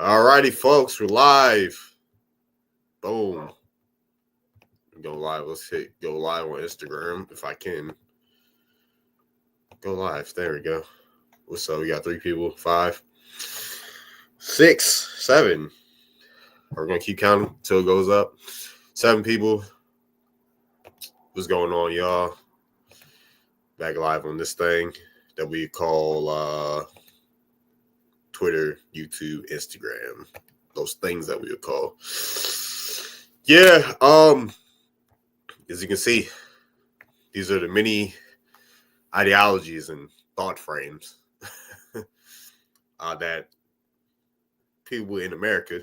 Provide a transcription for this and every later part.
All righty, folks, we're live. Boom. Go live. Let's go live on Instagram if I can. Go live. There we go. What's up? We got 3 people, 5, 6, 7. We're going to keep counting until it goes up. 7 people. What's going on, y'all? Back live on this thing that we call Twitter, YouTube, Instagram. Those things that we would call. Yeah, as you can see, these are the many ideologies and thought frames that people in America,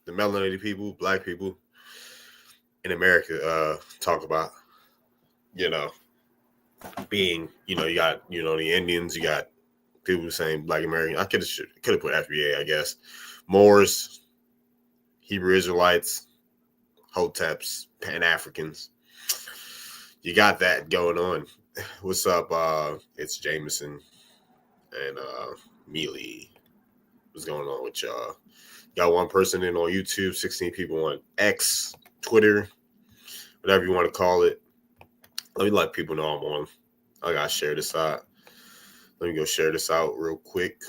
the melanated people, black people in America talk about, being, you got, the Indians, you got people saying black American. I could have put FBA, I guess. Moors, Hebrew Israelites, Hoteps, Pan-Africans. You got that going on. What's up? It's Jameson and Mealy. What's going on with y'all? Got 1 person in on YouTube, 16 people on X, Twitter, whatever you want to call it. Let me let people know I'm on. I gotta share this out. Let me go share this out real quick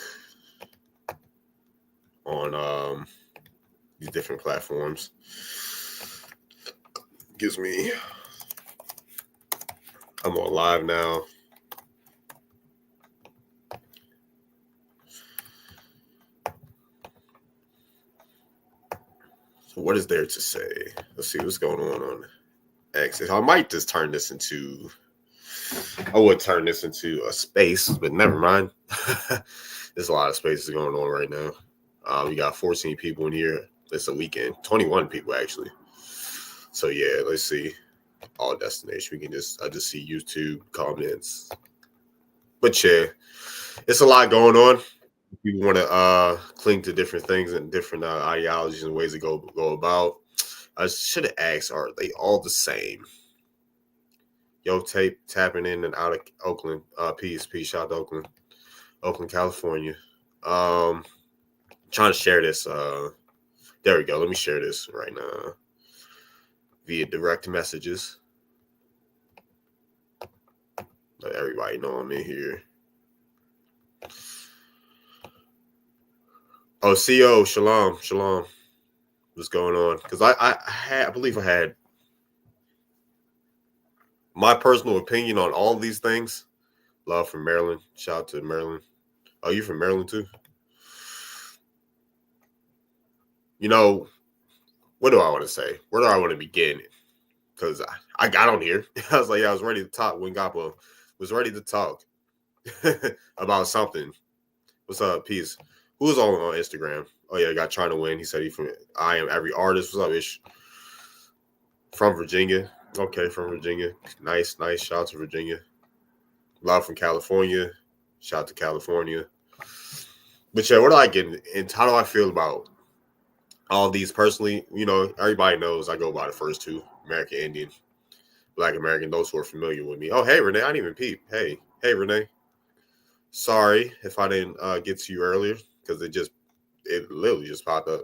on these different platforms. Gives me. I'm on live now. So what is there to say? Let's see what's going on X. I might just turn this into. I would turn this into a space, but never mind. There's a lot of spaces going on right now. We got 14 people in here. It's a weekend. 21 people actually. So yeah, let's see. All destination. I just see YouTube comments. But yeah, it's a lot going on. People want to cling to different things and different ideologies and ways to go about. I should have asked, are they all the same? Yo, tapping in and out of Oakland. Peace, shout out to Oakland, California. Trying to share this. There we go. Let me share this right now via direct messages. Let everybody know I'm in here. Oh, CO, shalom. What's going on? Because I believe I had my personal opinion on all these things. Love from Maryland. Shout out to Maryland. Oh, you from Maryland too? What do I want to say? Where do I want to begin? Because I got on here. I was like, I was ready to talk. When Gapa was ready to talk about something. What's up, peace? Who's on Instagram? Oh yeah, I got trying to win. He said I am every artist. What's up, Ish? From Virginia. Okay, from Virginia. Nice. Shout out to Virginia. Love from California. Shout out to California. But yeah, what do I get? And how do I feel about all these personally? Everybody knows I go by the first 2, American Indian, Black American, those who are familiar with me. Oh, hey, Renee, I didn't even peep. Hey, Renee. Sorry if I didn't get to you earlier because it literally just popped up.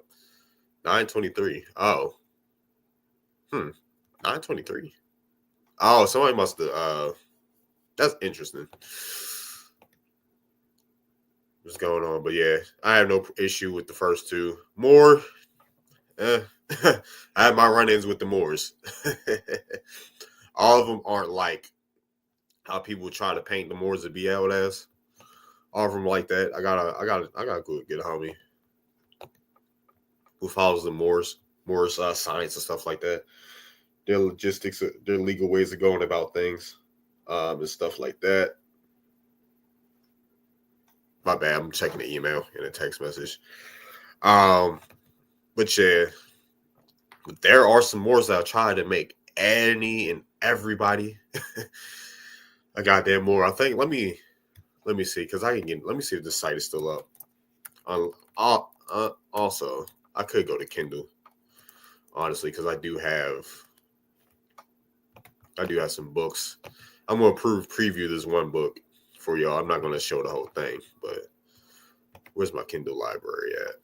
9:23. Oh. 9:23. Oh, somebody must have. That's interesting. What's going on? But yeah, I have no issue with the first 2. More. I have my run-ins with the Moors. All of them aren't like how people try to paint the Moors to be out as. All of them like that. I got a good homie who follows the Moors science and stuff like that. Their logistics, their legal ways of going about things, and stuff like that. My bad. I'm checking the email and a text message. But yeah, there are some Moors that try to make any and everybody a goddamn Moor. I think. Let me see, because I can get. Let me see if this site is still up. Also, I could go to Kindle, honestly, because I do have some books. I'm gonna preview this one book for y'all. I'm not gonna show the whole thing, but where's my Kindle library at?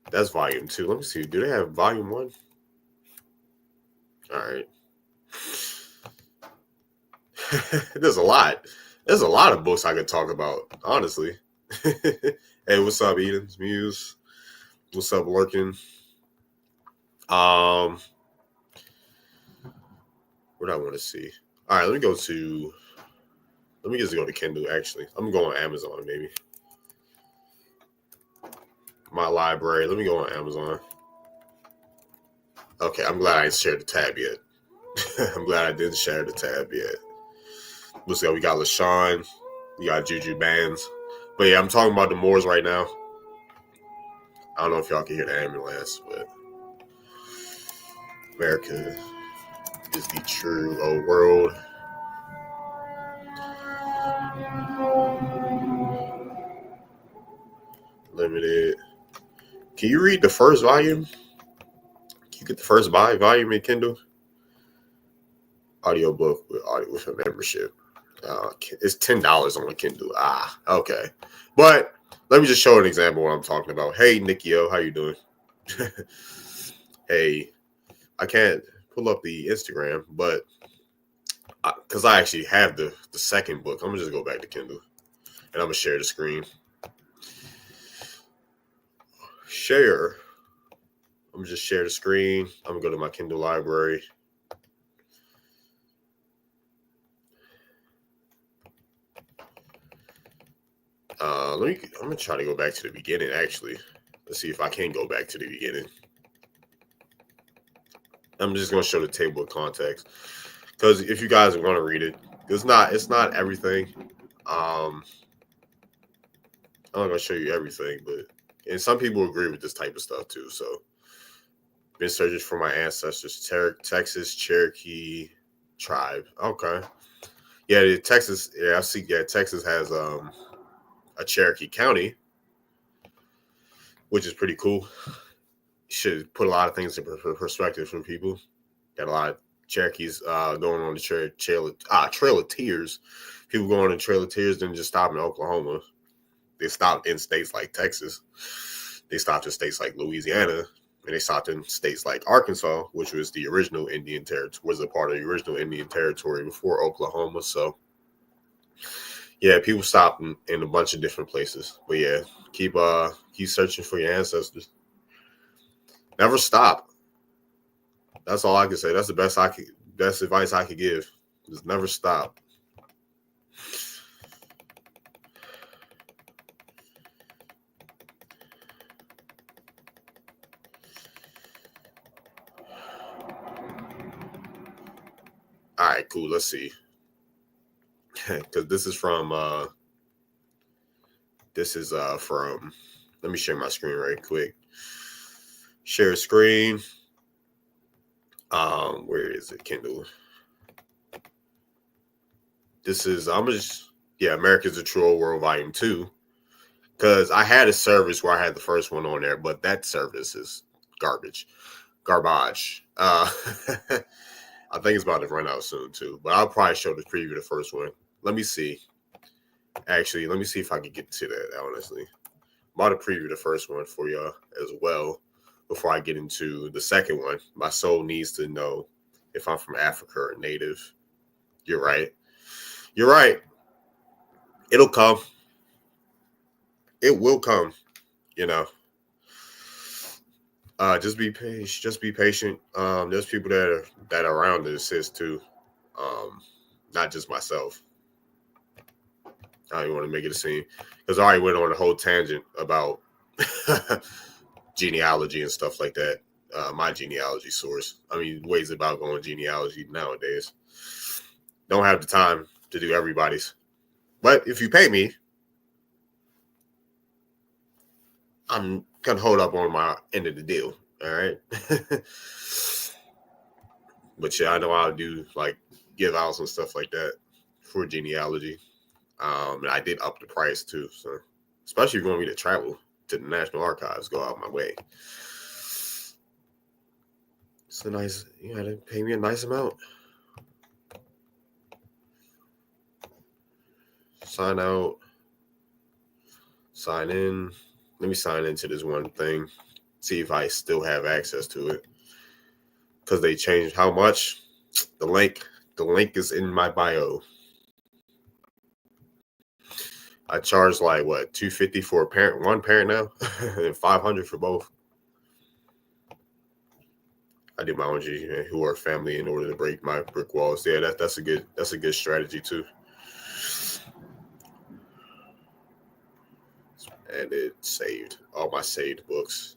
That's volume 2. Let me see. Do they have volume 1? All right. There's a lot. There's a lot of books I could talk about, honestly. Hey, what's up, Eden's Muse? What's up, Lurking? What do I want to see? All right, let me just go to Kindle, actually. I'm going on Amazon, maybe. My library. Let me go on Amazon. Okay, I'm glad I didn't share the tab yet. I'm glad I didn't share the tab yet. Let's go. We got LaShawn. We got Juju Bands. But yeah, I'm talking about the Moors right now. I don't know if y'all can hear the ambulance, but America is the true old world. Limited. Can you read the first volume? Can you get the first volume in Kindle? Audiobook with a membership. It's $10 on the Kindle. Okay. But let me just show an example of what I'm talking about. Hey, Nikio, how you doing? Hey, I can't pull up the Instagram, but because I actually have the second book, I'm going to just go back to Kindle. And I'm going to share the screen. Share. I'm going to just share the screen. I'm going to go to my Kindle library. I'm going to try to go back to the beginning, actually. Let's see if I can go back to the beginning. I'm just going to show the table of contents. Because if you guys want to read it, it's not everything. I'm not going to show you everything, and some people agree with this type of stuff too. So, been searching for my ancestors, Texas Cherokee tribe. Okay, yeah, Texas. Yeah, I see. Yeah, Texas has a Cherokee County, which is pretty cool. Should put a lot of things in perspective for people. Got a lot of Cherokees going on the Trail of Tears. People going on the Trail of Tears didn't just stop in Oklahoma. They stopped in states like Texas. They stopped in states like Louisiana. And they stopped in states like Arkansas, which was the original Indian territory, was a part of the original Indian territory before Oklahoma. So, yeah, people stopped in a bunch of different places. But yeah, keep searching for your ancestors. Never stop. That's all I can say. That's the best advice I could give. Just never stop. All right, cool. Let's see. Because this is from let me share my screen right quick. Share screen. Where is it? Kindle. This is America's a True Old World Volume 2. Because I had a service where I had the first one on there, but that service is garbage. I think it's about to run out soon too, but I'll probably show the preview the first one. Let me see. Actually, let me see if I can get to that, honestly. I'm about to preview the first one for y'all as well before I get into the second one. My soul needs to know if I'm from Africa or native. You're right. You're right. It'll come. It will come, you know. Just be patient. Just be patient. There's people that are around to assist too. Not just myself. I don't want to make it a scene because I already went on a whole tangent about genealogy and stuff like that. My genealogy source. I mean, ways about going genealogy nowadays. Don't have the time to do everybody's. But if you pay me, I'm gonna hold up on my end of the deal. All right. But yeah, I know I'll do like give outs and stuff like that for genealogy. And I did up the price too. So especially if you want me to travel to the National Archives, go out my way. It's a nice, you had to pay me a nice amount. Sign out, sign in. Let me sign into this one thing. See if I still have access to it. Because they changed how much? The link is in my bio. I charge like what, $250 for one parent now, and $500 for both. I do my own who are family in order to break my brick walls. Yeah, that's a good strategy too. And it saved all my saved books.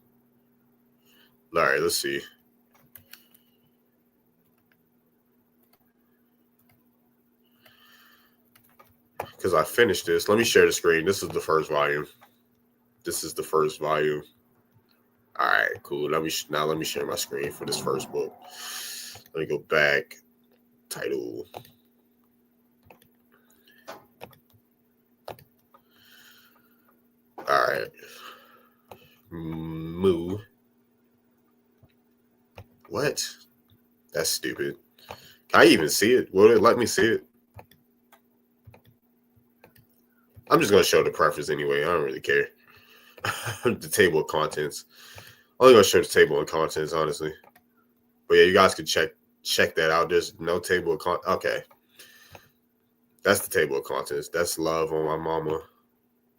All right, let's see. Because I finished this. Let me share the screen. This is the first volume. All right, cool. Let me share my screen for this first book. Let me go back. Title. All right. Moo. What? That's stupid. Can I even see it? Will it let me see it? I'm just going to show the preface anyway. I don't really care. The table of contents. I'm only going to show the table of contents, honestly. But yeah, you guys can check that out. There's no table of contents. Okay. That's the table of contents. That's love on my mama.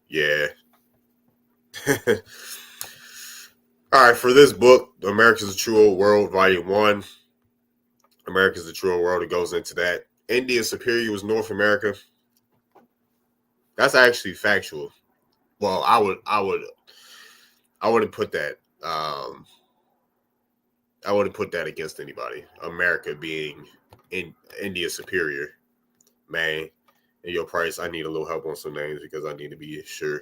Yeah. All right, for this book, America's a True Old World, Volume 1. America's a True Old World. It goes into that. India Superior was North America. That's actually factual. Well, I wouldn't put that. I wouldn't put that against anybody. America being in India superior, man. And your price, I need a little help on some names because I need to be sure.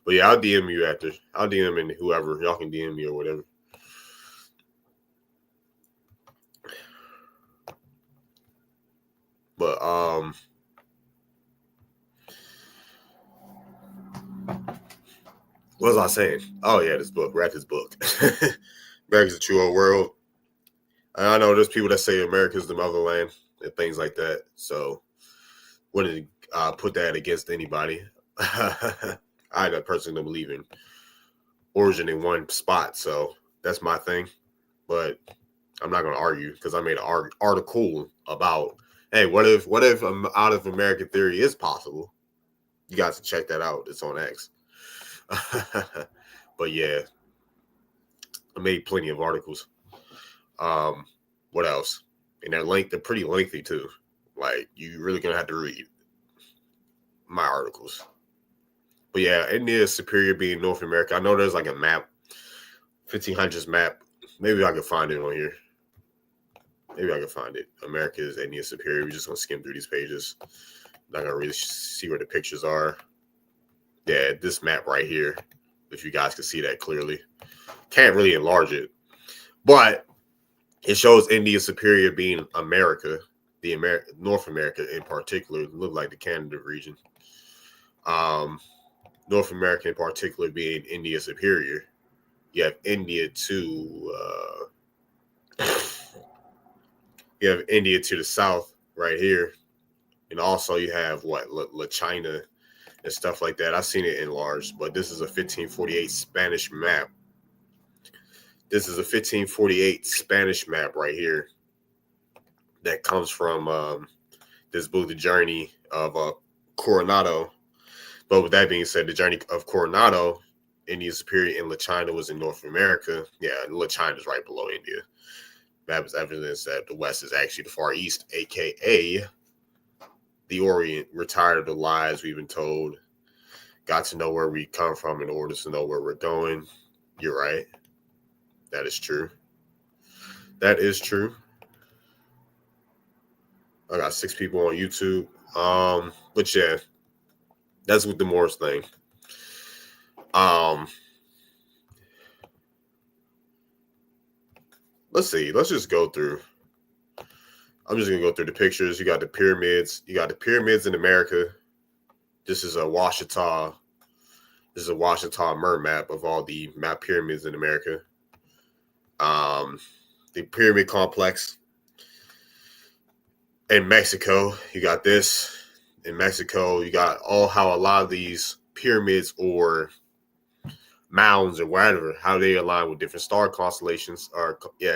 But yeah, I'll DM you after. I'll DM and whoever y'all can DM me or whatever. But what was I saying? Oh yeah, this book. Read this book. America's a True Old World. I know there's people that say America's the motherland and things like that. So wouldn't put that against anybody. I that person don't believe in origin in one spot, so that's my thing. But I'm not going to argue because I made an article about, hey, what if out of American theory is possible? You guys can check that out. It's on X. But yeah, I made plenty of articles. What else? And they're pretty lengthy too. Like you really gonna have to read my articles. But yeah, India is superior being North America. I know there's like a map, 1500s map. Maybe I can find it on here. Maybe I can find it. America is India superior. We're just gonna skim through these pages. Not gonna really see where the pictures are. Yeah, this map right here. If you guys can see that clearly, can't really enlarge it, but it shows India superior being America, North America in particular. It looked like the Canada region. North America in particular being India superior. You have India to the south right here, and also you have La China and stuff like that. I've seen it enlarged, but this is a 1548 Spanish map. This is a 1548 Spanish map right here that comes from this book, The Journey of Coronado. But with that being said, the Journey of Coronado, India superior in La China was in North America. Yeah, La China is right below India. That was evidence that the West is actually the Far East, a.k.a. the Orient. We're tired of the lies we've been told. Got to know where we come from in order to know where we're going. You're right. That is true. That is true. I got 6 people on YouTube. But yeah, that's with the Morris thing. Let's see. Let's just go through. I'm just gonna go through the pictures. You got the pyramids. You got the pyramids in America. This is a Washita. This is a Washita mer map of all the map pyramids in America. The pyramid complex in Mexico. You got this. In Mexico, you got how a lot of these pyramids or mounds or whatever, how they align with different star constellations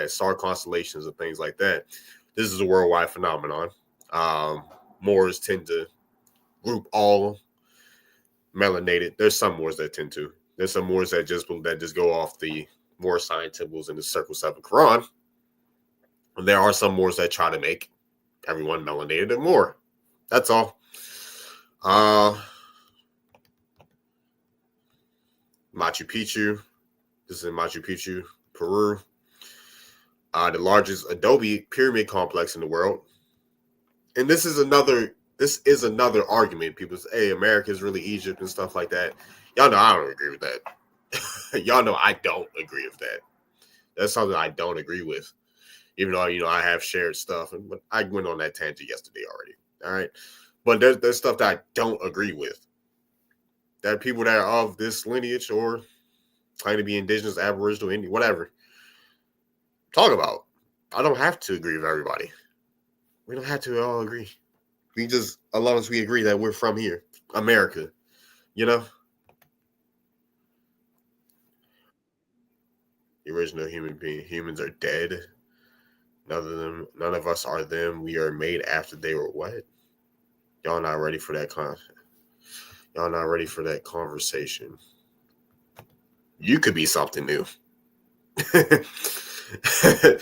star constellations and things like that. This is a worldwide phenomenon. Moors tend to group all melanated. There's some Moors that tend to. There's some Moors that just go off the Moor sign symbols in the Circle 7 Quran. And there are some Moors that try to make everyone melanated and Moor. That's all. Machu Picchu. This is in Machu Picchu, Peru. The largest adobe pyramid complex in the world. And this is another argument. People say, hey, America is really Egypt and stuff like that. Y'all know I don't agree with that. Y'all know I don't agree with that. That's something I don't agree with. Even though, I have shared stuff. But I went on that tangent yesterday already. All right. But there's stuff that I don't agree with. There are people that are of this lineage or claim to be indigenous, aboriginal, Indian, whatever. Talk about. I don't have to agree with everybody. We don't have to all agree. We just, as long as we agree that we're from here, America, The original humans are dead. None of us are them. We are made after they were what? Y'all not ready for that Y'all not ready for that conversation. You could be something new.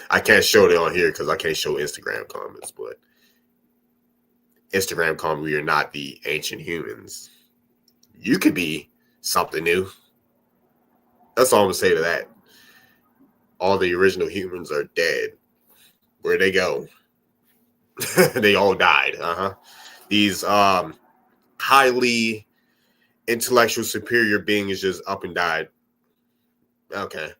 I can't show it on here because I can't show Instagram comments, but Instagram comment, we are not the ancient humans. You could be something new. That's all I'm gonna say to that. All the original humans are dead. Where'd they go? They all died. These highly intellectual superior beings just up and died. Okay.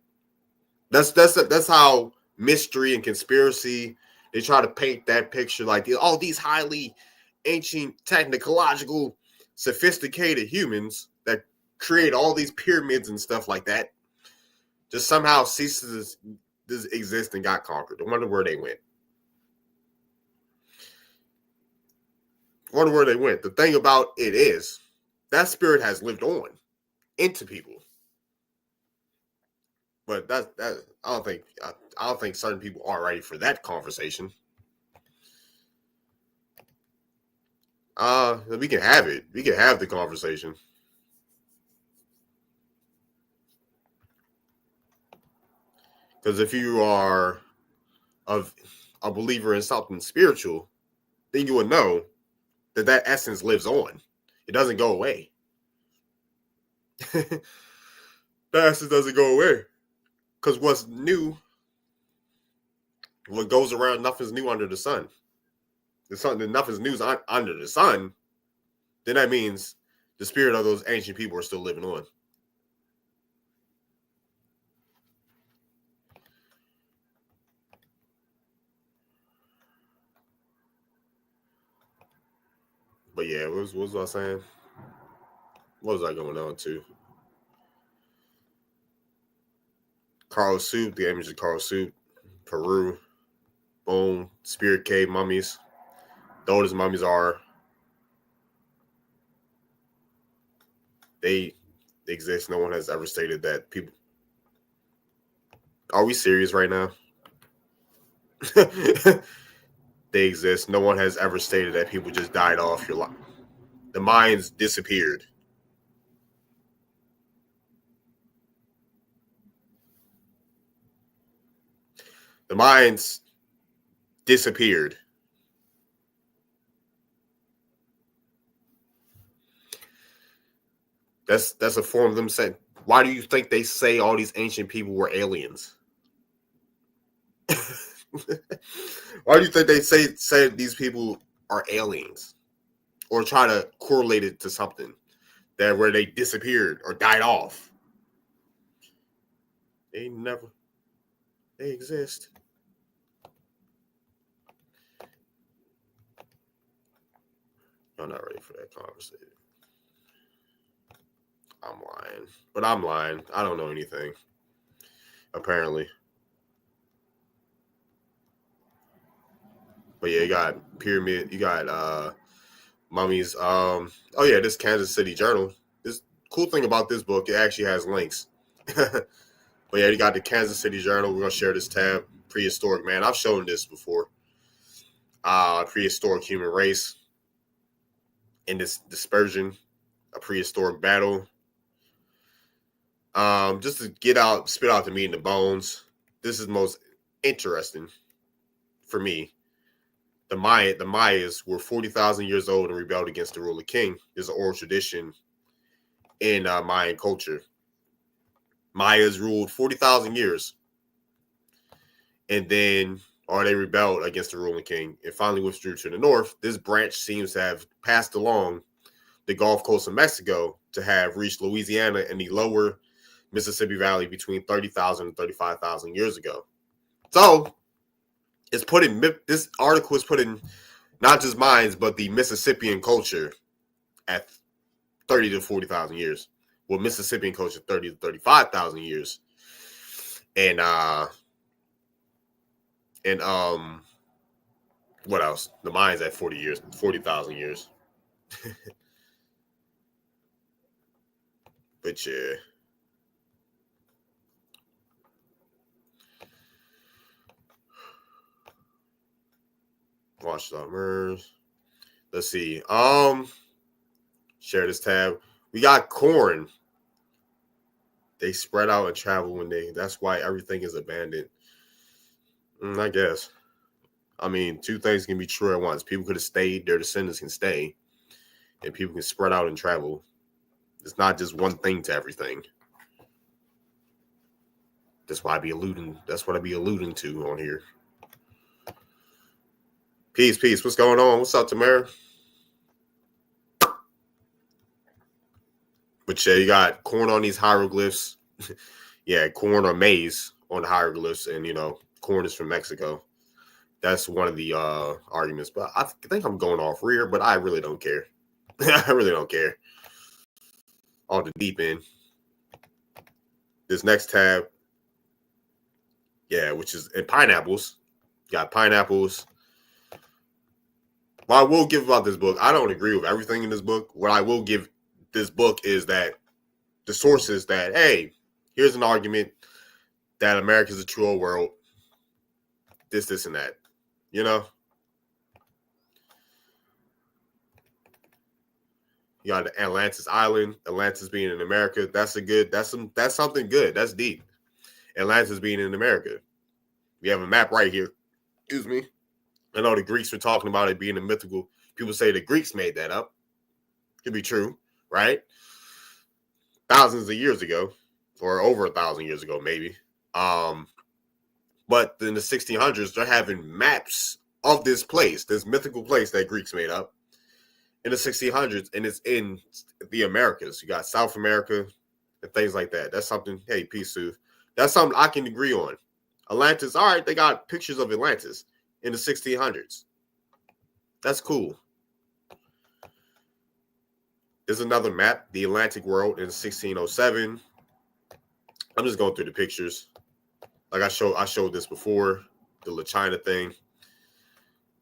That's how mystery and conspiracy, they try to paint that picture like all these highly ancient, technological, sophisticated humans that create all these pyramids and stuff like that just somehow ceases to exist and got conquered. I wonder where they went. The thing about it is that spirit has lived on into people. But that I don't think certain people are ready for that conversation. We can have it. We can have the conversation. Because if you are a believer in something spiritual, then you will know that essence lives on. It doesn't go away. That essence doesn't go away. Because what's new, what goes around, nothing's new under the sun. Nothing's new under the sun, then that means the spirit of those ancient people are still living on. But yeah, what was I saying? What was I going on to? Carl Soup, the image of Carl Soup, Peru, boom, spirit cave mummies. The oldest mummies are, they exist. No one has ever stated that people. Are we serious right now? They exist. No one has ever stated that people just died off your life. The minds disappeared. The minds disappeared. That's a form of them saying, why do you think they say all these ancient people were aliens? Why do you think they say these people are aliens? Or try to correlate it to something that where they disappeared or died off? They exist. I'm not ready for that conversation. I'm lying. But I'm lying. I don't know anything. Apparently. But yeah, you got pyramid, you got mummies. Oh yeah, this Kansas City Journal. This cool thing about this book, it actually has links. But yeah, you got the Kansas City Journal. We're gonna share this tab. Prehistoric man. I've shown this before. Prehistoric human race in this dispersion, a prehistoric battle. Just to spit out the meat and the bones. This is most interesting for me. The Mayas were 40,000 years old and rebelled against the ruler king. There's an oral tradition in Mayan culture. Mayas ruled 40,000 years, and then they rebelled against the ruling king and finally withdrew to the north. This branch seems to have passed along the Gulf Coast of Mexico to have reached Louisiana and the lower Mississippi Valley between 30,000 and 35,000 years ago. So this article is putting not just Mayans, but the Mississippian culture at 30 to 40,000 years. Well, Mississippian culture 30 to 35,000 years. And what else? The Mayans at 40,000 years. But yeah. Watch summers. Let's see. Share this tab. We got corn. They spread out and travel that's why everything is abandoned. I guess. I mean, two things can be true at once. People could have stayed, their descendants can stay, and people can spread out and travel. It's not just one thing to everything. That's what I be alluding to on here. Peace. What's going on? What's up, Tamara? But yeah, you got corn on these hieroglyphs. Yeah, corn or maize on the hieroglyphs, and corn is from Mexico. That's one of the arguments. But I think I'm going off rear, but I really don't care. I really don't care. On the deep end. This next tab, yeah, which is in pineapples. You got pineapples. What I will give about this book, I don't agree with everything in this book. What I will give this book is that the sources that, hey, here's an argument that America is a true old world. This, and that. You got the Atlantis Island, Atlantis being in America. That's something good. That's deep. Atlantis being in America. We have a map right here. Excuse me. I know the Greeks were talking about it being a mythical. People say the Greeks made that up. Could be true, right? Thousands of years ago, or over 1,000 years ago, maybe. But in the 1600s, they're having maps of this place, this mythical place that Greeks made up in the 1600s, and it's in the Americas. You got South America and things like that. That's something, hey, peace, Sue. That's something I can agree on. Atlantis, all right, they got pictures of Atlantis in the 1600s. That's cool. There's another map, the Atlantic world in 1607. I'm just going through the pictures. Like I showed this before, the La China thing.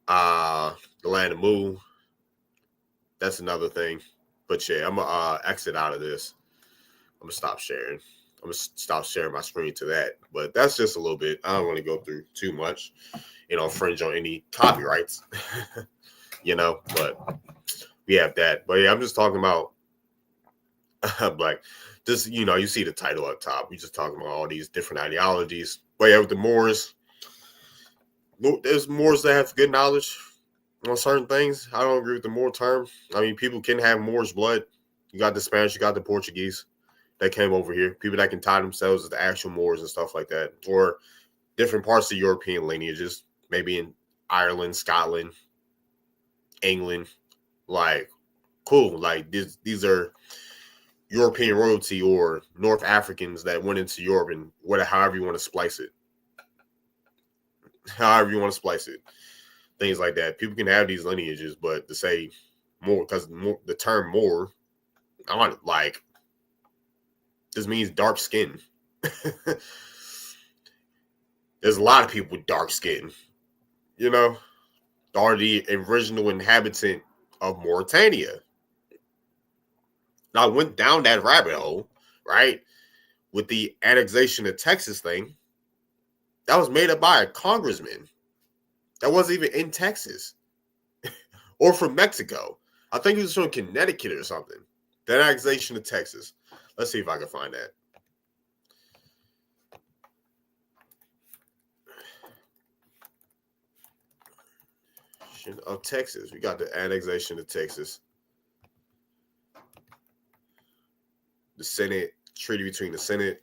The land of Mu. That's another thing. But yeah, I'm gonna exit out of this. I'm gonna stop sharing. I'm gonna stop sharing my screen to that. But that's just a little bit. I don't want to go through too much, infringe on any copyrights. But we have that. But yeah, I'm just talking about like just you see the title up top. We just talking about all these different ideologies. But yeah, with the Moors, there's Moors that have good knowledge on certain things. I don't agree with the Moor term. I mean, people can have Moorish blood. You got the Spanish, you got the Portuguese that came over here. People that can tie themselves as the actual Moors and stuff like that, or different parts of European lineages, maybe in Ireland, Scotland, England. Like, cool. Like these are European royalty or North Africans that went into Europe and however you want to splice it. Things like that. People can have these lineages, but to say more, because the term Moor, I want like this means dark skin. There's a lot of people with dark skin, are the original inhabitant of Mauritania. Now, I went down that rabbit hole, right? with the annexation of Texas thing, that was made up by a congressman that wasn't even in Texas or from Mexico. I think he was from Connecticut or something. The annexation of Texas. Let's see if I can find that. Of Texas. We got the annexation of Texas. The Senate, treaty between the Senate,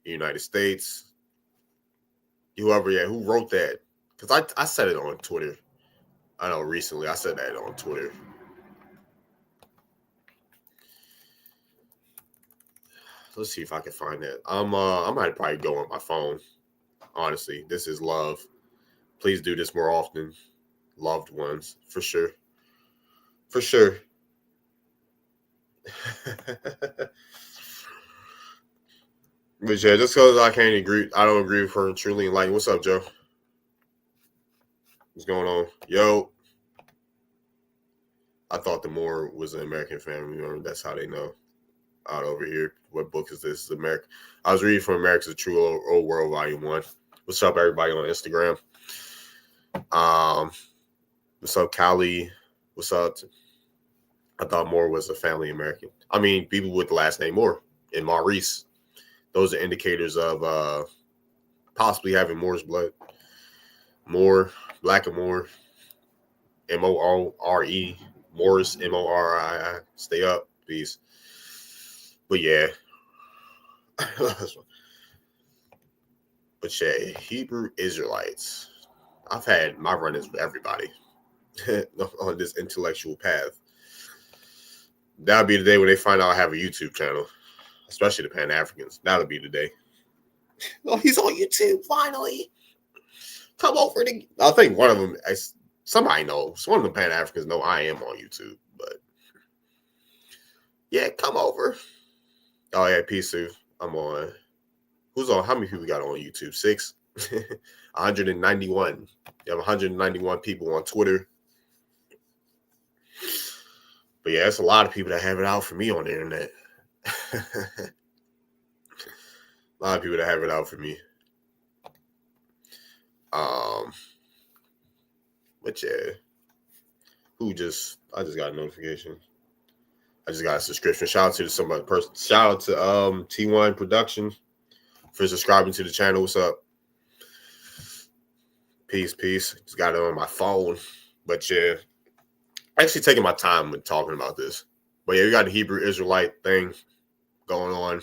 the United States, whoever, who wrote that? Because I said it on Twitter. I know recently I said that on Twitter. Let's see if I can find that. I might probably go on my phone. Honestly, this is love. Please do this more often. Loved ones, for sure. For sure. But yeah, just because I don't agree with her truly enlightened. What's up, Joe? What's going on? Yo. I thought the Moore was an American family. Or that's how they know. Out over here. What book is this? America. I was reading from America's True Old World, Volume 1. What's up, everybody on Instagram? What's up, Callie? What's up? I thought Moore was a family American. I mean, people with the last name Moore and Maurice. Those are indicators of possibly having Moore's blood. Moore, Black and Moore, Moore, Morris, Morii. Stay up, please. But yeah. But yeah, Hebrew Israelites. I've had my run-ins with everybody on this intellectual path. That'll be the day when they find out I have a YouTube channel, especially the Pan-Africans. That'll be the day. Oh, he's on YouTube, finally. Come over to... I think one of them, somebody knows. One of the Pan-Africans know I am on YouTube, but... Yeah, come over. Oh, yeah, peace, Sue. I'm on... Who's on? How many people got on YouTube? 6? 191. You have 191 people on Twitter. But yeah, it's a lot of people that have it out for me on the internet. A lot of people that have it out for me. But yeah. I just got a notification. I just got a subscription. Shout out to somebody person. Shout out to T1 Production for subscribing to the channel. What's up? Peace. Just got it on my phone. But yeah. Actually taking my time with talking about this. But yeah, we got the Hebrew Israelite thing going on.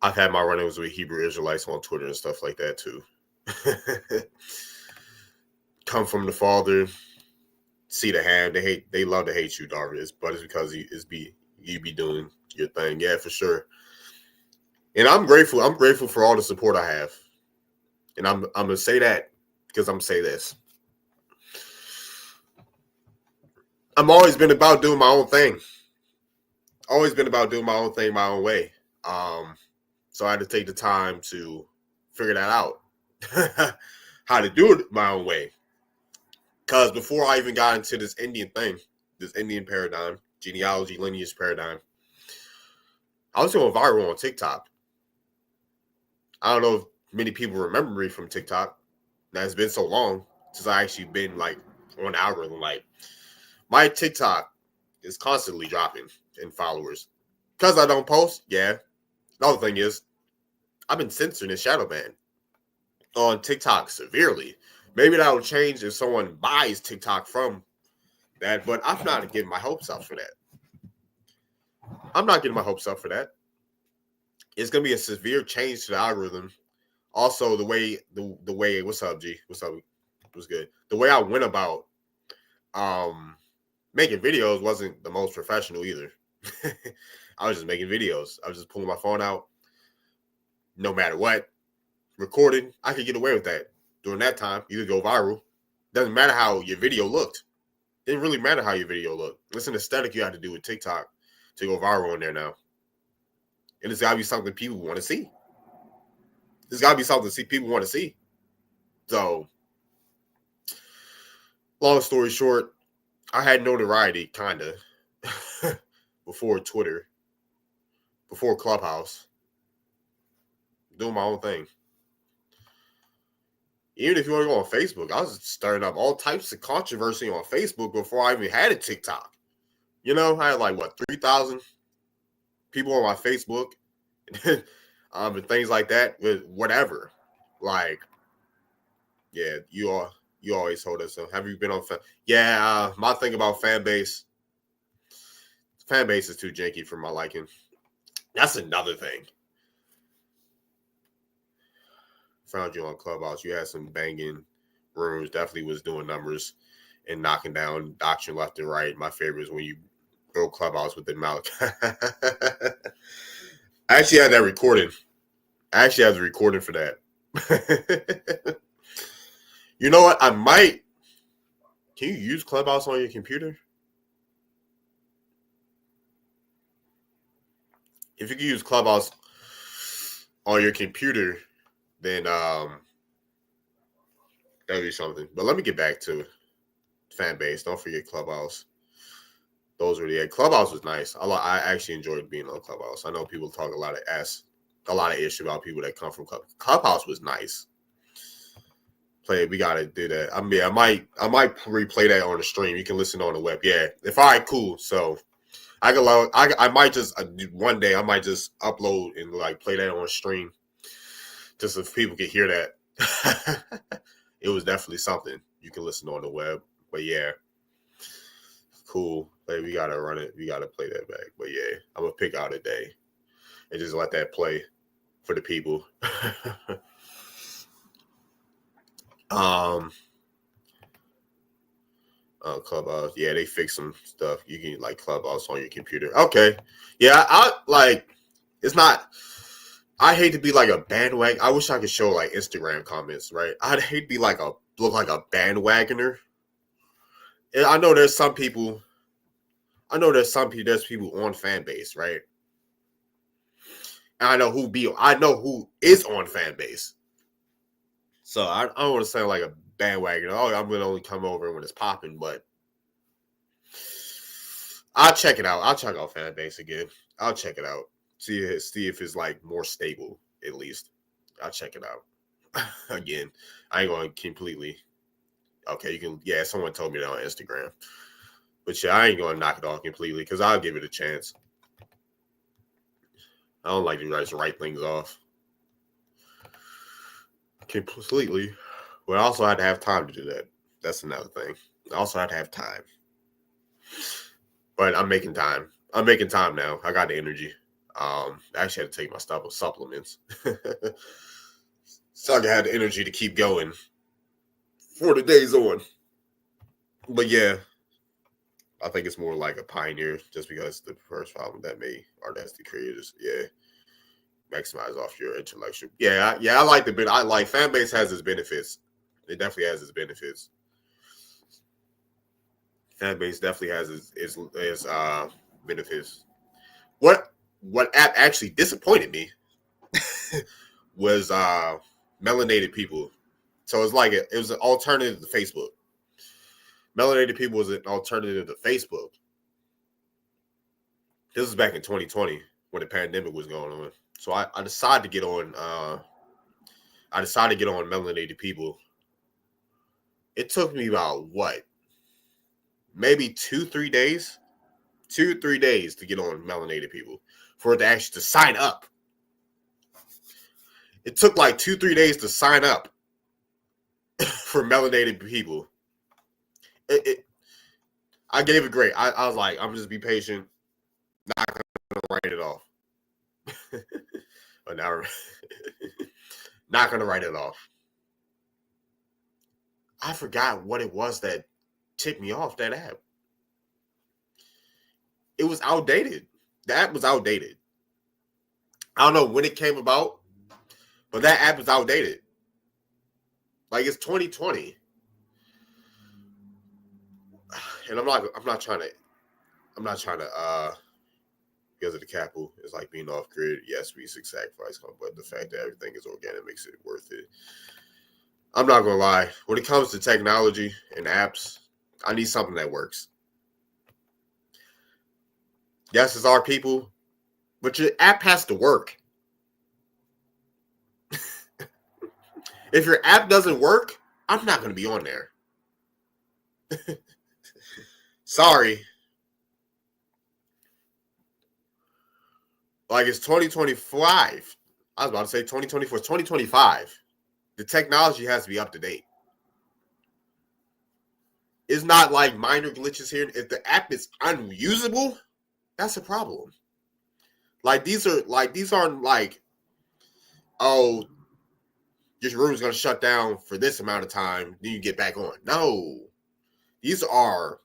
I've had my run-ins with Hebrew Israelites on Twitter and stuff like that too. Come from the Father, see the hand. They love to hate you, Darvish, but it's because you be doing your thing. Yeah, for sure. And I'm grateful. I'm grateful for all the support I have. And I'm gonna say that because I'm gonna say this. I've always been about doing my own thing. Always been about doing my own thing, my own way. So I had to take the time to figure that out. How to do it my own way. Because before I even got into this Indian thing, this Indian paradigm, genealogy, lineage paradigm, I was going viral on TikTok. I don't know if many people remember me from TikTok. Now, it's been so long since I actually been like on the algorithm. Like, my TikTok is constantly dropping in followers. Because I don't post, yeah. The other thing is, I've been censored and shadow banned on TikTok severely. Maybe that'll change if someone buys TikTok from that, but I'm not getting my hopes up for that. I'm not getting my hopes up for that. It's gonna be a severe change to the algorithm. Also, the way what's up, G? What's up? What's good? The way I went about making videos wasn't the most professional either. I was just making videos. I was just pulling my phone out, no matter what, recording. I could get away with that during that time. You could go viral. Doesn't matter how your video looked. Didn't really matter how your video looked. It's an aesthetic you have to do with TikTok to go viral on there now. And it's got to be something people want to see. There's got to be something people want to see. So, long story short, I had notoriety, kind of, before Twitter. before Clubhouse, doing my own thing. Even if you want to go on Facebook, I was stirring up all types of controversy on Facebook before I even had a TikTok. You know, I had like, what, 3,000 people on my Facebook and things like that, with whatever. Like, yeah, you always hold us. So have you been on my thing about fan base is too janky for my liking. That's another thing. Found you on Clubhouse. You had some banging rooms. Definitely was doing numbers and knocking down doctrine left and right. My favorite is when you go Clubhouse with the Malik. I actually had that recording. I actually have the recording for that. You know what? I might. Can you use Clubhouse on your computer? If you can use Clubhouse on your computer, then that'd be something. But let me get back to fan base. Don't forget Clubhouse. Those were Clubhouse was nice. I actually enjoyed being on Clubhouse. I know people talk a lot of ish about people that come from Clubhouse was nice. We gotta do that. I mean, I might replay that on the stream. You can listen on the web. Yeah. If all right, cool. So I might just one day I might just upload and like play that on stream, just so people can hear that. It was definitely something you can listen on the web. But yeah, cool. Like, we gotta run it. We gotta play that back. But yeah, I'm gonna pick out a day and just let that play for the people. Clubhouse. Yeah, they fix some stuff. You can like Clubhouse on your computer. Okay. Yeah, I like it's not I hate to be like a bandwagon. I wish I could show like Instagram comments, right? I'd hate to be look like a bandwagoner. And I know there's people there's people on fan base, right? And I know who is on fan base. So I don't want to sound like a bandwagon. Oh, I'm gonna only come over when it's popping, but I'll check it out. I'll check out fan base again. I'll check it out. See if it's like more stable at least. I'll check it out again. I ain't going completely. Okay, you can. Yeah, someone told me that on Instagram, but yeah, I ain't going to knock it off completely because I'll give it a chance. I don't like to just write things off completely, but I also had to have time to do that. That's another thing. I also had to have time, but I'm making time. I'm making time now. I got the energy. I actually had to take my stuff with supplements, so I can have the energy to keep going for the days on. But yeah, I think it's more like a pioneer, just because the first problem that made our nasty creators. Yeah, maximize off your intellectual. Yeah, I like the bit. I like fan base has its benefits. It definitely has its benefits. Fan base definitely has its benefits. What app actually disappointed me was melanated people. So it's like it was an alternative to Facebook. Melanated people was an alternative to Facebook. This was back in 2020 when the pandemic was going on. So I decided to get on. Melanated people. It took me about maybe 2-3 days. 2-3 days to get on melanated people for it to actually to sign up. It took like 2-3 days to sign up for melanated people. I gave it great. I was like, I'm just be patient. Not gonna write it off. But now, not gonna write it off. I forgot what it was that ticked me off that app. It was outdated. The app was outdated. I don't know when it came about, but that app is outdated. Like, it's 2020. And I'm not trying to because of the capital, it's like being off grid. Yes, we sacrifice, but the fact that everything is organic makes it worth it. I'm not gonna lie. When it comes to technology and apps, I need something that works. Yes, it's our people, But your app has to work. If your app doesn't work, I'm not going to be on there. Sorry. Like, it's 2025. I was about to say 2024. It's 2025. The technology has to be up to date. It's not like minor glitches here. If the app is unusable, that's a problem. Like, these aren't like, oh, your room's going to shut down for this amount of time, then you get back on. No. These are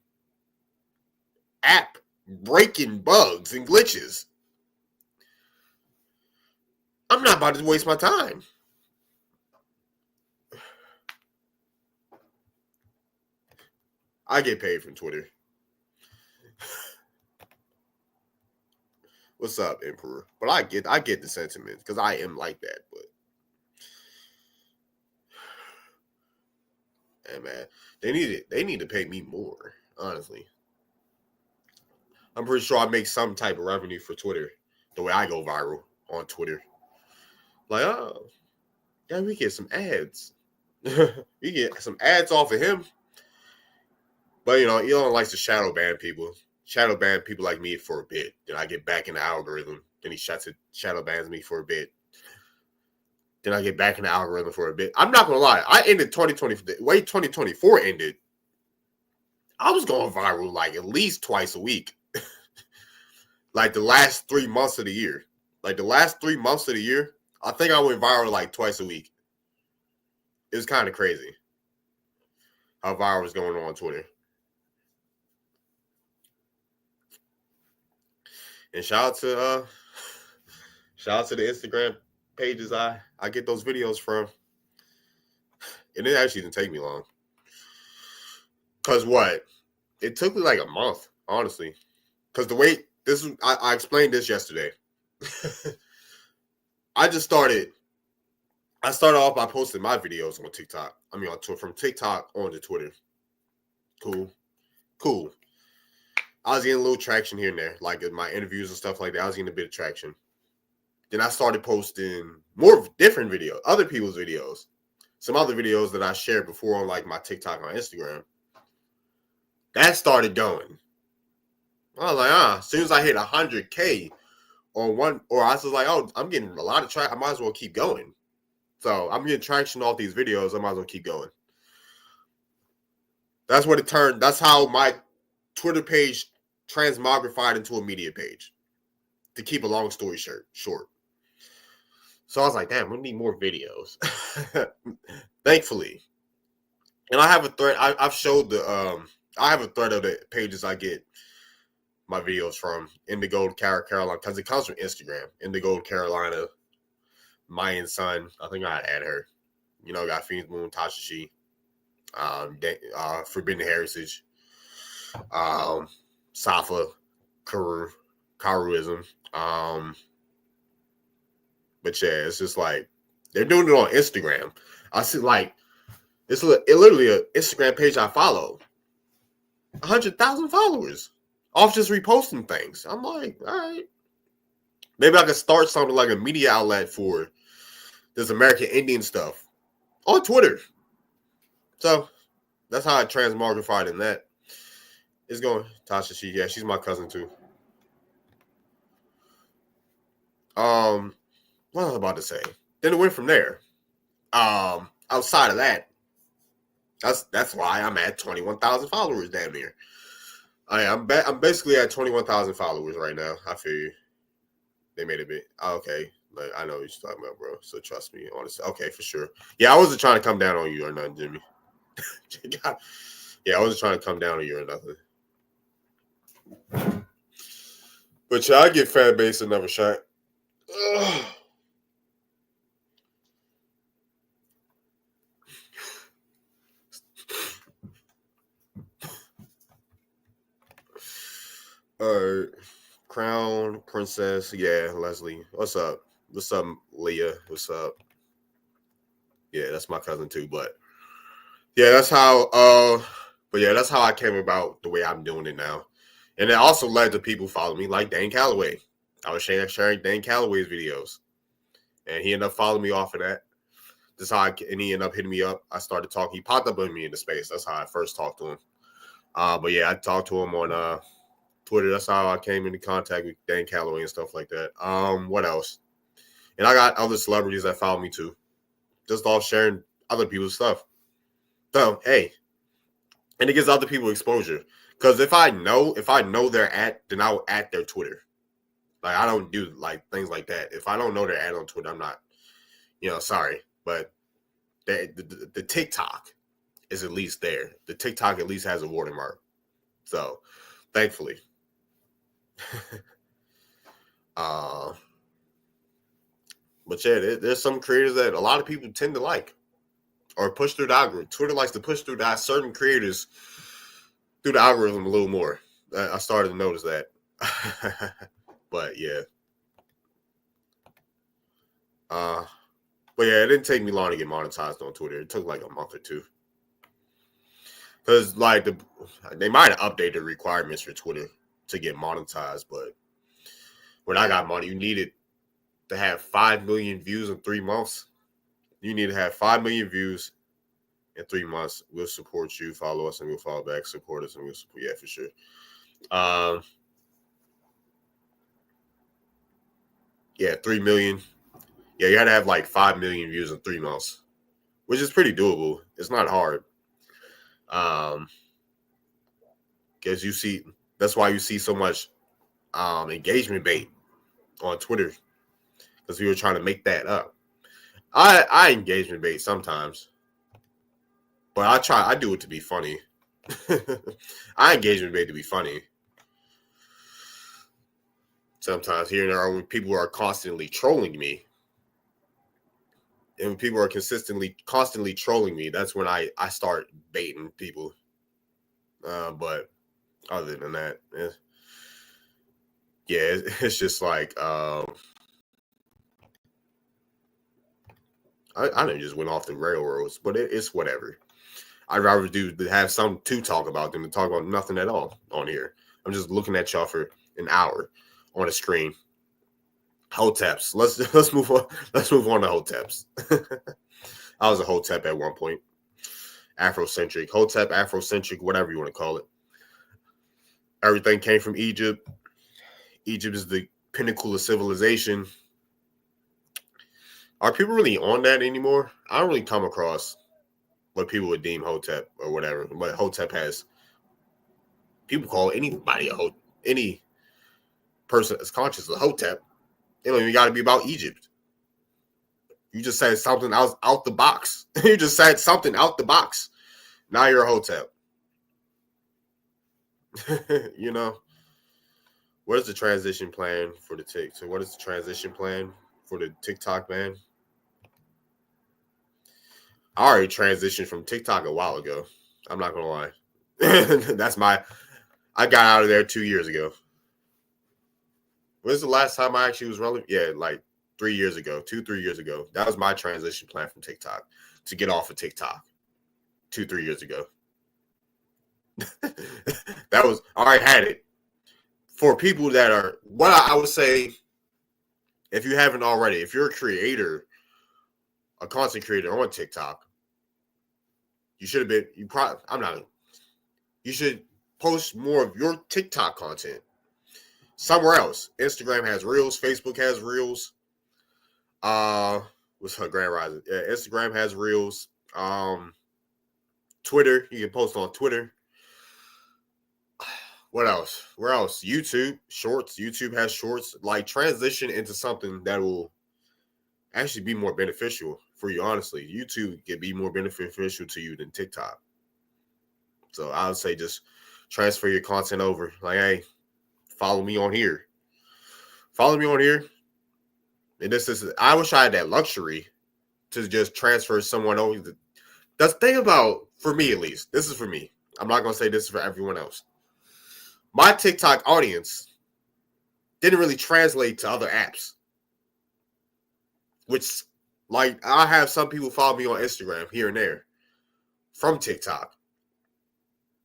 app breaking bugs and glitches. I'm not about to waste my time. I get paid from Twitter. What's up, Emperor? But I get the sentiment because I am like that. But hey, man, they need to pay me more. Honestly, I'm pretty sure I make some type of revenue for Twitter. The way I go viral on Twitter, like, oh, yeah, we get some ads. We get some ads off of him. But, Elon likes to shadow ban people. Shadow ban people like me for a bit. Then I get back in the algorithm. Then he shadow bans me for a bit. Then I get back in the algorithm for a bit. I'm not going to lie. I ended 2020. The way 2024 ended, I was going viral like at least twice a week. Like the last 3 months of the year. Like the last 3 months of the year, I think I went viral like twice a week. It was kind of crazy how viral was going on Twitter. And shout out to the Instagram pages I get those videos from. And it actually didn't take me long. Cause what? It took me like a month, honestly. Cause the way I explained this yesterday. I started off by posting my videos on TikTok. I mean, from TikTok onto Twitter. Cool. I was getting a little traction here and there, like in my interviews and stuff like that. I was getting a bit of traction. Then I started posting more different videos, other people's videos, some other videos that I shared before on like my TikTok on Instagram. That started going. I was like, as soon as I hit 100K on one, or I was like, oh, I'm getting a lot of traction. I might as well keep going. So I'm getting traction off these videos. I might as well keep going. That's what it turned. That's how my Twitter page transmogrified into a media page, to keep a long story short. So I was like, damn, we need more videos. Thankfully. And I have a thread. I've showed I have a thread of the pages I get my videos from. Indigo Carolina, because it comes from Instagram. Indigo Carolina, Mayan Sun. I think I add her. Got Phoenix Moon, Tasha She, Forbidden Heritage, Safa, Karuism. But yeah, it's just like they're doing it on Instagram. I see like it's literally an Instagram page I follow. 100,000 followers off just reposting things. I'm like, all right, maybe I could start something like a media outlet for this American Indian stuff on Twitter. So that's how I transmogrified in that. It's going Tasha. She's my cousin too. What was I about to say? Then it went from there. Outside of that, that's why I'm at 21,000 followers damn near. I'm basically at 21,000 followers right now. I feel you. They made a bit. Okay. Like, I know what you're talking about, bro. So trust me. Honestly. Okay, for sure. Yeah, I wasn't trying to come down on you or nothing, Jimmy. Yeah, I wasn't trying to come down on you or nothing. But yeah, I give fan base another shot. Ugh. All right. Crown Princess. Yeah, Leslie. What's up? What's up, Leah? What's up? Yeah, that's my cousin too. But yeah, that's how that's how I came about the way I'm doing it now. And it also led to people following me like Dane Calloway. I was sharing Dan Calloway's videos, and he ended up following me off of that. That's how and he ended up hitting me up. I started talking. He popped up on me in the space. That's how I first talked to him. But yeah, I talked to him on Twitter. That's how I came into contact with Dan Calloway and stuff like that. What else? And I got other celebrities that follow me too, just all sharing other people's stuff. So hey, and it gives other people exposure. Because if I know they're then I'll at their Twitter. Like I don't do like things like that. If I don't know their ad on Twitter, I'm not, sorry. But the TikTok is at least there. The TikTok at least has a watermark. So thankfully. But yeah, there's some creators that a lot of people tend to like or push through the algorithm. Twitter likes to push through certain creators through the algorithm a little more. I started to notice that. But yeah. But yeah, it didn't take me long to get monetized on Twitter. It took like a month or two. Because like they might have updated requirements for Twitter to get monetized, but when I got money, you needed to have 5 million views in 3 months. You need to have 5 million views in 3 months. We'll support you. Follow us and we'll follow back. Support us and we'll support. Yeah, for sure. Yeah, 3 million. Yeah, you had to have like 5 million views in 3 months, which is pretty doable. It's not hard. Because that's why you see so much engagement bait on Twitter, because we were trying to make that up. I engagement bait sometimes, but I do it to be funny. I engagement bait to be funny. Sometimes here and there when people are constantly trolling me. And when people are constantly trolling me, that's when I start baiting people. But other than that, it's just like I didn't just went off the railroads, but it's whatever. I'd rather have something to talk about than to talk about nothing at all on here. I'm just looking at y'all for an hour on a screen. Hoteps. Let's move on. Let's move on to Hoteps. I was a Hotep at one point. Afrocentric, Hotep, Afrocentric, whatever you want to call it. Everything came from Egypt. Egypt is the pinnacle of civilization. Are people really on that anymore? I don't really come across what people would deem Hotep or whatever. But Hotep has, people call anybody any person that's conscious of Hotep. It don't even got to be about Egypt. You just said something out the box. You just said something out the box. Now you're a Hotep. What is the transition plan for the TikTok? So what is the transition plan for the TikTok, man? I already transitioned from TikTok a while ago. I'm not gonna lie. I got out of there 2 years ago. When's the last time I actually was relevant? Yeah, like 3 years ago, 3 years ago. That was my transition plan from TikTok, to get off of TikTok 2-3 years ago. That was, I already had it. For people that are, what I would say, if you haven't already, if you're a creator, a content creator on TikTok, you should have been, you should post more of your TikTok content somewhere else. Instagram has Reels, Facebook has Reels. What's her Grand Rising? Yeah, Instagram has Reels. Twitter, you can post on Twitter. What else? Where else? YouTube, Shorts. YouTube has Shorts. Like, transition into something that will actually be more beneficial for you, honestly. YouTube can be more beneficial to you than TikTok. So I would say just transfer your content over. Like, hey, follow me on here. Follow me on here. And I wish I had that luxury to just transfer someone over. That's the thing about, for me at least, this is for me. I'm not going to say this is for everyone else. My TikTok audience didn't really translate to other apps. Which, like, I have some people follow me on Instagram here and there from TikTok.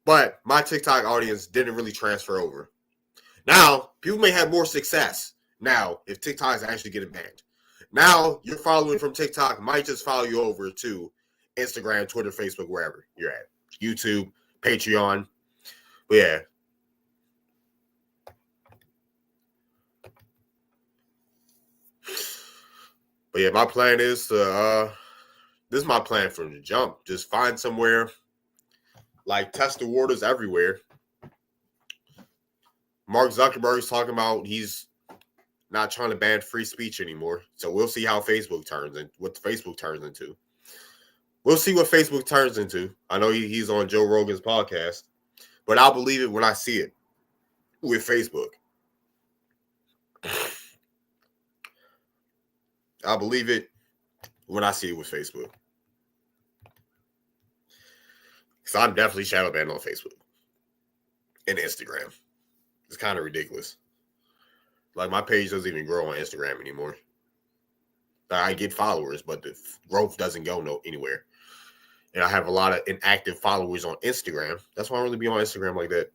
But my TikTok audience didn't really transfer over. Now, people may have more success Now, if TikTok is actually getting banned, now your following from TikTok might just follow you over to Instagram, Twitter, Facebook, wherever you're at, YouTube, Patreon. But yeah. But yeah, my plan is to, this is my plan from the jump. Just find somewhere, like test the waters everywhere. Mark Zuckerberg's talking about he's not trying to ban free speech anymore. So we'll see how Facebook turns and what Facebook turns into. We'll see what Facebook turns into. I know he's on Joe Rogan's podcast, but I'll believe it when I see it with Facebook. I'll believe it when I see it with Facebook. Because I'm definitely shadow banned on Facebook and Instagram. It's kind of ridiculous. Like, my page doesn't even grow on Instagram anymore. I get followers, but the growth doesn't go anywhere. And I have a lot of inactive followers on Instagram. That's why I don't really be on Instagram like that.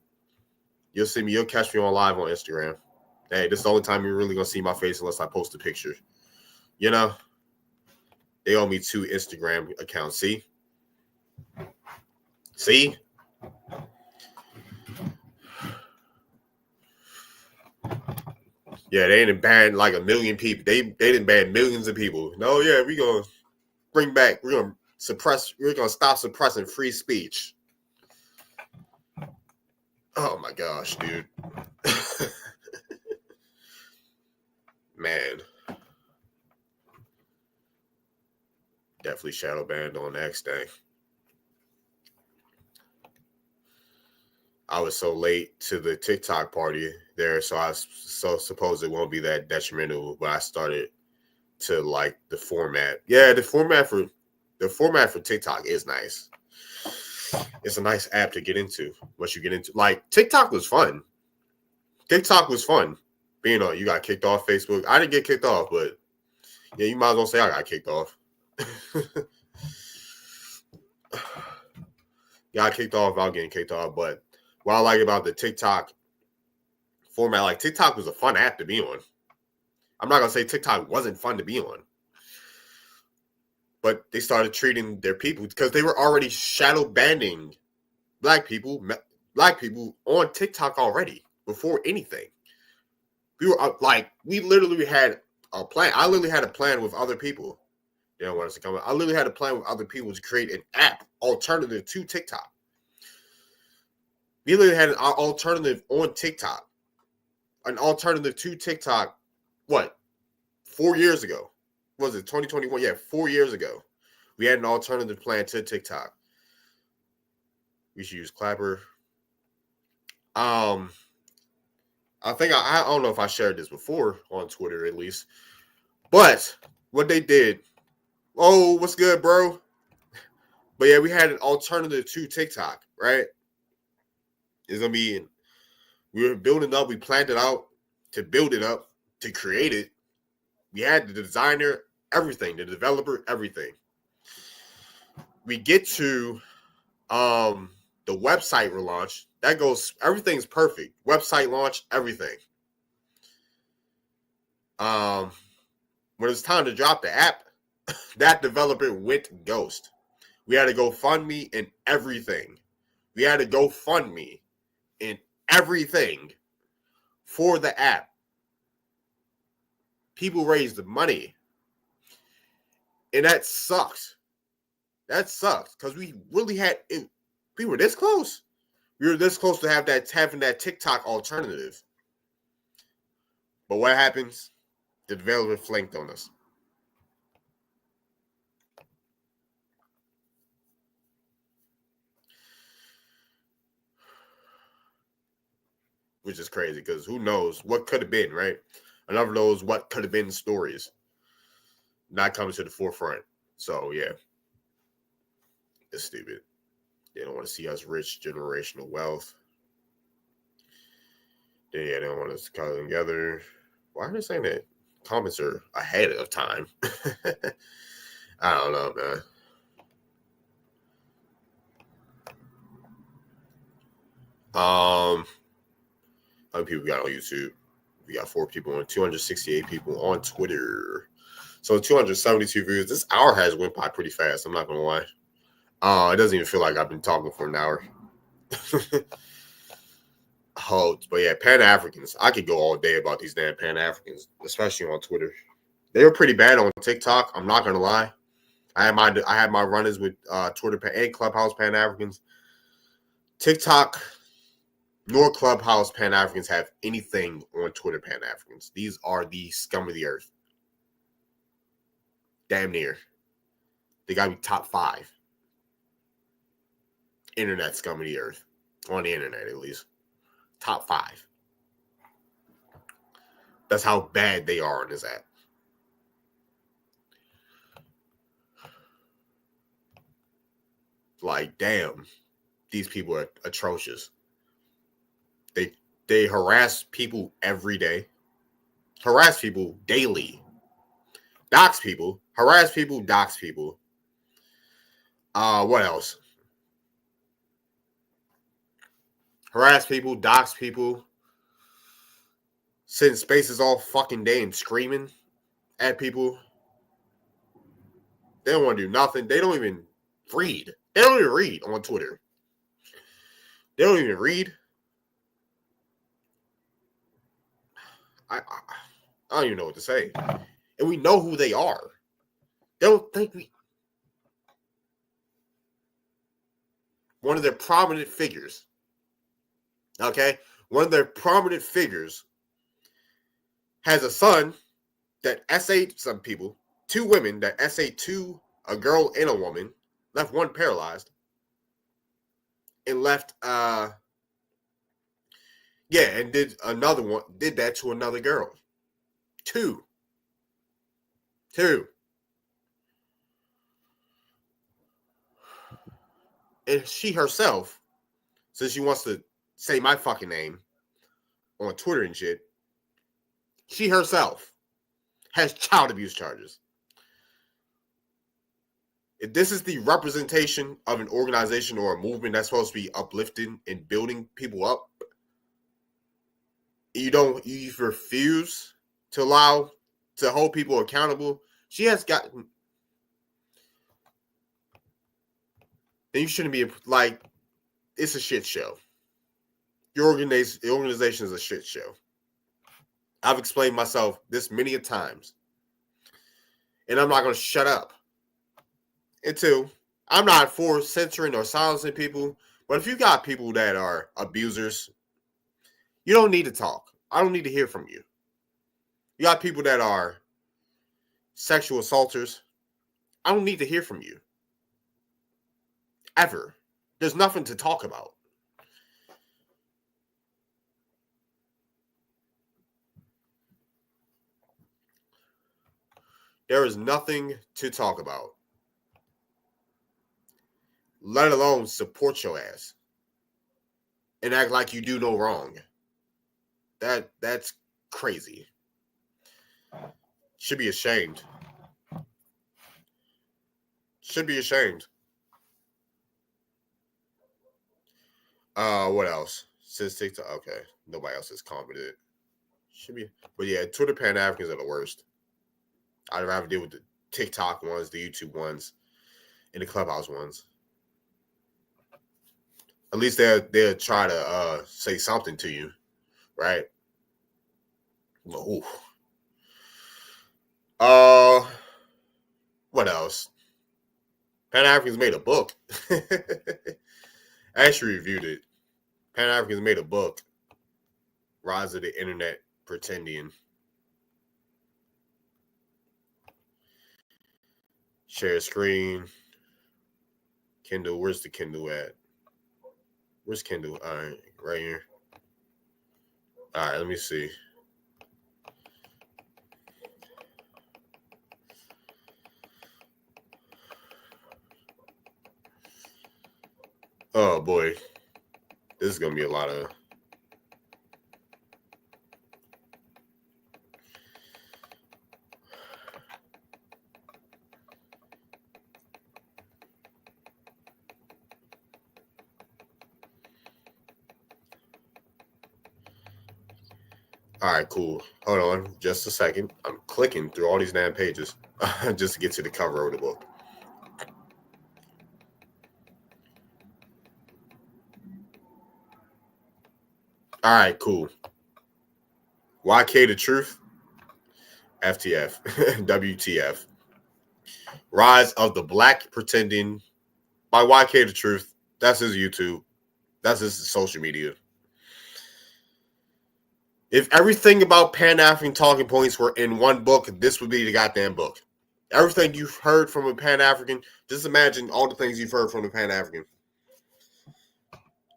You'll see me, you'll catch me on live on Instagram. Hey, this is the only time you're really going to see my face unless I post a picture. You know? They owe me 2 Instagram accounts. See? See? Yeah, they didn't ban like 1 million people. They didn't ban millions of people. No, yeah, we're going to bring back, we're going to stop suppressing free speech. Oh my gosh, dude. Man. Definitely shadow banned on the next day. I was so late to the TikTok party there, so I suppose it won't be that detrimental, but I started to like the format. Yeah, the format for TikTok is nice. It's a nice app to get into. Once you get into, like, TikTok was fun. TikTok was fun. Being on, you got kicked off Facebook. I didn't get kicked off, but yeah, you might as well say I got kicked off. Got kicked off without getting kicked off, but what I like about the TikTok format, like, TikTok was a fun app to be on. I'm not going to say TikTok wasn't fun to be on. But they started treating their people, because they were already shadow banning black people on TikTok already before anything. We were we literally had a plan. I literally had a plan with other people. They don't want us to come. I literally had a plan with other people to create an app alternative to TikTok. We literally had an alternative on TikTok. An alternative to TikTok, what? 4 years ago. Was it 2021? Yeah, 4 years ago. We had an alternative plan to TikTok. We should use Clapper. I think I don't know if I shared this before on Twitter, at least. But what they did, oh, what's good, bro? But yeah, we had an alternative to TikTok, right? It's gonna be, we were building up, we planned it out to build it up, to create it. We had the designer, everything, the developer, everything. We get to the website relaunch. That goes, everything's perfect. Website launch, everything. When it's time to drop the app, that developer went ghost. We had to go fund me in everything. We had to go fund me in everything for the app. People raised the money. And that sucks. That sucks. Because we really had it. We were this close. We were this close to having that TikTok alternative. But what happens? The developer flanked on us. Which is crazy, because who knows what could have been, right? Another knows what could have been stories not coming to the forefront. So, yeah. It's stupid. They don't want to see us rich, generational wealth. They don't want us to come together. Why are they saying that comments are ahead of time? I don't know, man. How many people got on YouTube? We got 4 people on 268 people on Twitter. So 272 views. This hour has went by pretty fast. I'm not gonna lie. It doesn't even feel like I've been talking for an hour. But yeah, Pan Africans. I could go all day about these damn Pan Africans, especially on Twitter. They were pretty bad on TikTok. I'm not gonna lie. I had my run-ins with Twitter and Clubhouse Pan Africans. TikTok nor Clubhouse Pan Africans have anything on Twitter Pan Africans. These are the scum of the earth. Damn near. They gotta be top 5. Internet scum of the earth. On the internet, at least. Top 5. That's how bad they are on this app. Like, damn, these people are atrocious. They harass people every day. Harass people daily. Dox people. Harass people, dox people. What else? Harass people, dox people. Sit in spaces all fucking day and screaming at people. They don't want to do nothing. They don't even read. They don't even read on Twitter. They don't even read. I don't even know what to say. And we know who they are. They don't think we... One of their prominent figures. Okay? One of their prominent figures has a son that essayed some people. 2 women that essayed 2, a girl and a woman. Left one paralyzed. And left... Yeah, and did that to another girl. 2. And she herself, since she wants to say my fucking name on Twitter and shit, she herself has child abuse charges. If this is the representation of an organization or a movement that's supposed to be uplifting and building people up, you refuse to hold people accountable. She has gotten... Then you shouldn't be like, it's a shit show. The organization is a shit show. I've explained myself this many a times. And I'm not going to shut up. And 2, I'm not for censoring or silencing people. But if you got people that are abusers, you don't need to talk. I don't need to hear from you. You got people that are sexual assaulters. I don't need to hear from you. Ever. There's nothing to talk about. There is nothing to talk about. Let alone support your ass. And act like you do no wrong. That's crazy. Should be ashamed. Should be ashamed. What else? Since TikTok, okay. Nobody else has commented. Should be, but yeah, Twitter Pan Africans are the worst. I'd rather deal with the TikTok ones, the YouTube ones, and the Clubhouse ones. At least they'll try to say something to you, right? Ooh. What else? Pan Africans made a book. I actually reviewed it. Pan Africans made a book. Rise of the Internet Pretending. Share screen. Kindle. Where's the Kindle at? Where's Kindle? All right, right here. All right, let me see. Oh boy, this is gonna be a lot of. All right, cool. Hold on just a second. I'm clicking through all these damn pages just to get to the cover of the book. All right, cool. YK the Truth, FTF, WTF. Rise of the Black Pretending by YK the Truth. That's his YouTube. That's his social media. If everything about Pan-African talking points were in one book, this would be the goddamn book. Everything you've heard from a Pan-African, just imagine all the things you've heard from a Pan-African.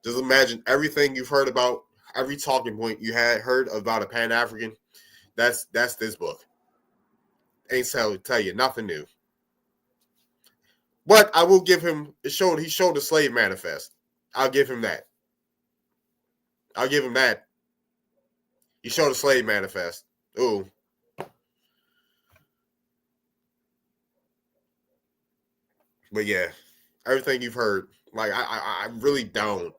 Just imagine everything you've heard about, every talking point you had heard about a Pan-African. That's this book. Ain't tell you nothing new. But I will give him, he showed the slave manifest. I'll give him that. He showed the slave manifest. Ooh. But yeah, everything you've heard, like I really don't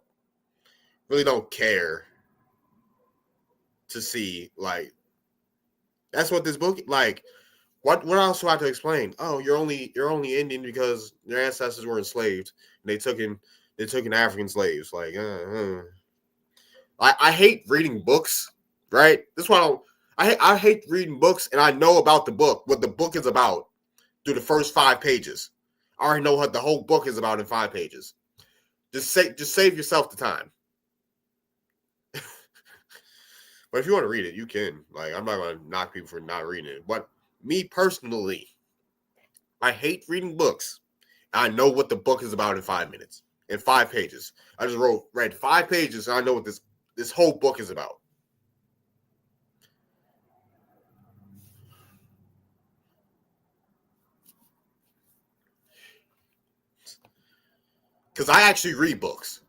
care to see, like, that's what this book, like, what else do I have to explain? Oh, you're only Indian because your ancestors were enslaved and they took in African slaves. Like, I hate reading books, right? That's why I hate reading books, and I know about the book, what the book is about through the first 5 pages. I already know what the whole book is about in 5 pages. Just save yourself the time. But if you want to read it, you can. Like, I'm not going to knock people for not reading it. But me personally, I hate reading books. I know what the book is about in 5 minutes, in 5 pages. I just read 5 pages, and I know what this whole book is about. Because I actually read books.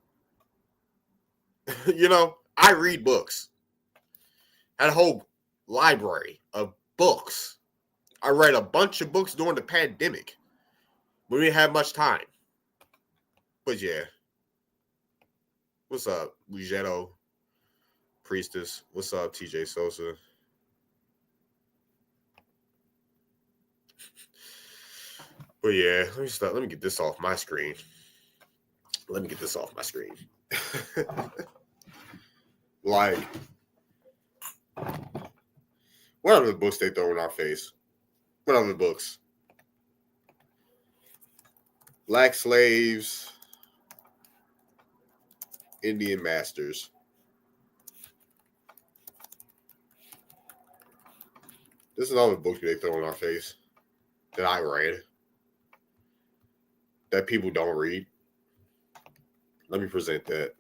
You know, I read books. I had a whole library of books. I read a bunch of books during the pandemic. We didn't have much time. But yeah. What's up, Lugetto Priestess? What's up, TJ Sosa? But yeah, let me get this off my screen. Like, what other books they throw in our face? What other books? Black Slaves, Indian Masters. This is another book they throw in our face that I read that people don't read. Let me present that.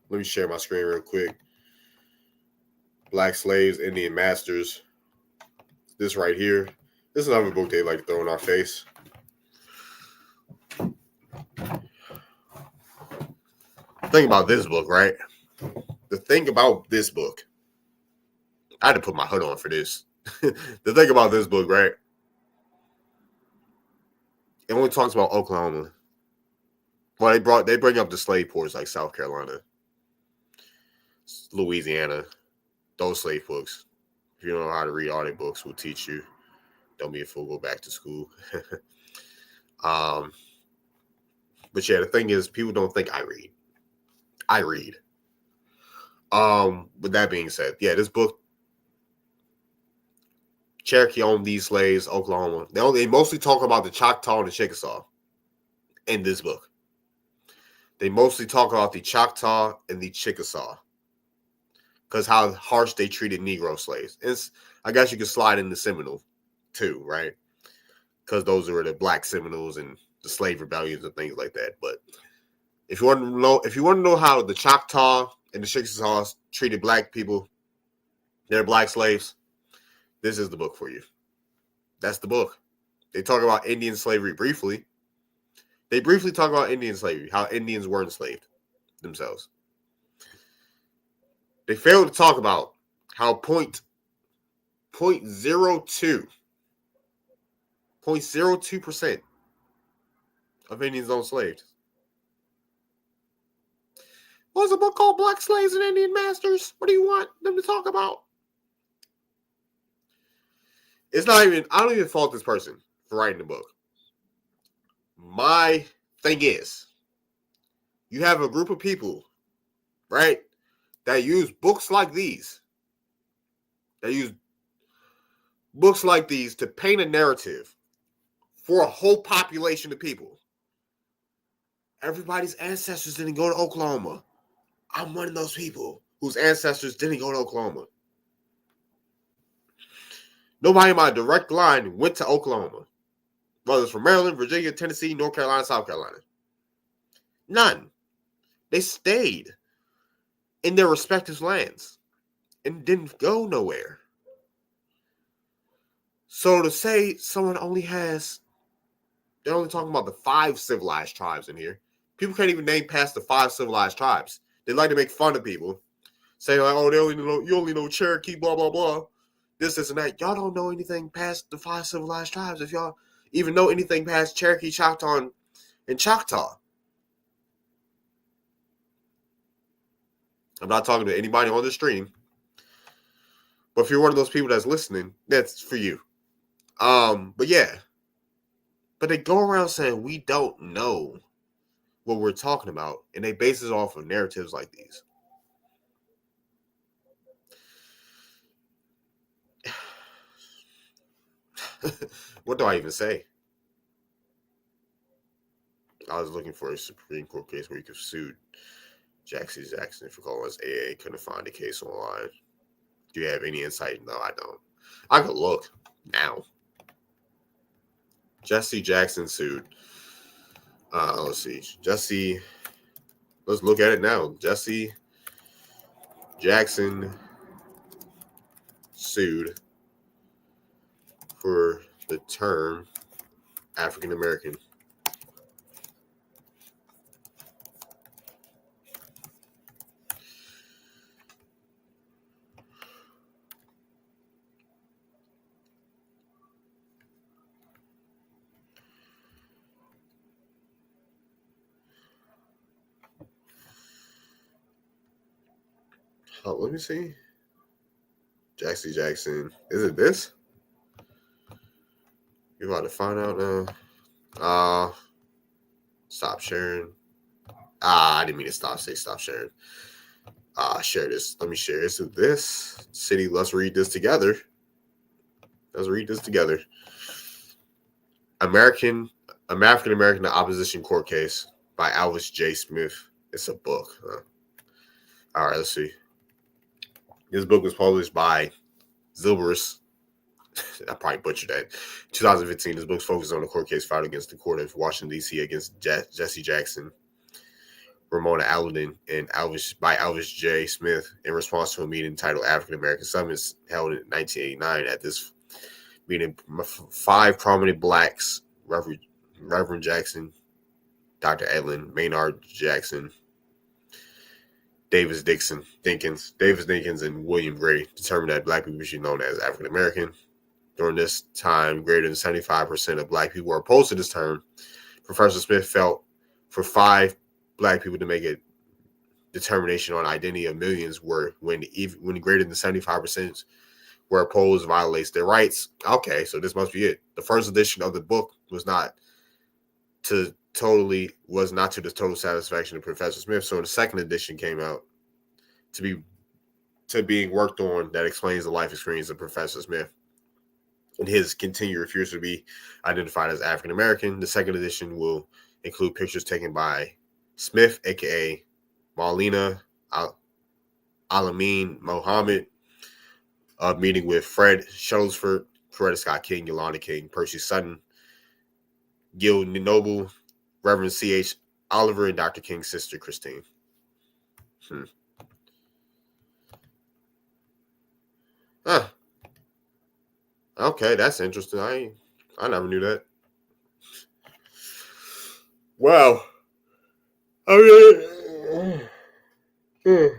Let me share my screen real quick. Black Slaves, Indian Masters. This right here. This is another book they like to throw in our face. The thing about this book, right? The thing about this book, I had to put my hood on for this. The thing about this book, right? It only talks about Oklahoma. Well, they bring up the slave ports like South Carolina, Louisiana, those slave books. If you don't know how to read all their books, we'll teach you. Don't be a fool, go back to school. But yeah, the thing is, people don't think I read. I read. With that being said, yeah, this book, Cherokee owned these slaves, Oklahoma. They mostly talk about the Choctaw and the Chickasaw in this book. They mostly talk about the Choctaw and the Chickasaw because how harsh they treated Negro slaves. I guess you could slide in the Seminole too, right? Because those were the Black Seminoles and the slave rebellions and things like that. But if you want to know how the Choctaw and the Chickasaw treated Black people, they're Black slaves, this is the book for you. That's the book. They talk about Indian slavery briefly. They briefly talk about Indian slavery, how Indians were enslaved themselves. They fail to talk about how 0.02% of Indians own slaves. There's a book called Black Slaves and Indian Masters. What do you want them to talk about? It's not even, I don't even fault this person for writing the book. My thing is, you have a group of people, right, that use books like these. They use books like these to paint a narrative for a whole population of people. Everybody's ancestors didn't go to Oklahoma. I'm one of those people whose ancestors didn't go to Oklahoma. Nobody in my direct line went to Oklahoma. Whether it's from Maryland, Virginia, Tennessee, North Carolina, South Carolina. None. They stayed in their respective lands and didn't go nowhere. So to say someone only has, they're only talking about the 5 civilized tribes in here. People can't even name past the 5 civilized tribes. They like to make fun of people. Say like, oh, you only know Cherokee, blah, blah, blah. This, and that. Y'all don't know anything past the 5 civilized tribes. If y'all even know anything past Cherokee, Choctaw, and Choctaw. I'm not talking to anybody on the stream. But if you're one of those people that's listening, that's for you. But yeah. But they go around saying we don't know what we're talking about, and they base it off of narratives like these. What do I even say? I was looking for a Supreme Court case where you could sue Jackson for calling us AA. Couldn't find the case online. Do you have any insight? No, I don't. I could look now. Jesse Jackson sued. Let's see. Let's look at it now. Jesse Jackson sued for the term African American. Oh, let me see. Jesse Jackson. Is it this? You're about to find out now. Stop sharing. I didn't mean to stop sharing. Share this. Let me share this with this. City, let's read this together. African American Opposition Court Case by Alvis J. Smith. It's a book. All right, let's see. This book was published by Zilberus. I probably butchered that. 2015. This book focuses on the court case filed against the Court of Washington, D.C. against Jesse Jackson, Ramona Alden, and Alvis J. Smith in response to a meeting titled African American Summits held in 1989. At this meeting, 5 prominent blacks, Reverend Jackson, Dr. Edlin, Maynard Jackson, Davis Dinkins, and William Gray determined that black people should be known as African American. During this time, greater than 75% of black people were opposed to this term. Professor Smith felt for 5 black people to make a determination on identity of millions were when greater than 75% were opposed violates their rights. Okay, so this must be it. The first edition of the book was not to the total satisfaction of Professor Smith. So the second edition came out to being worked on that explains the life experience of Professor Smith and his continued refusal to be identified as African American. The second edition will include pictures taken by Smith, aka Maulina Alameen Mohammed, meeting with Fred Shuttlesford, Coretta Scott King, Yolanda King, Percy Sutton, Gil Noble, Reverend C.H. Oliver, and Dr. King's sister, Christine. Okay, that's interesting. I never knew that. Wow. I mean,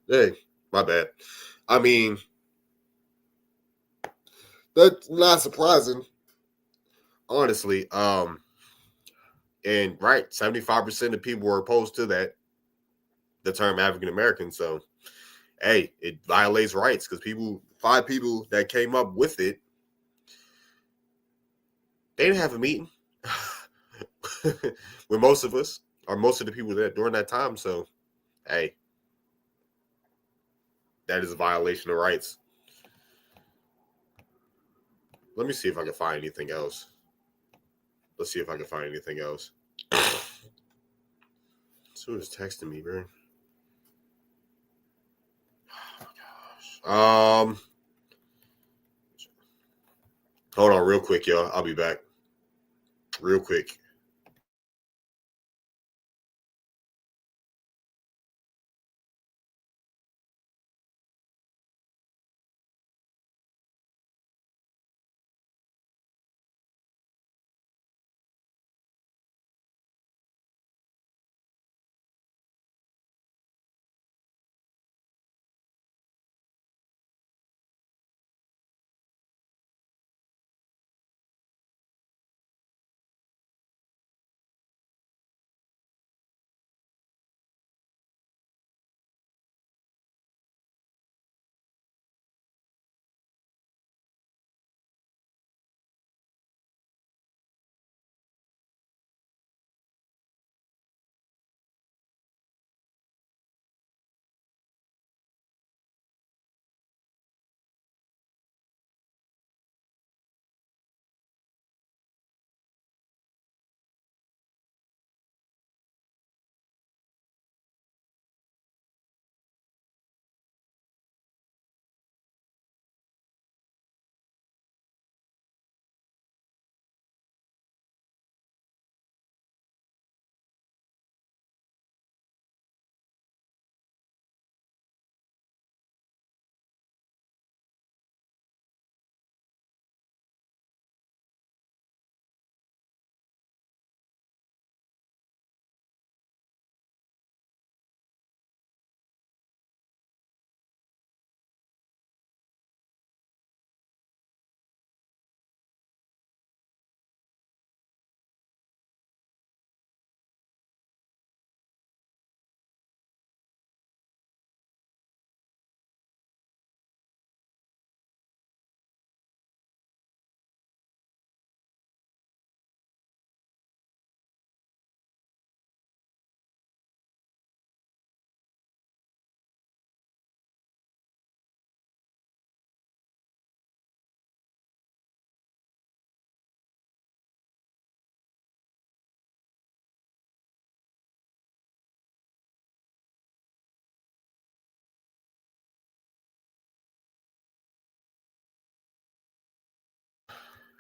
hey, my bad. I mean, that's not surprising, honestly. And right, 75% of people were opposed to that. the term African American. So, hey, it violates rights because 5 people that came up with it, they didn't have a meeting with most of us or most of the people that during that time. So, hey, that is a violation of rights. Let me see if I can find anything else. Let's see if I can find anything else. So who's texting me, bro? Oh my gosh. Hold on, real quick, y'all. I'll be back. Real quick.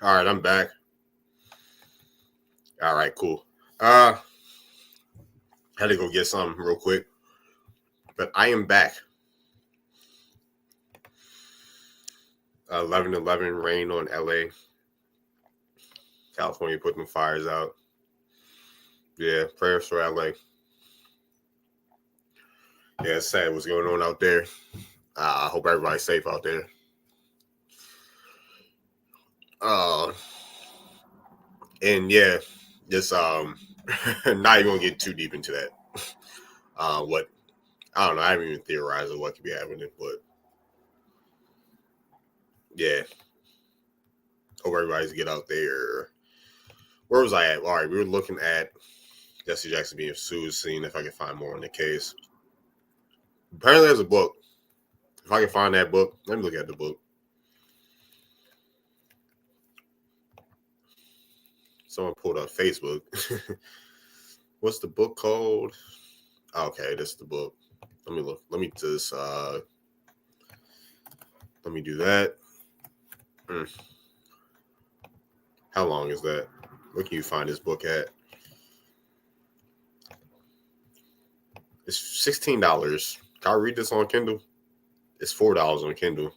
All right, I'm back. All right, cool. Had to go get something real quick, but I am back. 11/11 rain on LA. California putting fires out. Yeah, prayers for LA. Yeah, it's sad what's going on out there. I hope everybody's safe out there. And yeah, just not even gonna get too deep into that. What I don't know, I haven't even theorized of what could be happening, but yeah, hope everybody's get out there. Where was I at? All right, we were looking at Jesse Jackson being sued, seeing if I can find more on the case. Apparently, there's a book. If I can find that book, let me look at the book. Someone pulled up Facebook. What's the book called? Okay, this is the book. Let me look. Let me just let me do that. How long is that? Where can you find this book at? It's $16. Can I read this on Kindle? It's $4 on Kindle.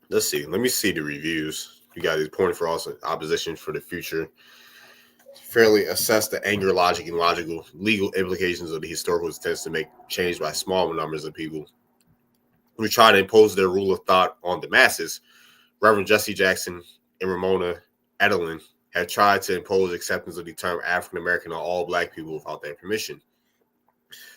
Let's see. Let me see the reviews. You guys is pointing for also opposition for the future. Fairly assess the anger, logic, and logical legal implications of the historical attempts to make change by small numbers of people who try to impose their rule of thought on the masses. Reverend Jesse Jackson and Ramona Edelin have tried to impose acceptance of the term African American on all black people without their permission.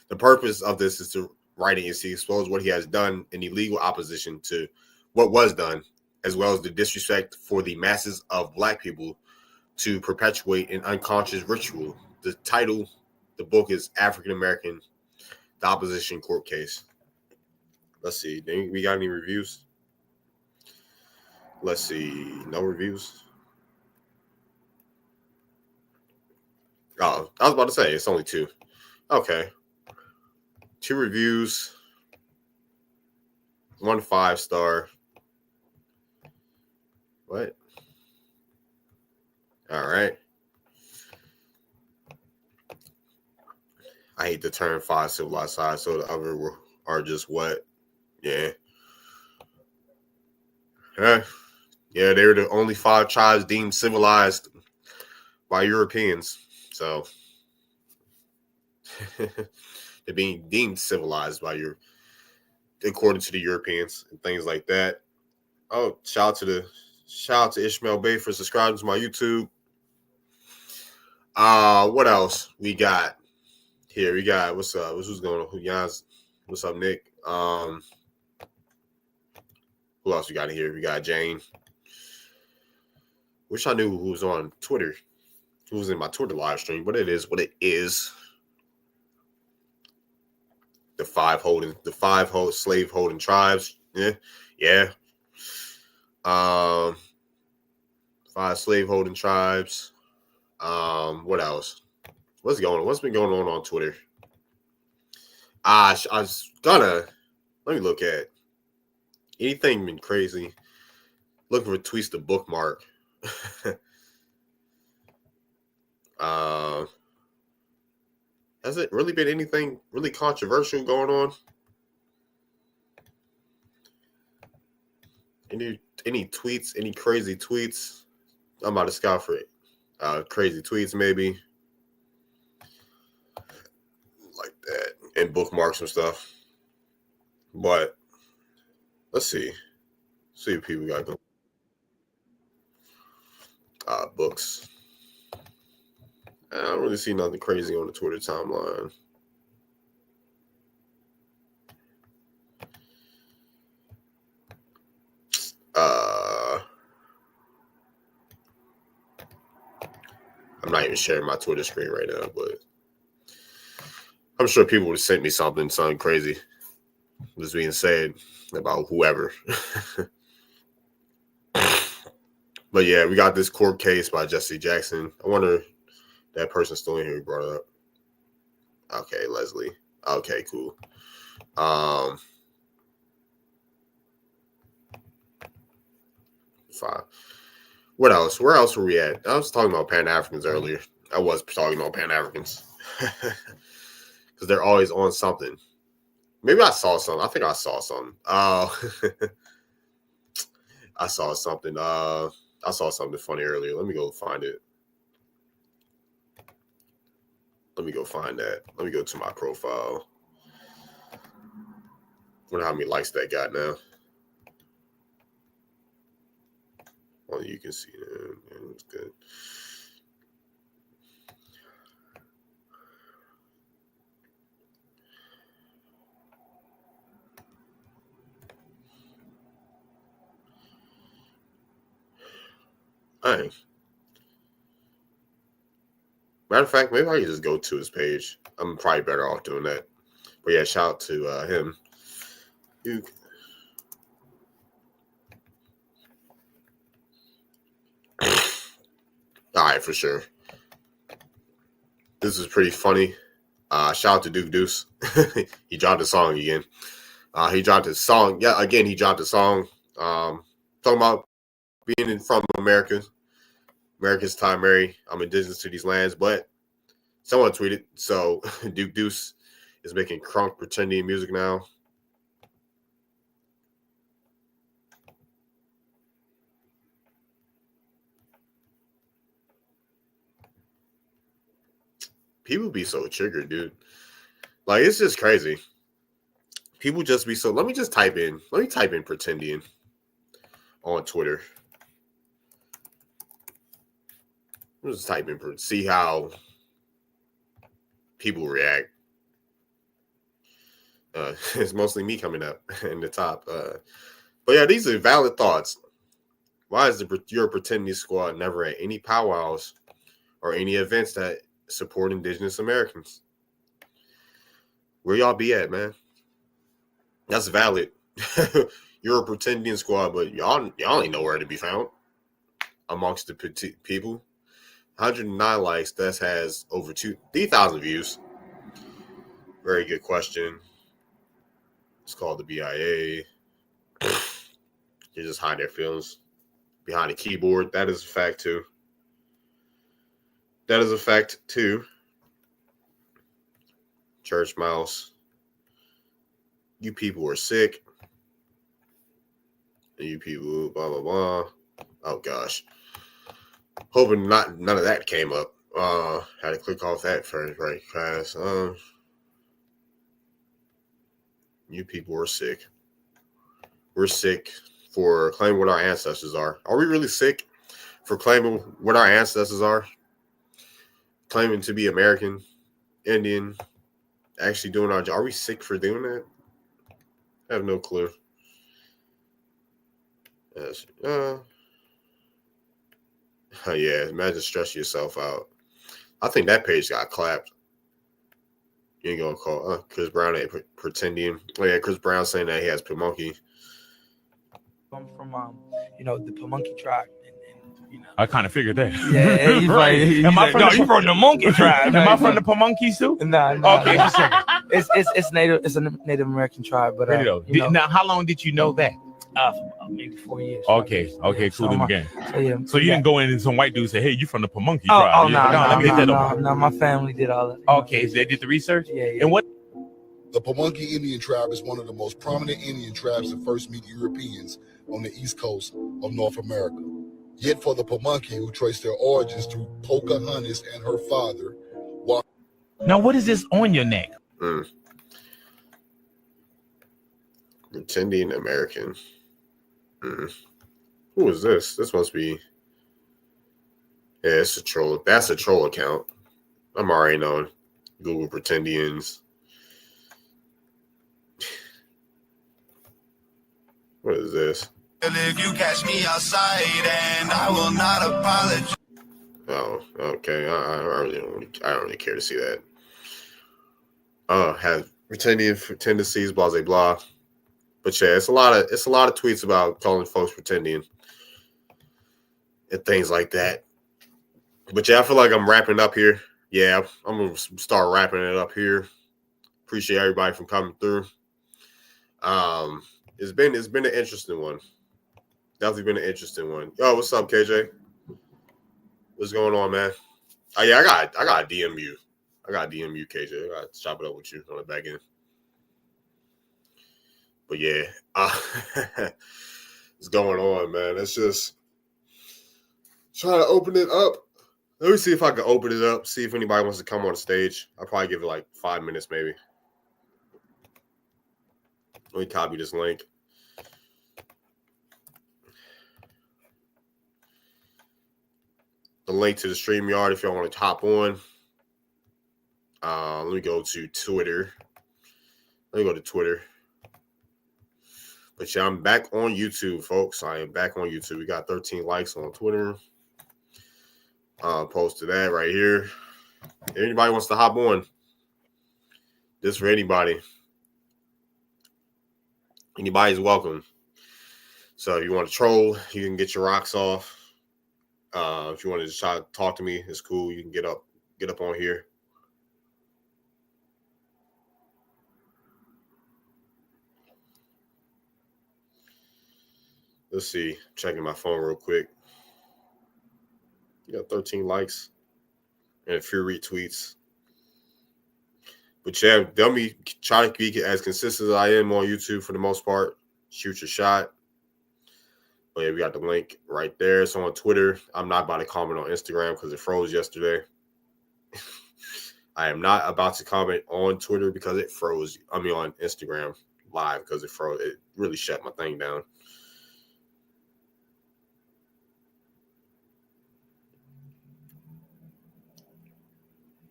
The purpose of this is to writing is to expose what he has done in illegal opposition to what was done, as well as the disrespect for the masses of black people to perpetuate an unconscious ritual. The title, the book is African American, the Opposition Court Case. Let's see. We got any reviews? Let's see. No reviews. Oh, I was about to say it's only 2. Okay. 2 reviews. 1 5-star. What? All right. I hate the term 5 civilized sides, so the other are just what? Yeah. Yeah, they're the only 5 tribes deemed civilized by Europeans. So they're being deemed civilized by according to the Europeans and things like that. Oh, shout out to Ishmael Bay for subscribing to my YouTube. What else we got here? We got what's up? Who's going on? What's up, Nick? Who else we got here? We got Jane. Wish I knew who was on Twitter. Who was in my Twitter live stream? But it is what it is. The 5 slave holding tribes. Yeah. 5 slave holding tribes. What else? What's been going on Twitter? I was gonna let me look at anything been crazy. Looking for tweets to bookmark. Has it really been anything really controversial going on? Any tweets? Any crazy tweets? I'm about to scout for it. Crazy tweets, maybe like that, and bookmarks and stuff. But let's see what people got going. Books. I don't really see nothing crazy on the Twitter timeline. I'm not even sharing my Twitter screen right now, but I'm sure people would have sent me something crazy was being said about whoever. But yeah, we got this court case by Jesse Jackson. I wonder if that person's still in here who brought it up. Okay, Leslie. Okay, cool. Fine. What else? Where else were we at? I was talking about Pan-Africans earlier. I was talking about Pan-Africans. Because they're always on something. Maybe I saw something. I think I saw something. I saw something. I saw something funny earlier. Let me go find it. Let me go find that. Let me go to my profile. I wonder how many likes that got now. Well, you can see that. It was good. Hey. Matter of fact, maybe I can just go to his page. I'm probably better off doing that. But yeah, shout out to him. All right, for sure. This is pretty funny. Shout out to Duke Deuce. He dropped a song again. He dropped his song. Yeah, again, he dropped a song talking about being from America. America's time, Mary. I'm indigenous to these lands, but someone tweeted. So Duke Deuce is making crunk pretending music now. People be so triggered, dude. Like, it's just crazy. People just be so. Let me type in pretending on Twitter. I'm just typing, see how people react. It's mostly me coming up in the top. But yeah, these are valid thoughts. Why is your pretending squad never at any powwows or any events that support Indigenous Americans? Where y'all be at, man? That's valid. You're a pretending squad, but y'all ain't nowhere to be found amongst the people. 109 likes. That has over 3,000 views. Very good question. It's called the BIA. You just hide their feelings behind a keyboard. That is a fact too. Church mouse. You people are sick. And you people, blah blah blah. Oh gosh. Hoping none of that came up. Had to click off that first, right? Fast. You people are sick. We're sick for claiming what our ancestors are. Are we really sick for claiming what our ancestors are? Claiming to be American, Indian, actually doing our job. Are we sick for doing that? I have no clue. Yeah, imagine stressing yourself out. I think that page got clapped. You ain't gonna call Chris Brown ain't pretending. Oh yeah, Chris Brown saying that he has Pamunkey. I'm from the Pamunkey tribe. I kind of figured that. Yeah, he's right. Am I from the Monkey tribe? Am I from the Pamunkeys too? No. Okay, just a second. It's Native. It's a Native American tribe. But now, how long did you know that? Maybe 4 years. Okay, cool. Again. So you didn't go in and some white dude say, "Hey, you from the Pamunkey tribe?" No, my family did all that. Okay, so they did the research. Yeah. And what? The Pamunkey Indian tribe is one of the most prominent Indian tribes that first meet Europeans on the east coast of North America. Yet for the Pamunkey, who trace their origins through Pocahontas and her father. Now, what is this on your neck? Pretending American. Who is this? This must be. Yeah, it's a troll. That's a troll account. I'm already knowing. Google Pretendians. What is this? If you catch me outside, and I will not apologize. Oh, okay. I don't really care to see that. Have pretending tendencies, blah blah blah. But yeah, it's a lot of tweets about calling folks pretending and things like that. But yeah, I feel like I'm wrapping up here. Yeah, I'm gonna start wrapping it up here. Appreciate everybody from coming through. It's been an interesting one. Definitely been an interesting one. Yo, what's up, KJ? What's going on, man? Oh yeah, I got DM you. I got DM you, KJ. I got to chop it up with you on the back end. But yeah, what's going on, man? It's just trying to open it up. Let me see if I can open it up. See if anybody wants to come on the stage. I'll probably give it like 5 minutes, maybe. Let me copy this link. The link to the StreamYard if y'all want to hop on. Let me go to Twitter. But yeah, I'm back on YouTube, folks. I am back on YouTube. We got 13 likes on Twitter. Posted that right here. If anybody wants to hop on, this for anybody. Anybody's welcome. So if you want to troll, you can get your rocks off. If you want to just try to talk to me, it's cool. You can get up on here. Let's see. Checking my phone real quick. You got 13 likes and a few retweets. But yeah, dummy, try to be as consistent as I am on YouTube for the most part. Shoot your shot. But yeah, we got the link right there. So on Twitter, I'm not about to comment on Instagram because it froze yesterday. I am not about to comment on Twitter because it froze. I mean, on Instagram live because it froze. It really shut my thing down.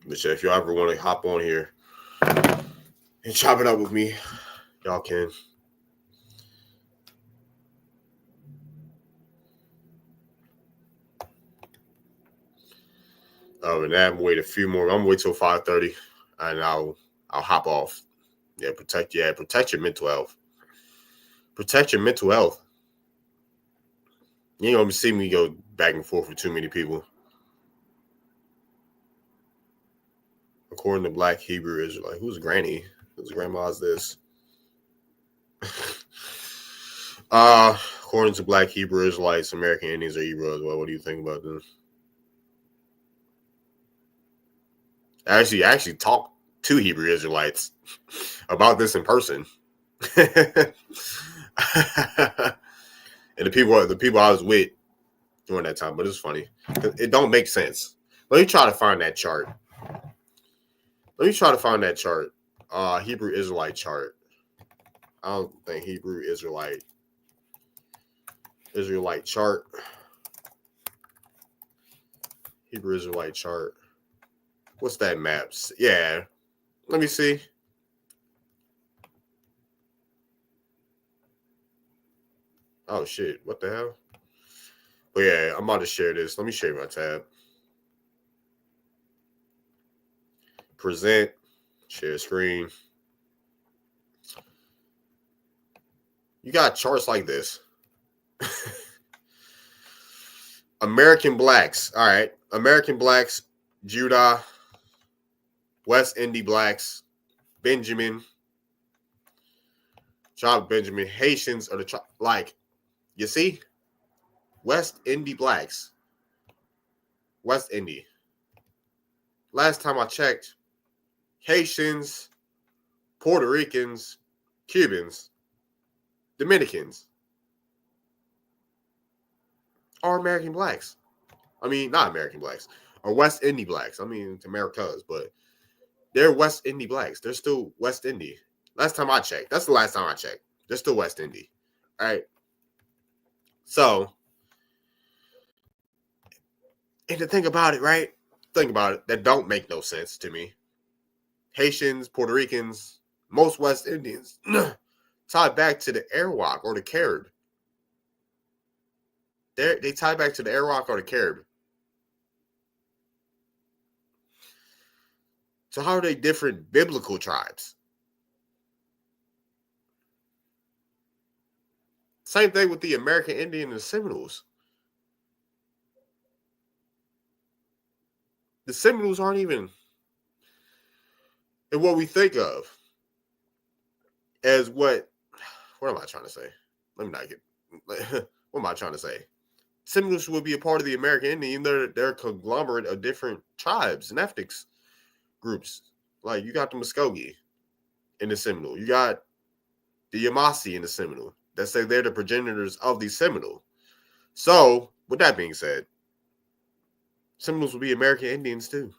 But yeah, if y'all ever want to hop on here and chop it up with me, y'all can. And I'm gonna wait a few more. I'm gonna wait till 5:30, and I'll hop off. Yeah, protect your mental health. Protect your mental health. You ain't gonna see me go back and forth with too many people. According to Black Hebrew Israelite, who's Granny? Whose grandma's this? According to Black Hebrew Israelites, American Indians are Hebrew as well. What do you think about this? I actually talked to Hebrew Israelites about this in person. And the people I was with during that time, but it's funny. It don't make sense. Let me try to find that chart. Hebrew Israelite chart. I don't think Hebrew Israelite chart. Hebrew Israelite chart. What's that maps? Yeah. Let me see. Oh shit. What the hell? But yeah, I'm about to share this. Let me share my tab. Present. Share screen. You got charts like this. American blacks. All right. American blacks, Judah, West Indian blacks, Benjamin, tribe Benjamin, Haitians are the tribe. Like, you see? West Indian blacks. West Indian. Last time I checked, Haitians, Puerto Ricans, Cubans, Dominicans are American blacks. I mean, not American blacks, or West Indian blacks. I mean, it's Americas, but they're West Indian blacks. They're still West Indian. Last time I checked. That's the last time I checked. They're still West Indian. All right. So, and to think about it, right? Think about it. That don't make no sense to me. Haitians, Puerto Ricans, most West Indians tie back to the Arawak or the Carib. They tie back to the Arawak or the Carib. So how are they different biblical tribes? Same thing with the American Indian and the Seminoles. The Seminoles aren't even in what we think of as what am I trying to say? Let me not get what am I trying to say? Seminoles would be a part of the American Indian. They're a conglomerate of different tribes and ethnic groups. Like you got the Muskogee in the Seminole. You got the Yamasee in the Seminole. That say they're the progenitors of the Seminole. So, with that being said, Seminoles will be American Indians too.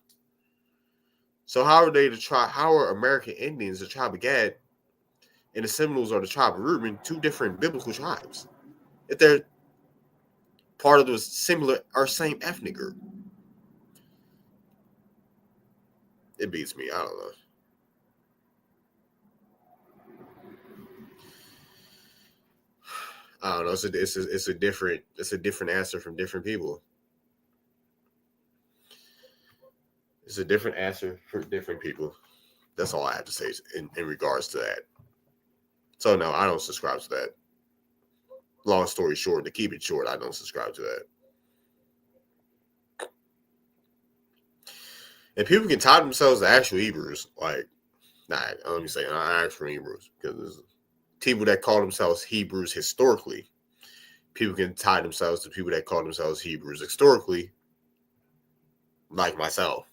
So how are they the tribe? How are American Indians the tribe of Gad, and the Seminoles are the tribe of Reuben, two different biblical tribes? If they're part of the similar or same ethnic group, it beats me. I don't know. I don't know. It's a different answer from different people. It's a different answer for different people. That's all I have to say in regards to that. So no, I don't subscribe to that. Long story short, to keep it short, I don't subscribe to that. And people can tie themselves to actual Hebrews. Like, let me say not actual Hebrews, because there's people that call themselves Hebrews historically. People can tie themselves to people that call themselves Hebrews historically, like myself.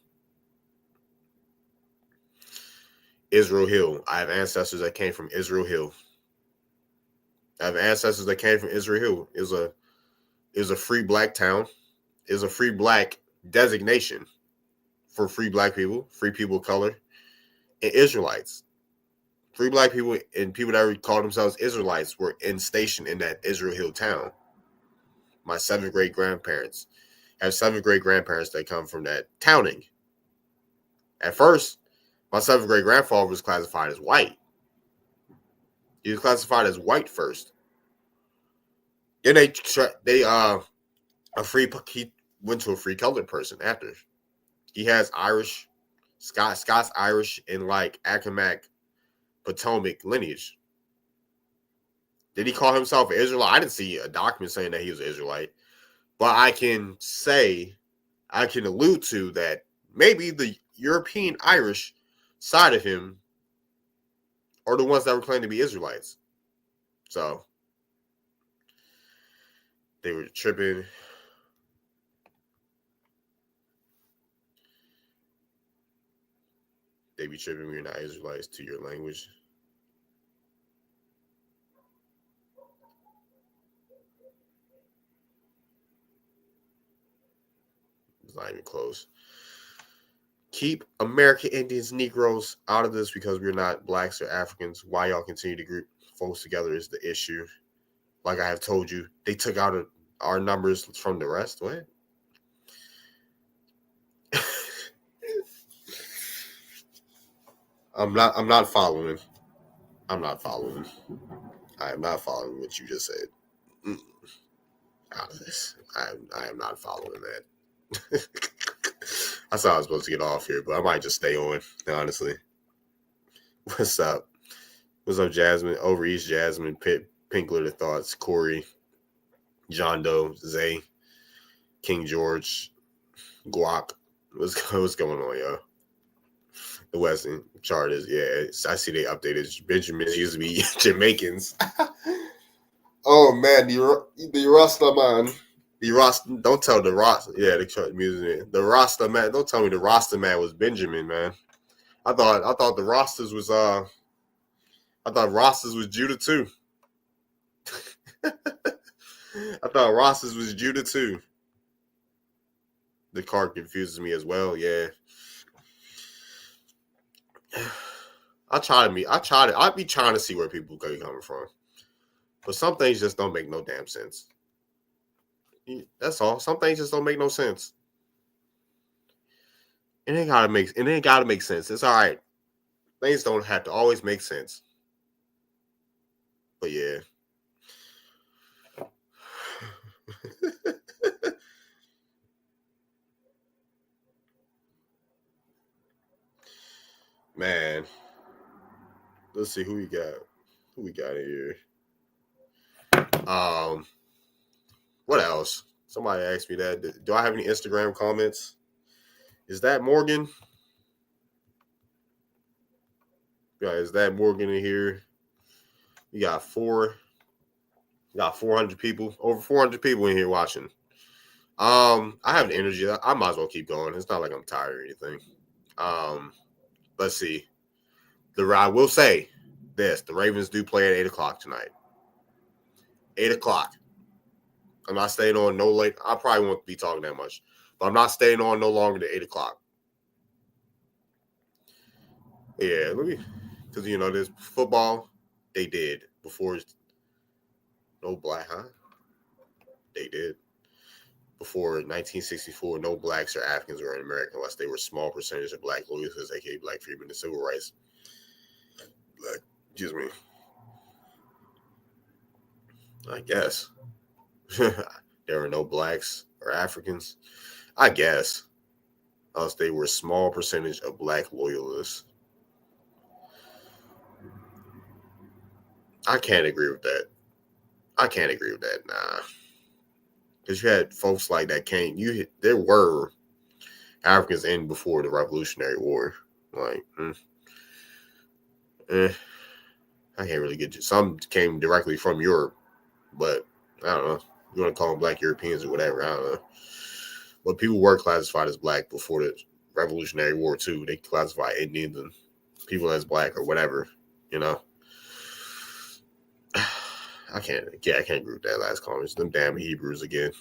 Israel Hill. I have ancestors that came from Israel Hill. I have ancestors that came from Israel Hill. Is a free black town. Is a free black designation for free black people, free people of color, and Israelites. Free black people and people that call themselves Israelites were stationed in that Israel Hill town. My 7th grade grandparents have 7th grade grandparents that come from that towning. At first, my 7th grade grandfather was classified as white. He was classified as white first. Then he went to a free colored person after. He has Irish, Scots Irish, and like Accomack, Potomac lineage. Did he call himself an Israelite? I didn't see a document saying that he was an Israelite, but I can allude to that maybe the European Irish side of him are the ones that were claimed to be Israelites. So they were tripping. They be tripping when you're not Israelites to your language. It's not even close. Keep American Indians, Negroes out of this because we're not blacks or Africans. Why y'all continue to group folks together is the issue. Like I have told you, they took out our numbers from the rest. What? I'm not following. I am not following what you just said. Out of this. I am not following that. I thought I was supposed to get off here, but I might just stay on, honestly. What's up? What's up, Jasmine? Over East Jasmine, Pinkler, the Thoughts, Corey, John Doe, Zay, King George, Guac. What's going on, y'all? The Western chart is, I see they updated. Benjamins used to be Jamaicans. Oh, man, the Rasta man. The Rasta, don't tell the Rasta. Yeah, the chart music. The Rasta man. Don't tell me the Rasta man was Benjamin, man. I thought the Rastas was I thought Rastas was Judah too. I thought Rastas was Judah too. The card confuses me as well. Yeah. I'd be trying to see where people are coming from. But some things just don't make no damn sense. That's all. Some things just don't make no sense. It ain't gotta make sense. It's all right. Things don't have to always make sense. But yeah. Man. Let's see who we got. Who we got in here? What else? Somebody asked me that. Do I have any Instagram comments? Is that Morgan? Yeah, is that Morgan in here? We got 400 people, over 400 people in here watching. I have the energy. I might as well keep going. It's not like I'm tired or anything. Let's see. I will say this: the Ravens do play at 8 o'clock tonight. 8 o'clock. I'm not staying on no late. I probably won't be talking that much, but I'm not staying on no longer than 8 o'clock. Yeah, because this football they did before. No black, huh? They did. Before 1964, no blacks or Africans were in America unless they were a small percentage of black loyalists, aka black freedmen and civil rights. Excuse me. I guess. There were no blacks or Africans. I guess. Unless they were a small percentage of black loyalists. I can't agree with that. Nah. Because you had folks like that there were Africans in before the Revolutionary War. Like, I can't really get you. Some came directly from Europe, but I don't know. You want to call them black Europeans or whatever, I don't know. But people were classified as black before the Revolutionary War too. They classify Indians and people as black or whatever, I can't agree with that last comment. It's them damn Hebrews again.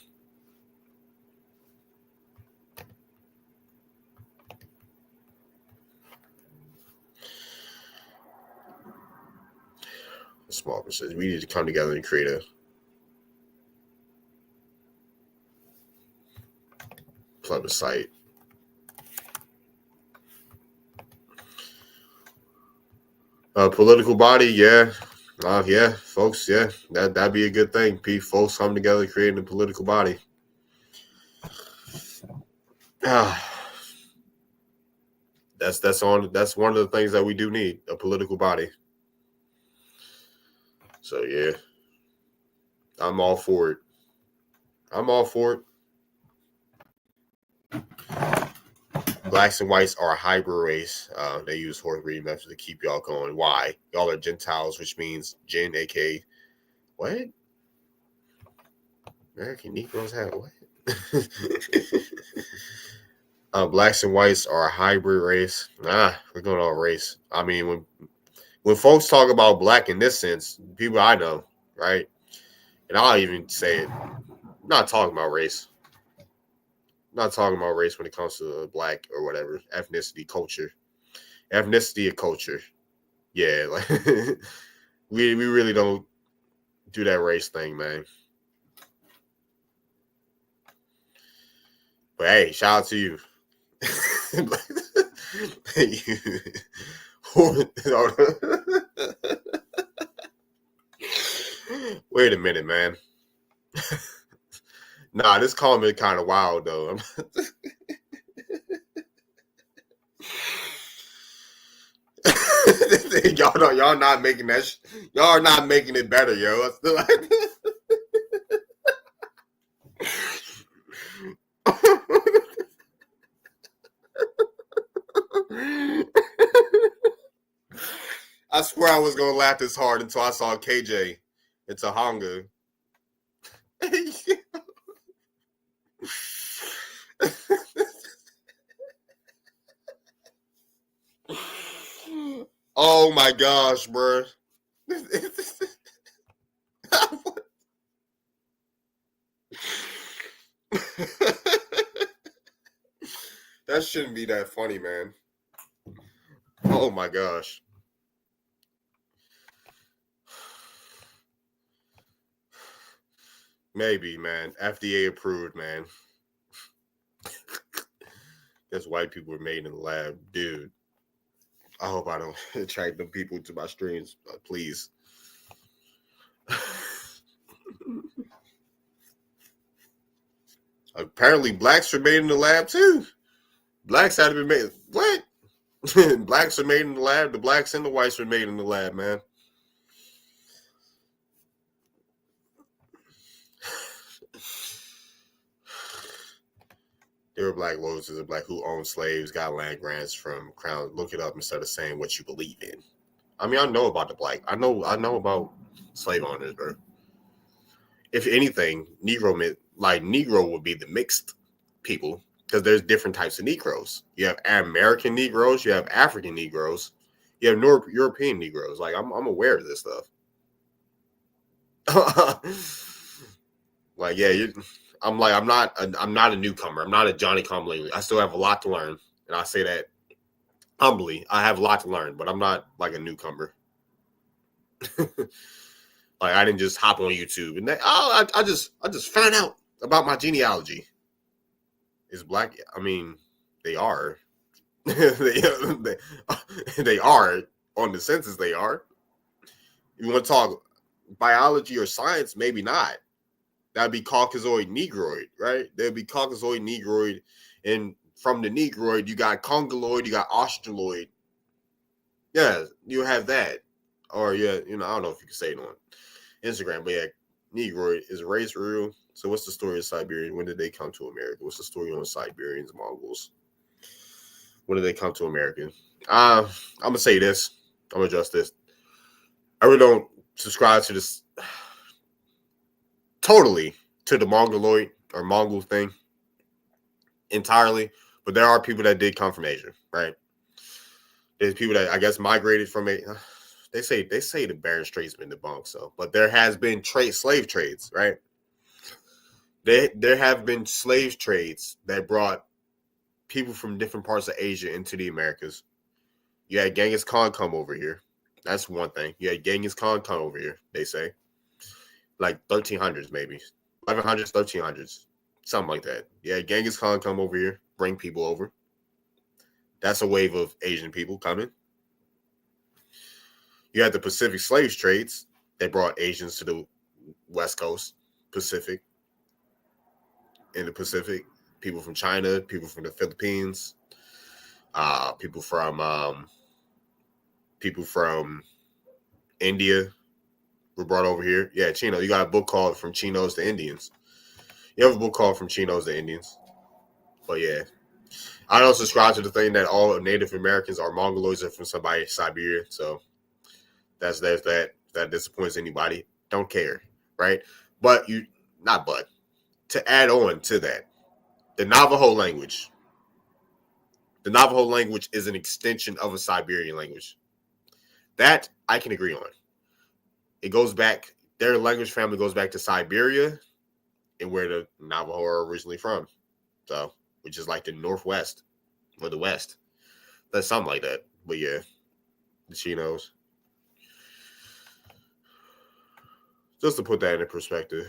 A small percentage. We need to come together and create a plebiscite. Political body, yeah. Yeah, folks, yeah. That'd be a good thing. Folks come together creating a political body. That's one of the things that we do need, a political body. So yeah. I'm all for it. Blacks and whites are a hybrid race. They use horse breeding methods to keep y'all going. Why? Y'all are Gentiles, which means Gen, aka what? American Negroes have what? Blacks and whites are a hybrid race. We're going on race. I mean, when folks talk about black in this sense, people I know, right? And I'll even say it, I'm not talking about race. I'm not talking about race when it comes to black or whatever, ethnicity, culture. Ethnicity and culture. Yeah, like we really don't do that race thing, man. But hey, shout out to you. Wait a minute, man. Nah, this comment kind of wild though. y'all not making that. Y'all are not making it better, yo. I swear I was gonna laugh this hard until I saw KJ and Tahanga. Oh my gosh, bro. That shouldn't be that funny, man. Oh my gosh. Maybe, man. FDA approved, man. Guess white people were made in the lab. Dude. I hope I don't attract them people to my streams, please. Apparently, blacks are made in the lab too. Blacks had to be made. What? Blacks are made in the lab. The blacks and the whites are made in the lab, man. There were black lords and black who owned slaves, got land grants from crown. Look it up instead of saying what you believe in. I mean, I know about the black. I know about slave owners, bro. If anything, Negro would be the mixed people because there's different types of Negroes. You have American Negroes, you have African Negroes, you have European Negroes. Like I'm aware of this stuff. Like yeah, I'm not a newcomer. I'm not a Johnny come lately. I still have a lot to learn, and I say that humbly. I have a lot to learn, but I'm not like a newcomer. Like I didn't just hop on YouTube and I just found out about my genealogy. Is black? I mean, they are. they are on the census. They are. You want to talk biology or science? Maybe not. That'd be Caucasoid Negroid, right? There'd be Caucasoid Negroid, and from the Negroid, you got Congoloid, you got Australoid. Yeah, you have that. Or yeah, I don't know if you can say it on Instagram, but yeah, Negroid is a race real. So what's the story of Siberian? When did they come to America? What's the story on Siberians, Mongols? When did they come to America? I'm gonna say this. I'm gonna adjust this. I really don't subscribe to this totally to the Mongoloid or Mongol thing entirely, but there are people that did come from Asia, right? There's people that I guess migrated from it. They say the Bering Strait's been debunked, so but there has been slave trades, right? There have been slave trades that brought people from different parts of Asia into the Americas. You had Genghis Khan come over here. That's one thing. You had Genghis Khan come over here, they say. Like 1300s, maybe. 1100s, 1300s. Something like that. Yeah, Genghis Khan come over here, bring people over. That's a wave of Asian people coming. You had the Pacific slave trades. They brought Asians to the West Coast, Pacific. In the Pacific, people from China, people from the Philippines, people from India were brought over here. Yeah, Chino. You got a book called From Chinos to Indians. You have a book called From Chinos to Indians. But yeah, I don't subscribe to the thing that all Native Americans are Mongoloids or from somebody Siberia. So there's that. If that disappoints anybody, don't care, right? But to add on to that, the Navajo language. The Navajo language is an extension of a Siberian language. That I can agree on. It goes back, their language family goes back to Siberia and where the Navajo are originally from. So, which is like the Northwest or the West. That's something like that. But yeah, the Chinos. Just to put that into perspective.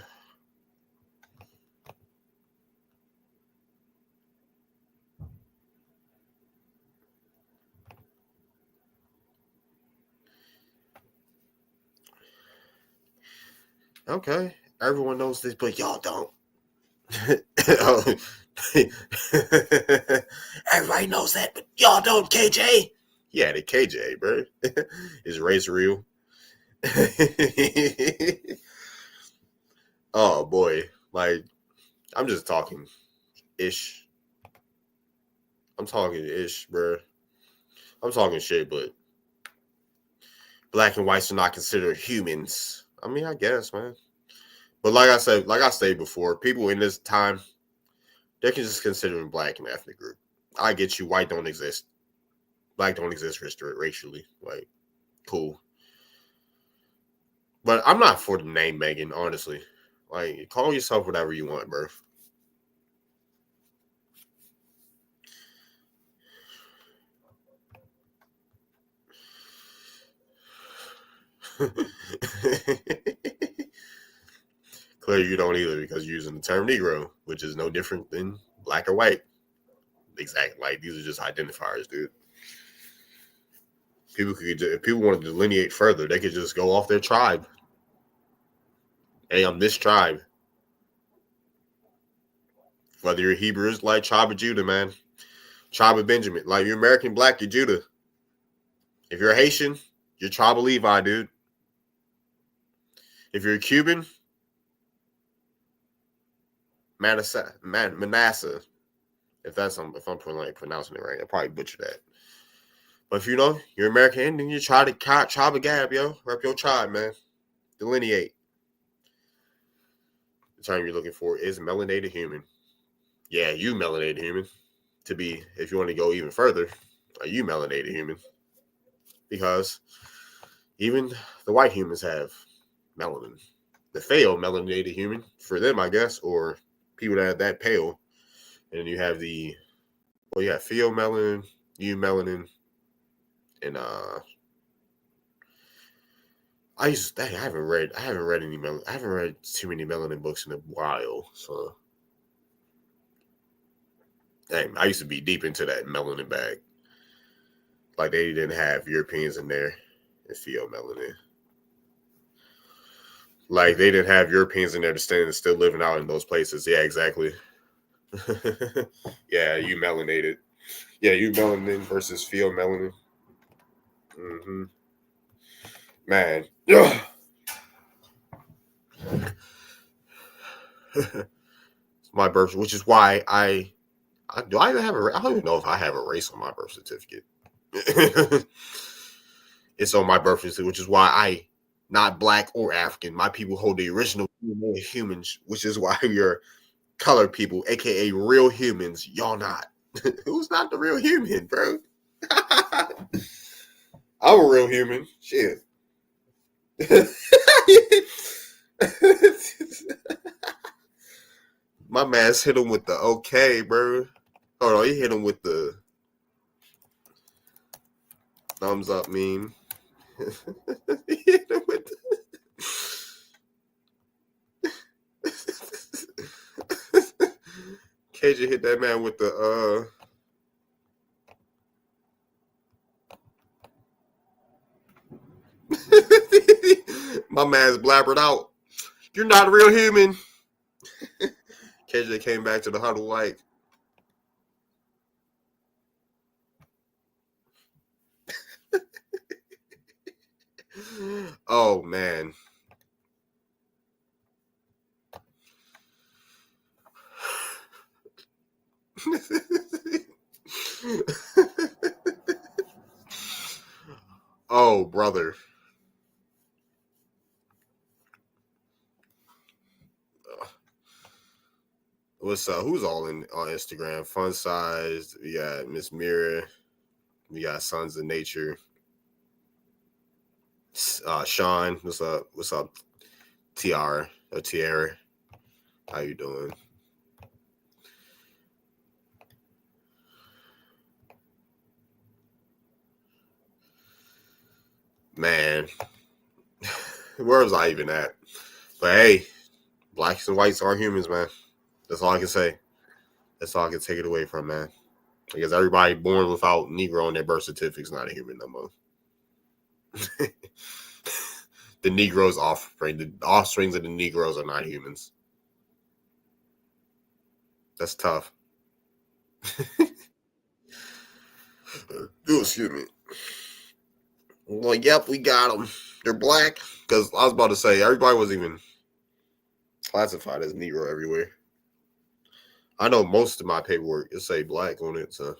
Okay, everyone knows this, but y'all don't. Everybody knows that, but y'all don't, KJ. Yeah, the KJ, bro. Is race real? Oh boy, like I'm just talking ish. I'm talking ish, bro. I'm talking shit, but black and whites are not considered humans. I mean, I guess, man. But like I said before, people in this time, they can just consider them black and ethnic group. I get you. White don't exist. Black don't exist racially. Like, cool. But I'm not for the name Megan, honestly. Like, call yourself whatever you want, bro. Clearly, you don't either because you're using the term Negro, which is no different than black or white. Exactly. Like, these are just identifiers, dude. If people want to delineate further, they could just go off their tribe. Hey, I'm this tribe. Whether you're Hebrew, Israelite, tribe of Judah, man. Tribe of Benjamin. Like, you're American black, you're Judah. If you're Haitian, you're tribe of Levi, dude. If you're a Cuban, Manasseh. If I'm pronouncing it right, I probably butchered that. But if you know you're American Indian, you tribe of Gab, yo. Rep your tribe, man. Delineate. The term you're looking for is melanated human. Yeah, you melanated human. If you want to go even further, are you melanated human? Because even the white humans have melanin. The pale melanated human for them, I guess, or people that are that pale. And then you have pheomelanin, eumelanin, and I haven't read too many melanin books in a while. So I used to be deep into that melanin bag. Like they didn't have Europeans in there and pheomelanin. Like they didn't have Europeans in there to still living out in those places. Yeah, exactly. Yeah, you melanated. Yeah, you melanin versus pheomelanin. Mm-hmm. Man. It's my birth, which is why I don't even know if I have a race on my birth certificate. It's on my birth certificate, which is why I not black or African. My people hold the original humans, which is why you're colored people, aka real humans. Y'all not. Who's not the real human, bro? I'm a real human. Shit. My man's hit him with the okay, bro. Hold on, he hit him with the thumbs up meme. He hit him with KJ hit that man with the My man's blabbered out. You're not a real human. KJ came back to the huddle like, oh man. Oh brother. What's up? Who's all in on Instagram? Fun Size. We got Miss Mira. We got Sons of Nature. Sean, what's up? What's up? Tiara or Tiara. How you doing? Man, where was I even at? But hey, blacks and whites are humans, man. That's all I can say. That's all I can take it away from, man. Because everybody born without Negro on their birth certificate is not a human no more. The Negro's offspring, the offsprings of the Negroes are not humans. That's tough. Excuse me. Like, yep, we got them. They're black. Because I was about to say, everybody was even classified as Negro everywhere. I know most of my paperwork it say black on it, so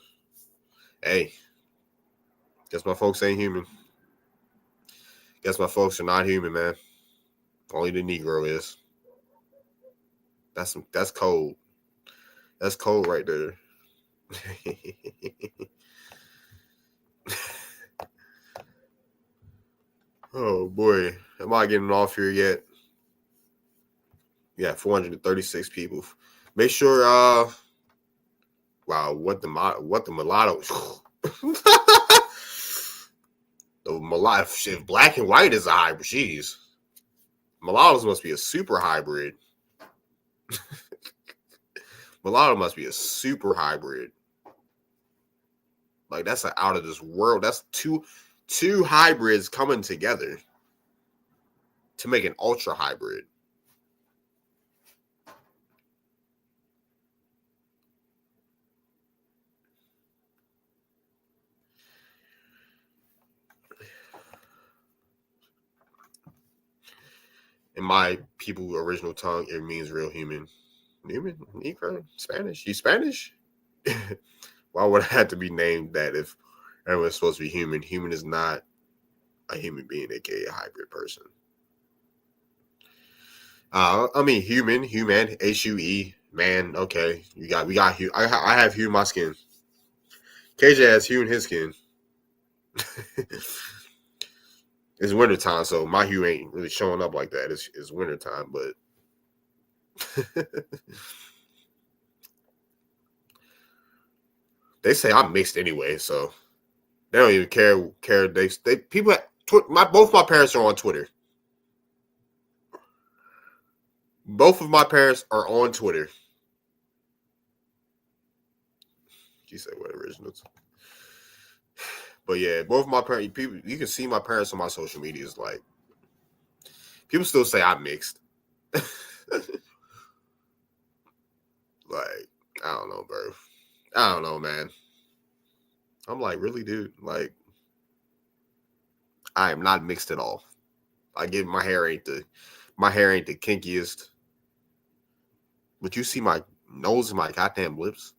hey, guess my folks ain't human. Guess my folks are not human, man. Only the Negro is. That's cold. That's cold right there. Oh boy, am I getting off here yet? Yeah, 436 people. Make sure wow, what the mulatto the mulatto if black and white is a hybrid, jeez. Mulattoes must be a super hybrid. Mulatto must be a super hybrid. Like that's an out of this world. That's two hybrids coming together to make an ultra hybrid. In my people original tongue, it means real human. Human? Negro? Spanish? You Spanish? Why would I have to be named that if everyone's supposed to be human? Human is not a human being, aka a hybrid person. I mean human, HUE, man. Okay, we got hue. I have hue in my skin. KJ has hue in his skin. It's wintertime, so my hue ain't really showing up like that. It's wintertime, but they say I'm mixed anyway, so they don't even care. They people both my parents are on Twitter. Both of my parents are on Twitter. You say what originals? But yeah, both my parents. People, you can see my parents on my social medias. Like people still say I'm mixed. Like I don't know, bro. I don't know, man. I'm like, really, dude? Like, I am not mixed at all. I give my hair ain't the kinkiest. But you see my nose and my goddamn lips.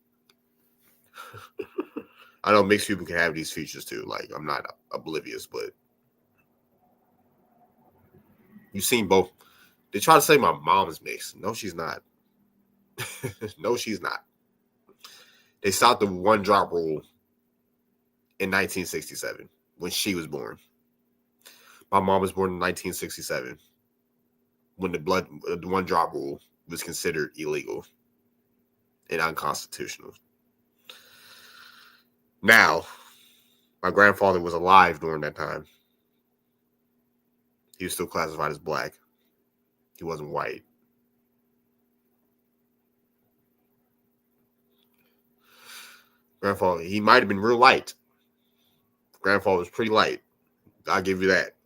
I know mixed people can have these features too. Like, I'm not oblivious, but you've seen both. They try to say my mom is mixed. No, she's not. No, she's not. They stopped the one drop rule in 1967 when she was born. My mom was born in 1967 when the one drop rule was considered illegal and unconstitutional. Now, my grandfather was alive during that time. He was still classified as black. He wasn't white. Grandfather, he might have been real light. Grandfather was pretty light. I'll give you that.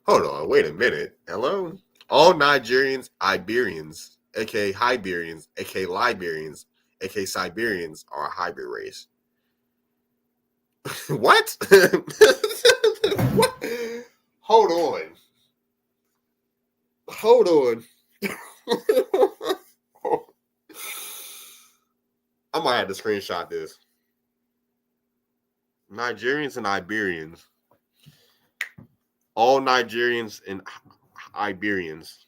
Hold on, wait a minute. Hello? All Nigerians, Iberians, aka Iberians, aka Liberians, aka Siberians, are a hybrid race. What? What? Hold on. Hold on. I might have to screenshot this. Nigerians and Iberians. All Nigerians and Iberians,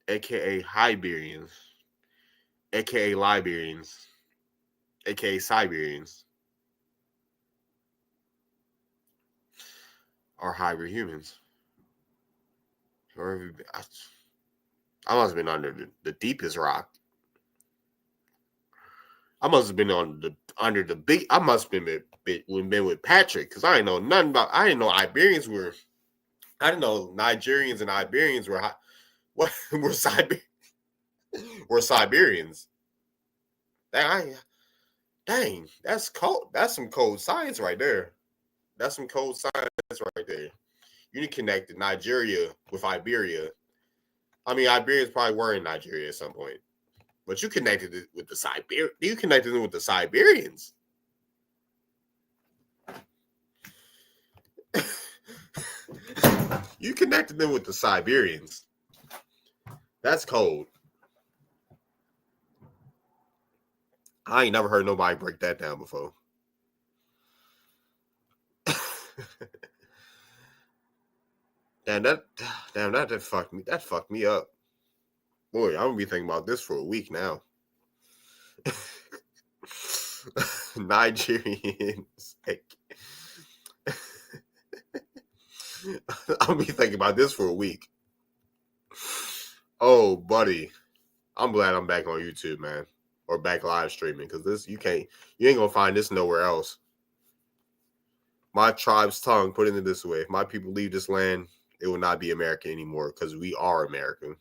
aka Iberians, aka Liberians, aka Siberians, are hybrid humans. Or I must have been under the deepest rock. I must have been under the big. I must have been with Patrick because I didn't know nothing about. I didn't know Iberians were. I didn't know Nigerians and Iberians were. What were Siberians? Dang, that's cold. That's some cold science right there. That's some cold science right there. You connected Nigeria with Iberia. I mean, Iberians probably were in Nigeria at some point. But you connected it with the Siberians. You connected them with the Siberians. You connected them with the Siberians. That's cold. I ain't never heard nobody break that down before. That fucked me. That fucked me up. Boy, I'm gonna be thinking about this for a week now. Nigerians. I'll be thinking about this for a week. Oh, buddy. I'm glad I'm back on YouTube, man. Or back live streaming. Because this you ain't gonna find this nowhere else. My tribe's tongue, putting it this way, if my people leave this land, it will not be America anymore because we are American.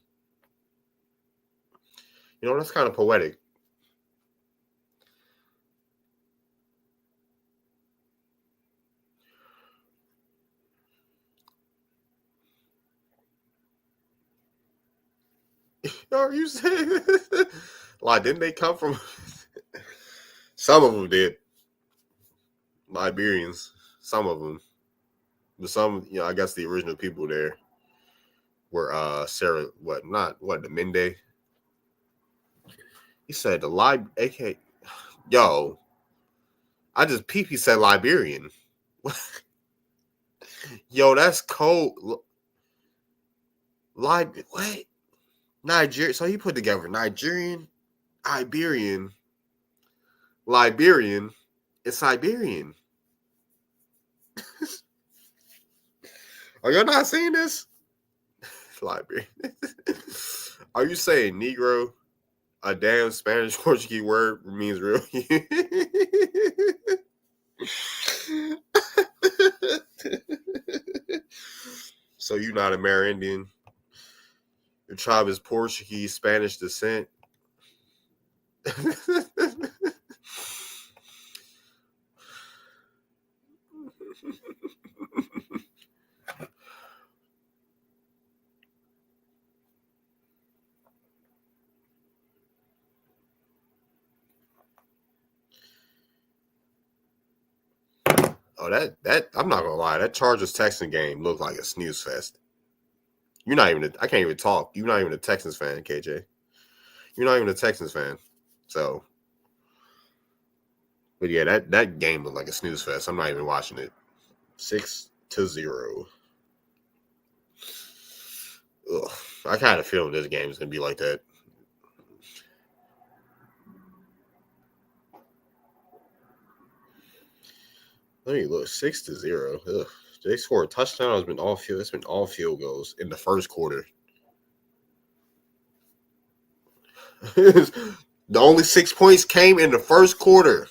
You know, that's kind of poetic. Are you saying? Like, didn't they come from? Some of them did. Liberians, some of them, but some, I guess the original people there were the Mende. He said the AK. Yo, I just PP said Liberian. Yo, that's cold. What? Nigeria. So he put together Nigerian, Iberian, Liberian, and Siberian. Are y'all not seeing this? Liberian. Are you saying Negro? A damn Spanish Portuguese word means real. So you're not Amerindian. Your tribe is Portuguese, Spanish descent. Oh, that I'm not gonna lie, that Chargers Texans game looked like a snooze fest. You're not even I can't even talk. You're not even a Texans fan, KJ. You're not even a Texans fan. So, but yeah, that game looked like a snooze fest. I'm not even watching it. 6-0. Ugh. I kind of feel this game is gonna be like that. Let me look. 6-0. Ugh. They scored a touchdown. It's been all field goals in the first quarter. The only 6 points came in the first quarter.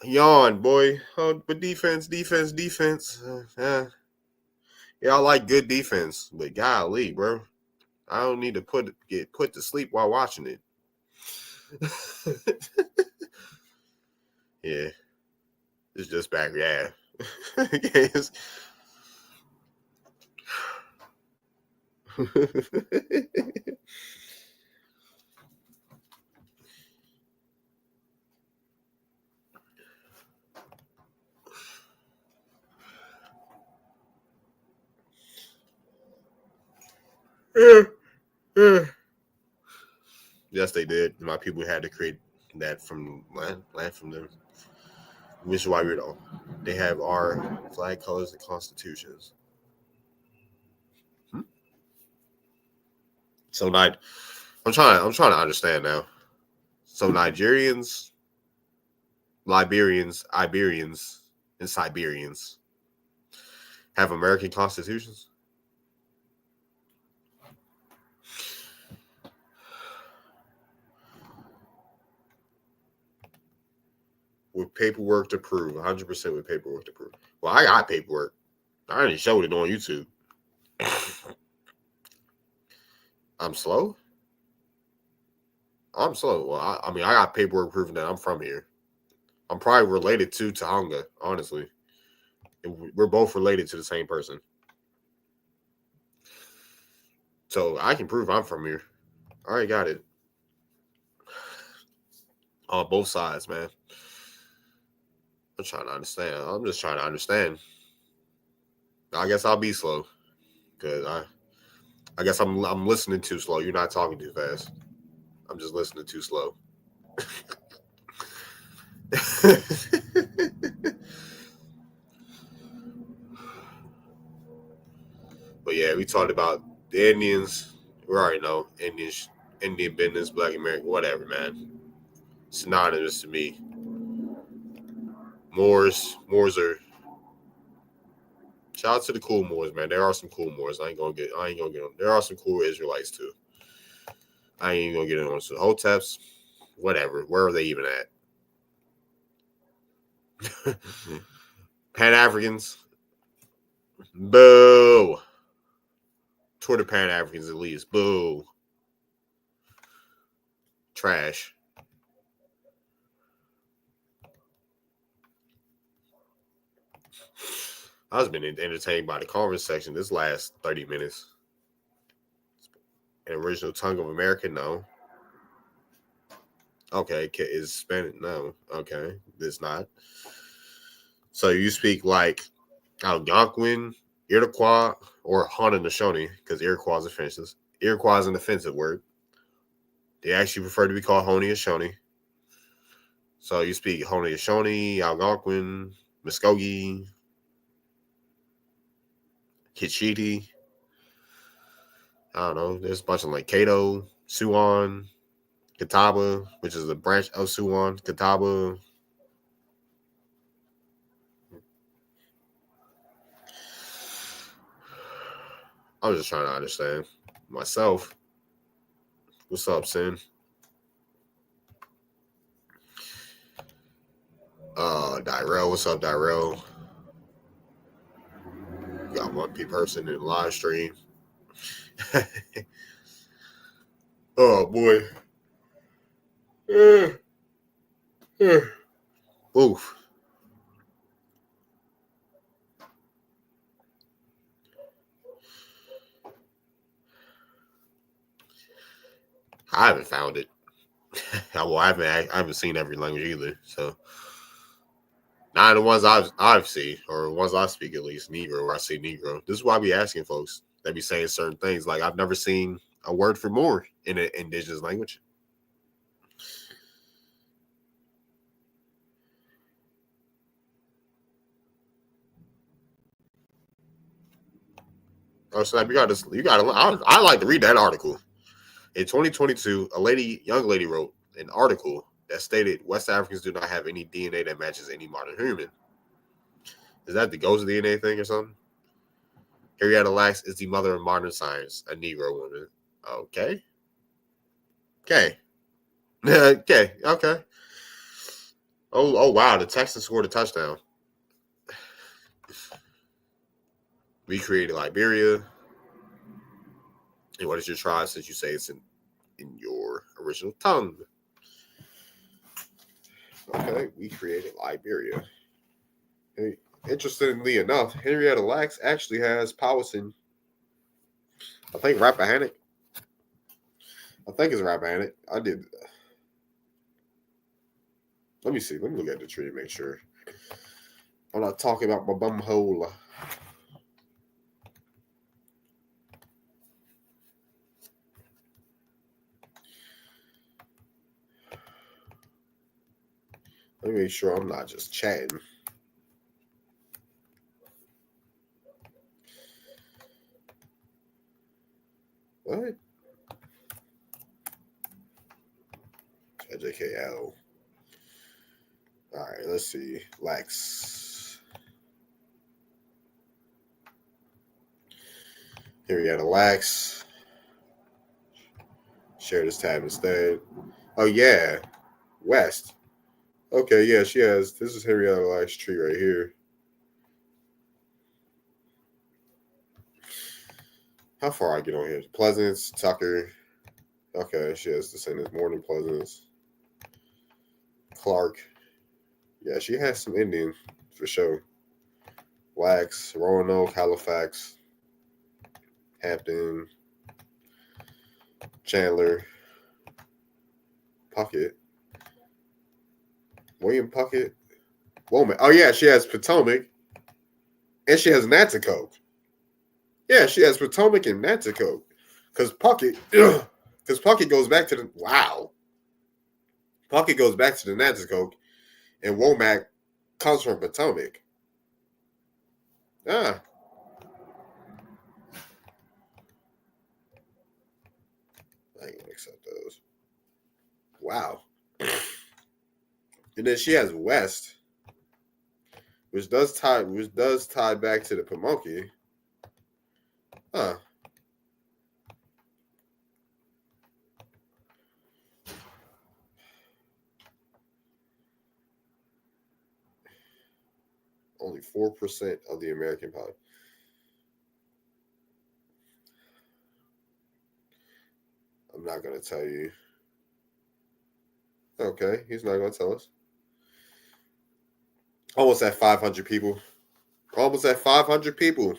Yawn, boy. Oh, but defense. Yeah, I like good defense, but golly, bro. I don't need to get put to sleep while watching it. Yeah. It's just back, yeah. Yes, they did. My people had to create that from land from them. Which is why they have our flag colors and constitutions. So I'm trying to understand now. So Nigerians, Liberians, Iberians, and Siberians have American constitutions? With paperwork to prove, 100% with paperwork to prove. Well, I got paperwork. I already showed it on YouTube. I'm slow? I'm slow. Well, I mean, I got paperwork proving that I'm from here. I'm probably related to Tahonga, honestly. We're both related to the same person. So I can prove I'm from here. I already got it. On both sides, man. I'm trying to understand. I'm just trying to understand. I guess I'll be slow. Because I guess I'm listening too slow. You're not talking too fast. I'm just listening too slow. But yeah, we talked about the Indians. We already know Indian business, Black American, whatever, man. Synonymous to me. Moors are. Shout out to the cool Moors, man. There are some cool Moors. I ain't gonna get them. There are some cool Israelites too. I ain't gonna get it on. So Hoteps, whatever. Where are they even at? Pan Africans. Boo. Twitter Pan Africans at least. Boo. Trash. I was been entertained by the comment section this last 30 minutes. An original tongue of America? No. Okay. Is Spanish? No. Okay. It's not. So you speak like Algonquin, Iroquois, or Haudenosaunee, because Iroquois is offensive. Iroquois is an offensive word. They actually prefer to be called Haudenosaunee. So you speak Haudenosaunee, Algonquin, Muskogee, Kitchiti. I don't know. There's a bunch of like Cato, Siouan, Catawba, which is a branch of Siouan, Catawba. I was just trying to understand myself. What's up, Sin? Dyrell, what's up, Dyrell? Got one person in the live stream. Oh boy. Oof. I haven't found it. Well, I haven't seen every language either. So, not the ones I've seen, or the ones I speak at least, Negro, where I see Negro. This is why I be asking folks. They be saying certain things. Like I've never seen a word for more in an indigenous language. Oh, so you got this. I like to read that article. In 2022, young lady wrote an article that stated West Africans do not have any DNA that matches any modern human. Is that the ghost DNA thing or something? Henrietta Lacks is the mother of modern science, a Negro woman. Okay. Okay. Okay. Oh, wow. The Texans scored a touchdown. We created Liberia. And what is your tribe since you say it's in your original tongue? Okay, we created Liberia. Hey, interestingly enough, Henrietta Lacks actually has Powhatan. I think Rappahannock. I think it's Rappahannock. I did. Let me see. Let me look at the tree and make sure. I'm not talking about my bum hole. Let me make sure I'm not just chatting. What? JKL. All right, let's see. Lax. Here we got a Lax. Share this tab instead. Oh, yeah. West. Okay, yeah, she has. This is Henrietta Lax tree right here. How far I get on here? Pleasance, Tucker. Okay, she has the same as Morning Pleasance. Clark. Yeah, she has some Indian for sure. Wax, Roanoke, Halifax, Hampton, Chandler, Puckett, William Puckett, Womack. Oh yeah, she has Potomac, and she has Nanticoke. Yeah, she has Potomac and Nanticoke, because Puckett goes back to the Puckett goes back to the Nanticoke, and Womack comes from Potomac. Ah. I ain't gonna accept those. Wow. And then she has West, which does tie back to the Pamunkey. Huh. Only 4% of the American population. I'm not going to tell you. Okay, he's not going to tell us. Almost at 500 people. Almost at 500 people.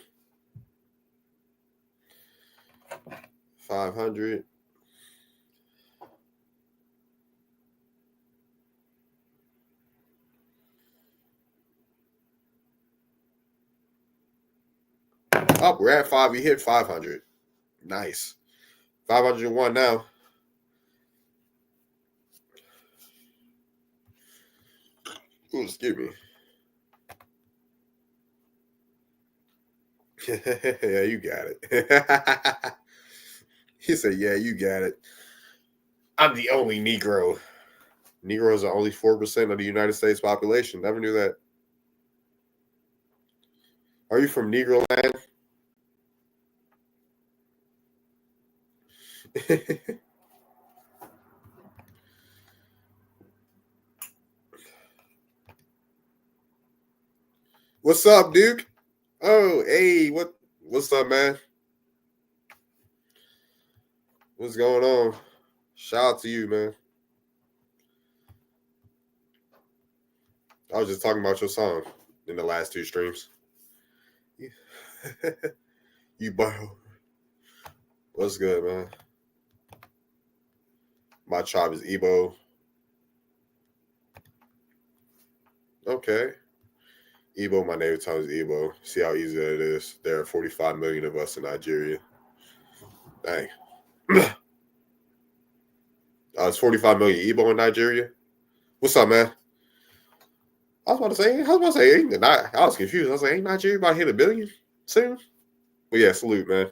500. Oh, we're at 5. We hit 500. Nice. 501 now. Ooh, excuse me. Yeah, you got it. He said, yeah, you got it. I'm the only Negro. Negroes are only 4% of the United States population. Never knew that. Are you from Negro land? What's up, Duke? Oh, hey, what's up, man? What's going on? Shout out to you, man. I was just talking about your song in the last 2 streams. You borrow. What's good, man? My tribe is Igbo. Okay. Igbo, my native tongue is Igbo. See how easy that is. There are 45 million of us in Nigeria. Dang. It's 45 million Igbo in Nigeria. What's up, man? I was about to say, I was confused. I was like, ain't Nigeria about to hit 1 billion soon? But yeah, salute, man.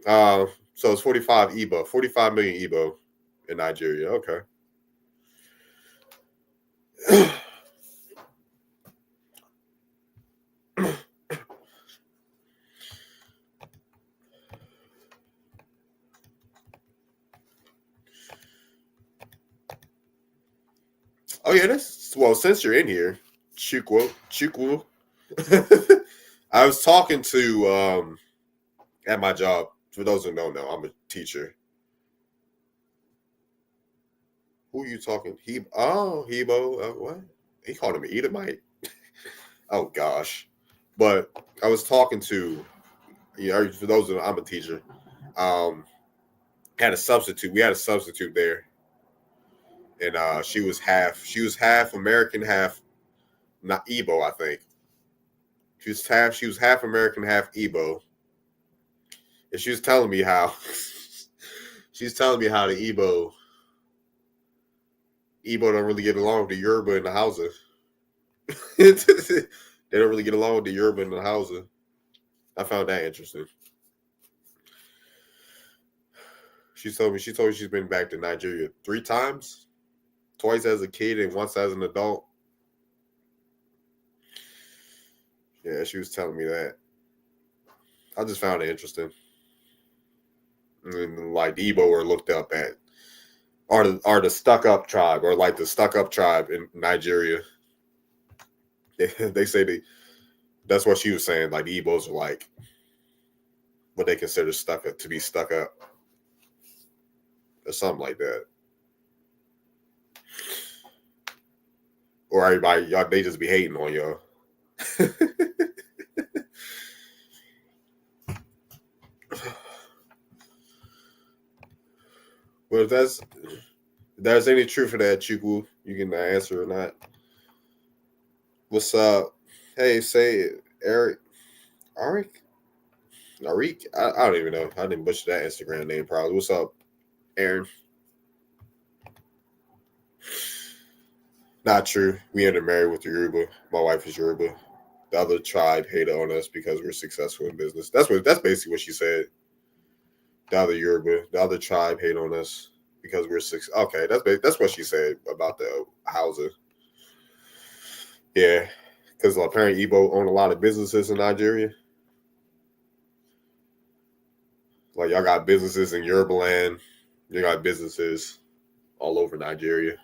So it's 45 Igbo, 45 million Igbo in Nigeria. Okay. Oh yeah, since you're in here, Chukwu. I was talking to at my job. For those who don't know, I'm a teacher. Who are you talking? Hebo. What? He called him an Edomite. Oh gosh. But I was talking to, for those who know, I'm a teacher. Had a substitute. We had a substitute there, and she was half American, half not Igbo, I think. She was half American, half Igbo. And she was telling me how she's telling me how the Igbo don't really get along with the Yoruba and the Hausa. They don't really get along with the Yoruba and the Hausa. I found that interesting. She told me she's been back to Nigeria 3 times, twice as a kid and once as an adult. Yeah, she was telling me that. I just found it interesting. And like the Igbo are looked up at are the stuck-up tribe, or like the stuck-up tribe in Nigeria. They say that's what she was saying. Like the Igbos are like what they consider stuck up, to be stuck up, or something like that. Or everybody, y'all, they just be hating on y'all. Well, if there's any truth to that, Chukwu, you can answer or not. What's up? Hey, say it. Arik. I don't even know. I didn't butcher that Instagram name probably. What's up, Aaron? Not true. We intermarried with the Yoruba. My wife is Yoruba. The other tribe hated on us because we're successful in business. That's basically what she said. The other Yoruba, the other tribe hate on us because we're successful. Okay, that's what she said about the Hausa. Yeah, because apparently Igbo own a lot of businesses in Nigeria. Like y'all got businesses in Yoruba land. You got businesses all over Nigeria.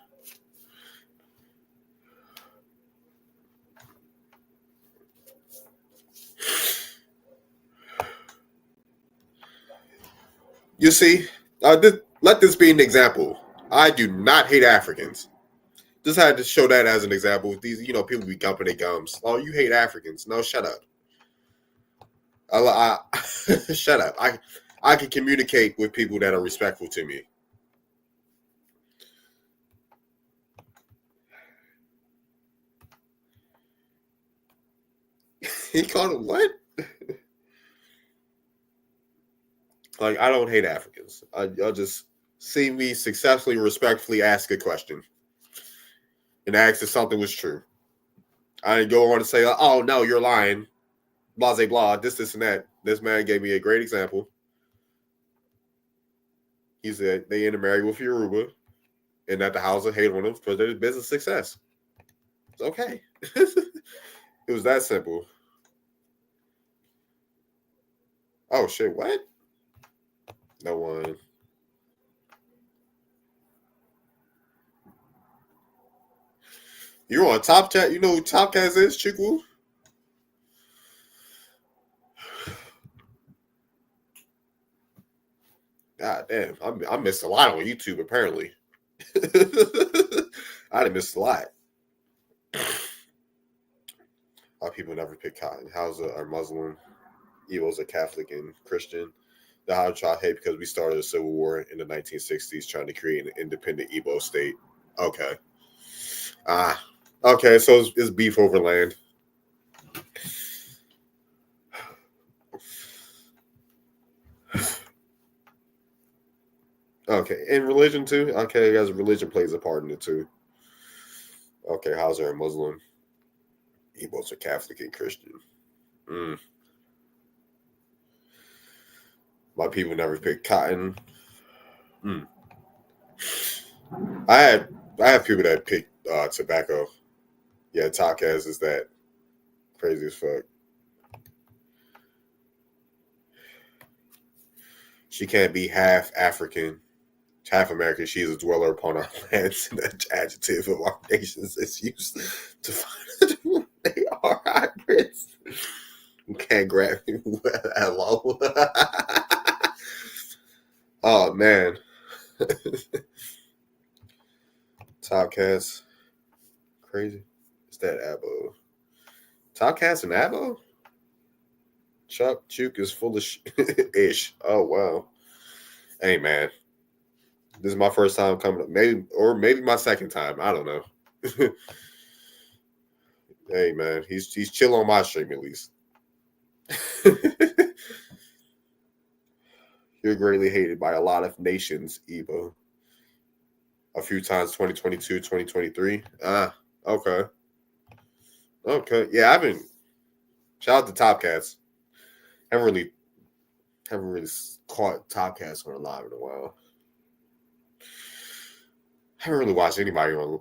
You see, let this be an example. I do not hate Africans. Just had to show that as an example. These, people be gumping their gums. Oh, you hate Africans? No, shut up. Shut up. I can communicate with people that are respectful to me. He called him what? Like, I don't hate Africans. Y'all just see me successfully, respectfully ask a question and ask if something was true. I didn't go on to say, oh, no, you're lying. Blah, blah, blah, this, and that. This man gave me a great example. He said they intermarried with Yoruba and that the Hausa hate on them for their business success. It's okay. It was that simple. Oh, shit, what? No one. You're on Top Cat. You know who Top Cat is, Chukwu? God damn, I missed a lot on YouTube, apparently. I done missed a lot. Our people never pick cotton. Hausa are Muslim. Igbos are Catholic and Christian. The Hausa tribe hate because we started a civil war in the 1960s trying to create an independent Igbo state. Okay. Okay, so it's beef over land. Okay, and religion too? Okay, guys, religion plays a part in it too. Okay, Hausa are Muslim. Igbos are Catholic and Christian. My people never pick cotton. I have people that pick tobacco. Yeah, Takaz is that crazy as fuck. She can't be half African, half American. She is a dweller upon our lands. And that adjective of our nations is used to find who they are hybrids. You can't grab me. Hello. Oh man. Topcats. Crazy. It's that Abo. Topcats and Abo? Chuck Chuke is full of ish. Oh wow. Hey man. This is my first time coming up. Maybe my second time. I don't know. Hey man, he's chill on my stream at least. You're greatly hated by a lot of nations, Ebo. A few times 2022, 2023. Okay. Okay. Yeah, I've been shout out to Topcats. Haven't really caught Topcats on live in a while. Haven't really watched anybody on.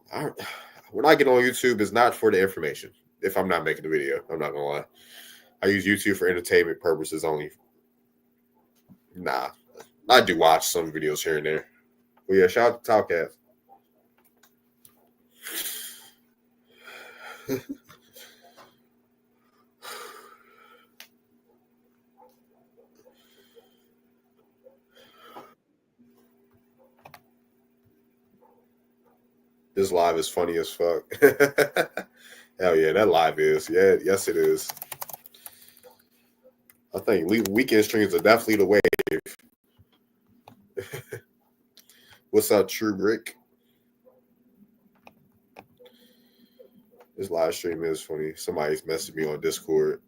When I get on YouTube, it's not for the information. If I'm not making a video, I'm not gonna lie. I use YouTube for entertainment purposes only. Nah, I do watch some videos here and there. But yeah, shout out to Topcats. This live is funny as fuck. Hell yeah, that live is. Yeah, yes it is. I think weekend streams are definitely the wave. What's up, True Brick? This live stream is funny. Somebody's messaged me on Discord.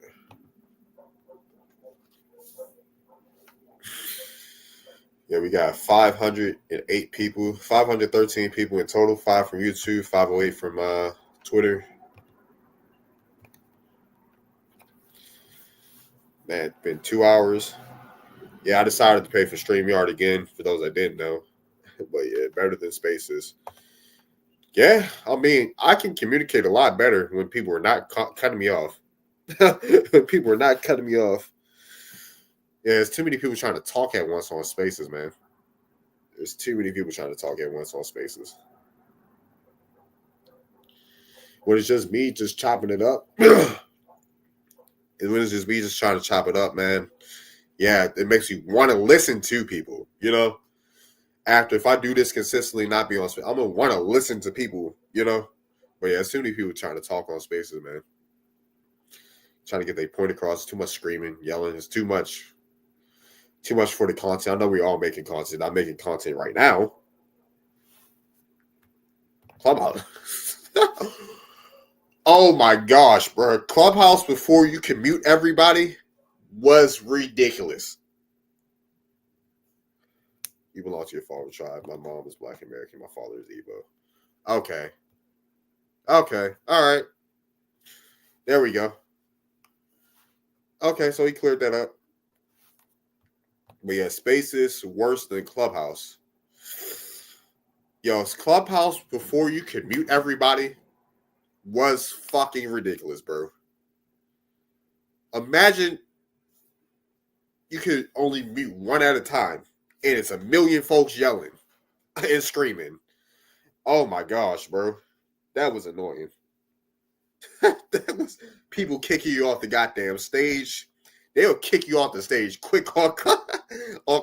Yeah, we got 508 people, 513 people in total. 5 from YouTube, 508 from Twitter. Man, it's been 2 hours. Yeah, I decided to pay for StreamYard again, for those that didn't know. But yeah, better than Spaces. Yeah, I mean, I can communicate a lot better when people are not cutting me off. When people are not cutting me off. Yeah, there's too many people trying to talk at once on Spaces, man. There's too many people trying to talk at once on Spaces. When it's just me just chopping it up, and when it's just me just trying to chop it up, man, yeah, it makes you want to listen to people, you know? After, if I do this consistently, not be on Spaces, I'm going to want to listen to people, you know? But yeah, there's too many people trying to talk on Spaces, man. Trying to get their point across. Too much screaming, yelling. It's too much for the content. I know we're all making content. I'm making content right now. Clubhouse. Oh my gosh, bro. Clubhouse before you can mute everybody was ridiculous. You belong to your father's tribe. My mom is Black American. My father is Igbo. Okay. Okay. All right. There we go. Okay, so he cleared that up. But yeah, Spaces worse than Clubhouse. Yo, Clubhouse before you could mute everybody was fucking ridiculous, bro. Imagine you could only mute one at a time, and it's a million folks yelling and screaming. Oh my gosh, bro. That was annoying. That was people kicking you off the goddamn stage. They'll kick you off the stage quick on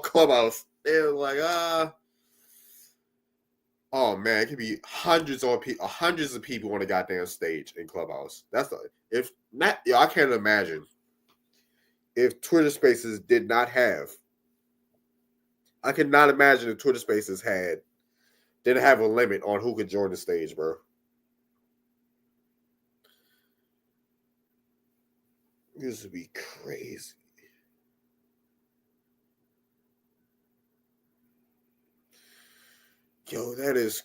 Clubhouse. They're like, oh man, it could be hundreds of people on the goddamn stage in Clubhouse. If not, I can't imagine if Twitter Spaces did not have. I could not imagine if Twitter Spaces didn't have a limit on who could join the stage, bro. This would be crazy. Yo, that is.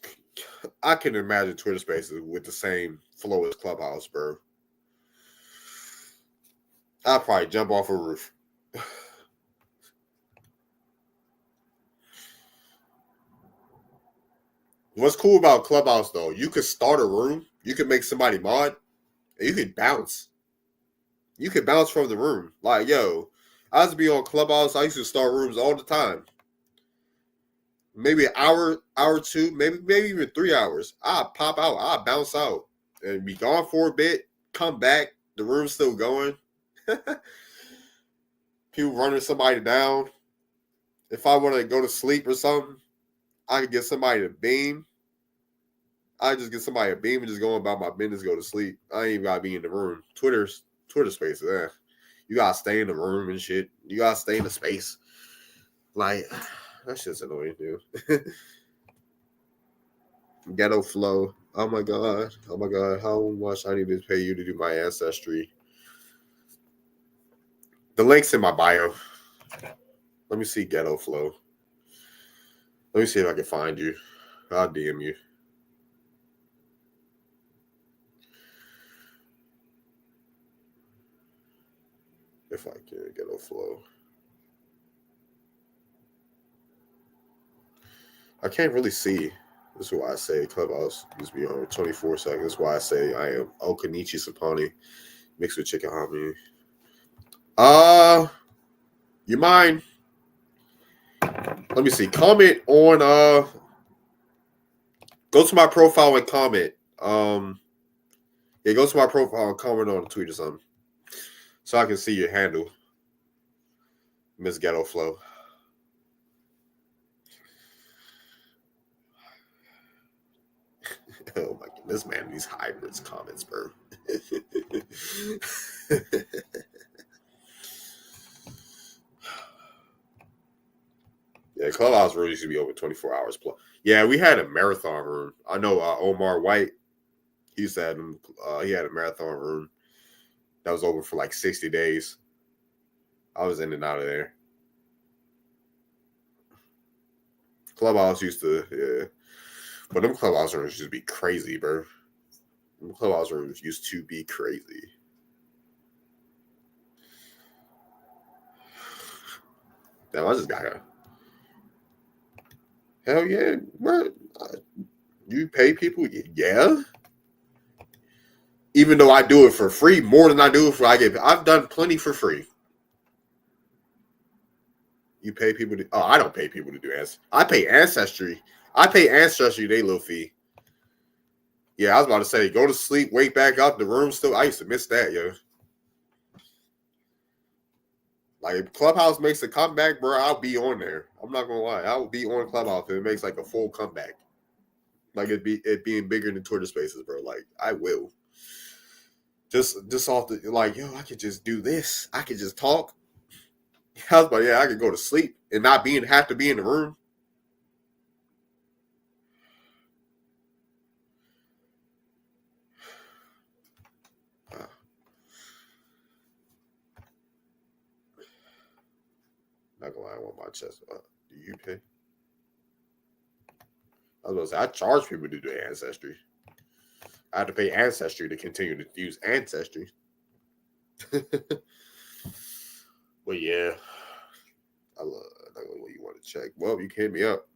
I can imagine Twitter Spaces with the same flow as Clubhouse, bro. I'll probably jump off a roof. What's cool about Clubhouse, though, you could start a room, you could make somebody mod, and you could bounce. You could bounce from the room. Like, yo, I used to be on Clubhouse. I used to start rooms all the time. Maybe an hour or two, maybe even 3 hours. I'll pop out. I'll bounce out and be gone for a bit, come back. The room's still going. People running somebody down. if I want to go to sleep or something, I could get somebody to beam. I just get somebody a beam and just go about my business, go to sleep. I ain't even gotta be in the room. Twitter spaces, you gotta stay in the room and shit. You gotta stay in the space. Like that shit's annoying, dude. Ghetto flow. Oh my god. Oh my god. How much I need to pay you to do my ancestry? The link's in my bio. Let me see Ghetto Flow. Let me see if I can find you. I'll DM you. If I can Ghetto Flow. I can't really see. This is why I say Clubhouse used to be on 24 seconds. That's why I say I am Okanichi Sapani mixed with chicken hominy. You mind? Let me see. Comment on go to my profile and comment. Yeah, go to my profile and comment on a tweet or something. So I can see your handle. Miss Ghetto Flow. Oh my goodness, man, these hybrids comments, bro. Yeah, Clubhouse room used to be open 24 hours plus. Yeah, we had a marathon room. I know Omar White, he used to have he had a marathon room that was open for like 60 days. I was in and out of there. Clubhouse used to, yeah. But them Clubhouse rooms used to be crazy, bro. Them Clubhouse rooms used to be crazy. Damn, I just got to. Hell yeah, bro. You pay people? Yeah. Even though I do it for free, more than I do it for, I've done plenty for free. You pay people to, I don't pay people to do Ancestry. I pay Ancestry. I pay Ancestry their little fee. Yeah, I was about to say, go to sleep, wake back up, the room still. I used to miss that, yo. Like, if Clubhouse makes a comeback, bro, I'll be on there. I'm not gonna lie. I will be on Clubhouse if it makes like a full comeback. Like it being bigger than Twitter Spaces, bro. Like, I will. Just off the, like, yo, I could just do this. I could just talk. I was like, yeah, I could go to sleep and not have to be in the room. Not gonna lie, I want my chest. Do you pay? I was gonna say, I charge people to do Ancestry. I have to pay Ancestry to continue to use Ancestry. But yeah, I love what you want to check. Well, you can hit me up.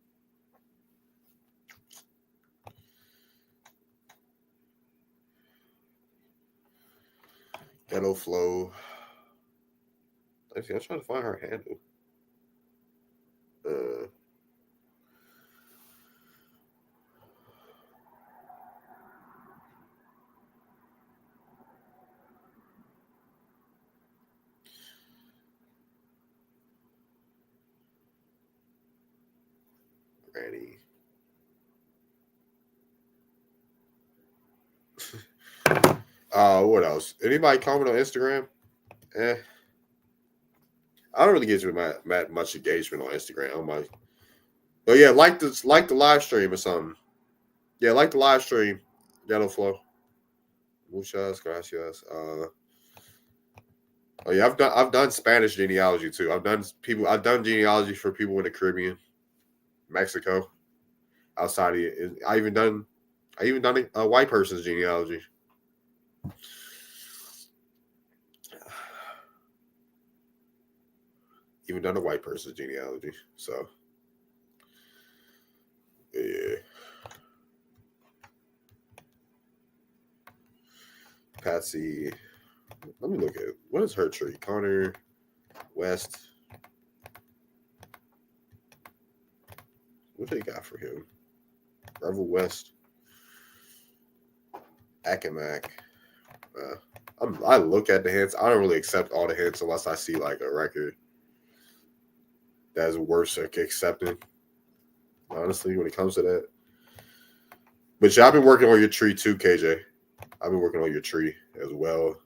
Ghetto Flow. I'm trying to find her handle. Granny. What else? Anybody comment on Instagram? I don't really get much engagement on Instagram. But yeah, like the live stream or something. Yeah, like the live stream. Ghetto Flow. Muchas gracias. Oh yeah, I've done Spanish genealogy too. I've done genealogy for people in the Caribbean, Mexico, outside of it. I even done a white person's genealogy. Even done a white person's genealogy. So yeah. Patsy. Let me look at it. What is her tree? Connor West. What they got for him? Revel West. Akamak. I look at the hints. I don't really accept all the hints unless I see like a record. that's worth accepting, honestly, when it comes to that. But yeah, I've been working on your tree too, KJ. I've been working on your tree as well.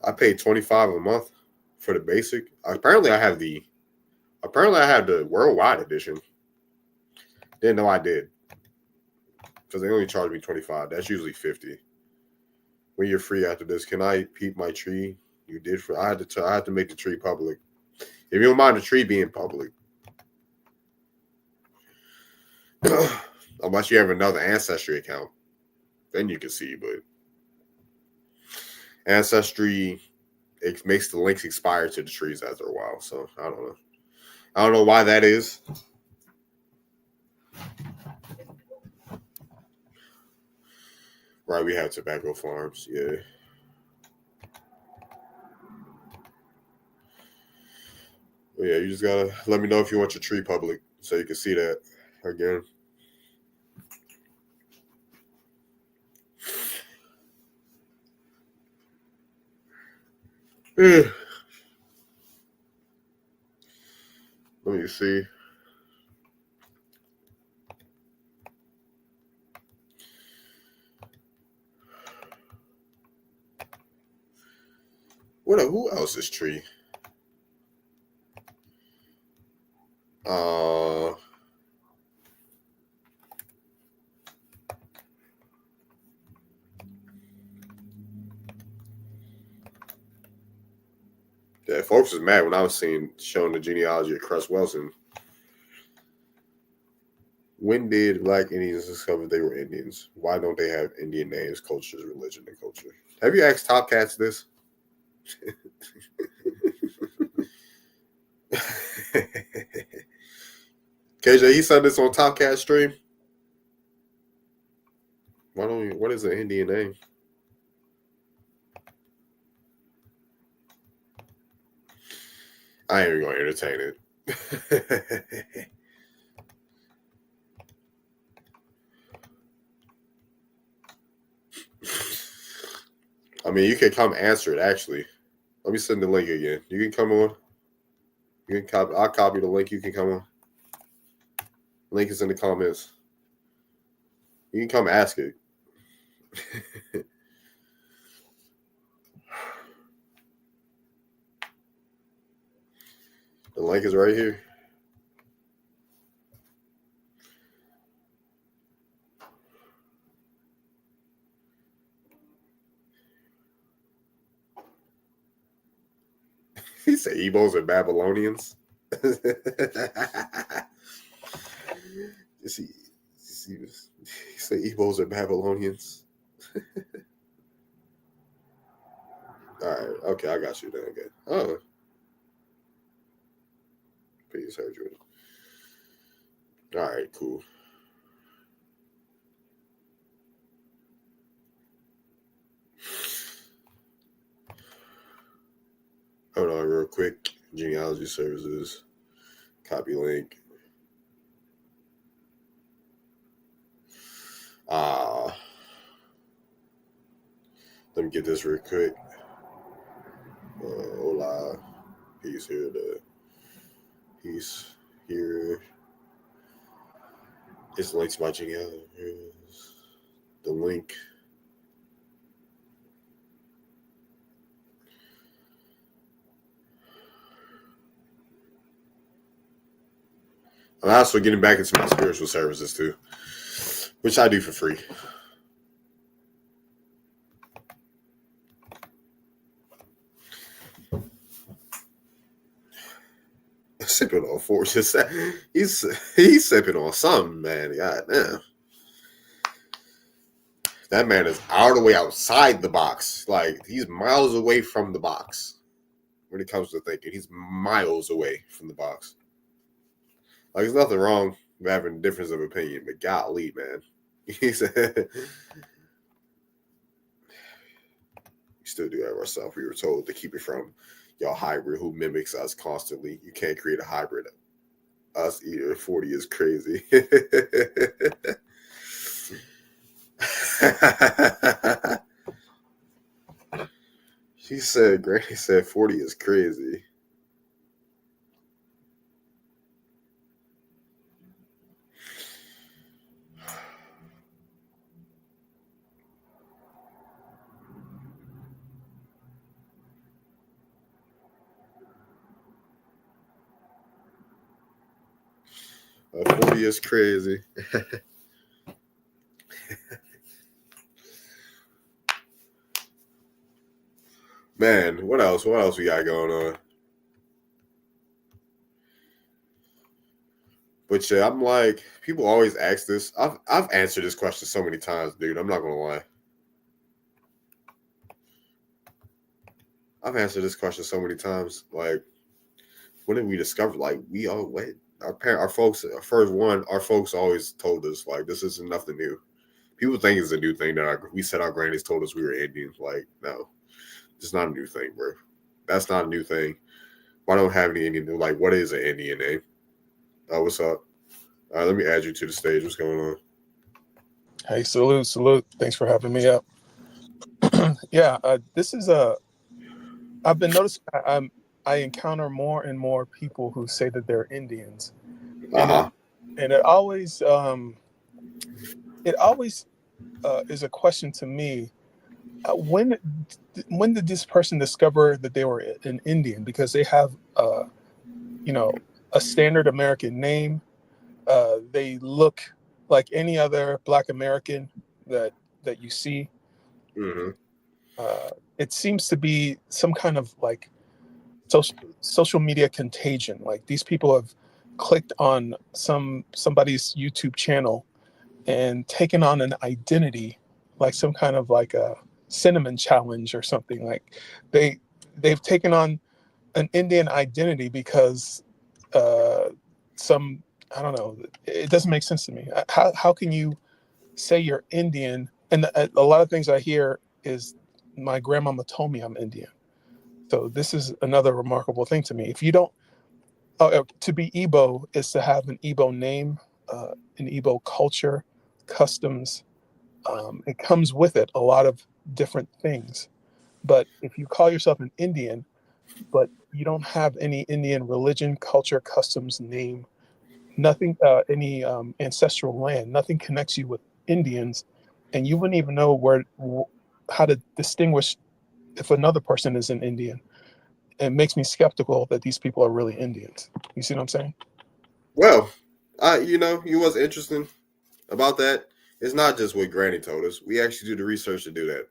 I paid $25 a month for the basic. Apparently, I have the worldwide edition. Didn't know I did because they only charge me $25. That's usually $50. When you're free after this, can I peep my tree? You did for I had to make the tree public. If you don't mind the tree being public, unless you have another Ancestry account, then you can see. But Ancestry, it makes the links expire to the trees after a while. So I don't know. I don't know why that is. Right, we have tobacco farms. Yeah. Well, yeah, you just gotta let me know if you want your tree public so you can see that again. Let me see. Who else's tree? Yeah, folks was mad when I was showing the genealogy of Cress Wilson. When did Black Indians discover they were Indians? Why don't they have Indian names, cultures, religion, and culture? Have you asked Top Cats this? KJ, he said this on Top Cat stream. What is an Indian name? I ain't even gonna entertain it. I mean, you can come answer it, actually. Let me send the link again. You can come on. You can copy. I'll copy the link. You can come on. Link is in the comments. You can come ask it. The link is right here. He said Ebos are Babylonians. He said Ebos are Babylonians. All right. Okay, I got you then again. Oh. Please heard you. All right, cool. Hold on real quick. Genealogy services. Copy link. Let me get this real quick. Hola. Peace here. Peace here. It's linked to my genealogy. Here's the link. I'm also getting back into my spiritual services too, which I do for free. Sipping on forces. He's sipping on something, man. God damn. That man is all the way outside the box. Like, he's miles away from the box. When it comes to thinking, he's miles away from the box. Like, there's nothing wrong with having a difference of opinion, but golly, man. He said, we still do have ourselves. We were told to keep it from y'all hybrid who mimics us constantly. You can't create a hybrid Us either 40 is crazy. She said, Granny said 40 is crazy. Oh, 40 is crazy. Man, what else? What else we got going on? But yeah, I'm like, people always ask this. I've answered this question so many times, dude. I'm not gonna lie. I've answered this question so many times. Like, when did we discover? Like, we all wait. Our folks always told us like this isn't nothing new. People think it's a new thing that we said our grannies told us we were Indians. Like, no, it's not a new thing, bro. That's not a new thing. Why don't have any Indian? Like, what is an Indian name? Oh, what's up? All right, let me add you to the stage. What's going on? Hey, salute. Thanks for having me up. Yeah, this is I've been noticing I encounter more and more people who say that they're Indians, and it always is a question to me. When did this person discover that they were an Indian? Because they have a standard American name. They look like any other Black American that you see. Mm-hmm. It seems to be some kind of like social media contagion. Like these people have clicked on somebody's YouTube channel and taken on an identity, like some kind of like a cinnamon challenge or something. Like they've taken on an Indian identity because I don't know. It doesn't make sense to me. How can you say you're Indian? And a lot of things I hear is my grandmama told me I'm Indian. So this is another remarkable thing to me. If you don't, to be Igbo is to have an Igbo name, an Igbo culture, customs. It comes with it a lot of different things. But if you call yourself an Indian, but you don't have any Indian religion, culture, customs, name, nothing, any ancestral land, nothing connects you with Indians, and you wouldn't even know how to distinguish if another person is an Indian. It makes me skeptical that these people are really Indians. You see what I'm saying? Well, what's interesting about that? It's not just what Granny told us. We actually do the research to do that.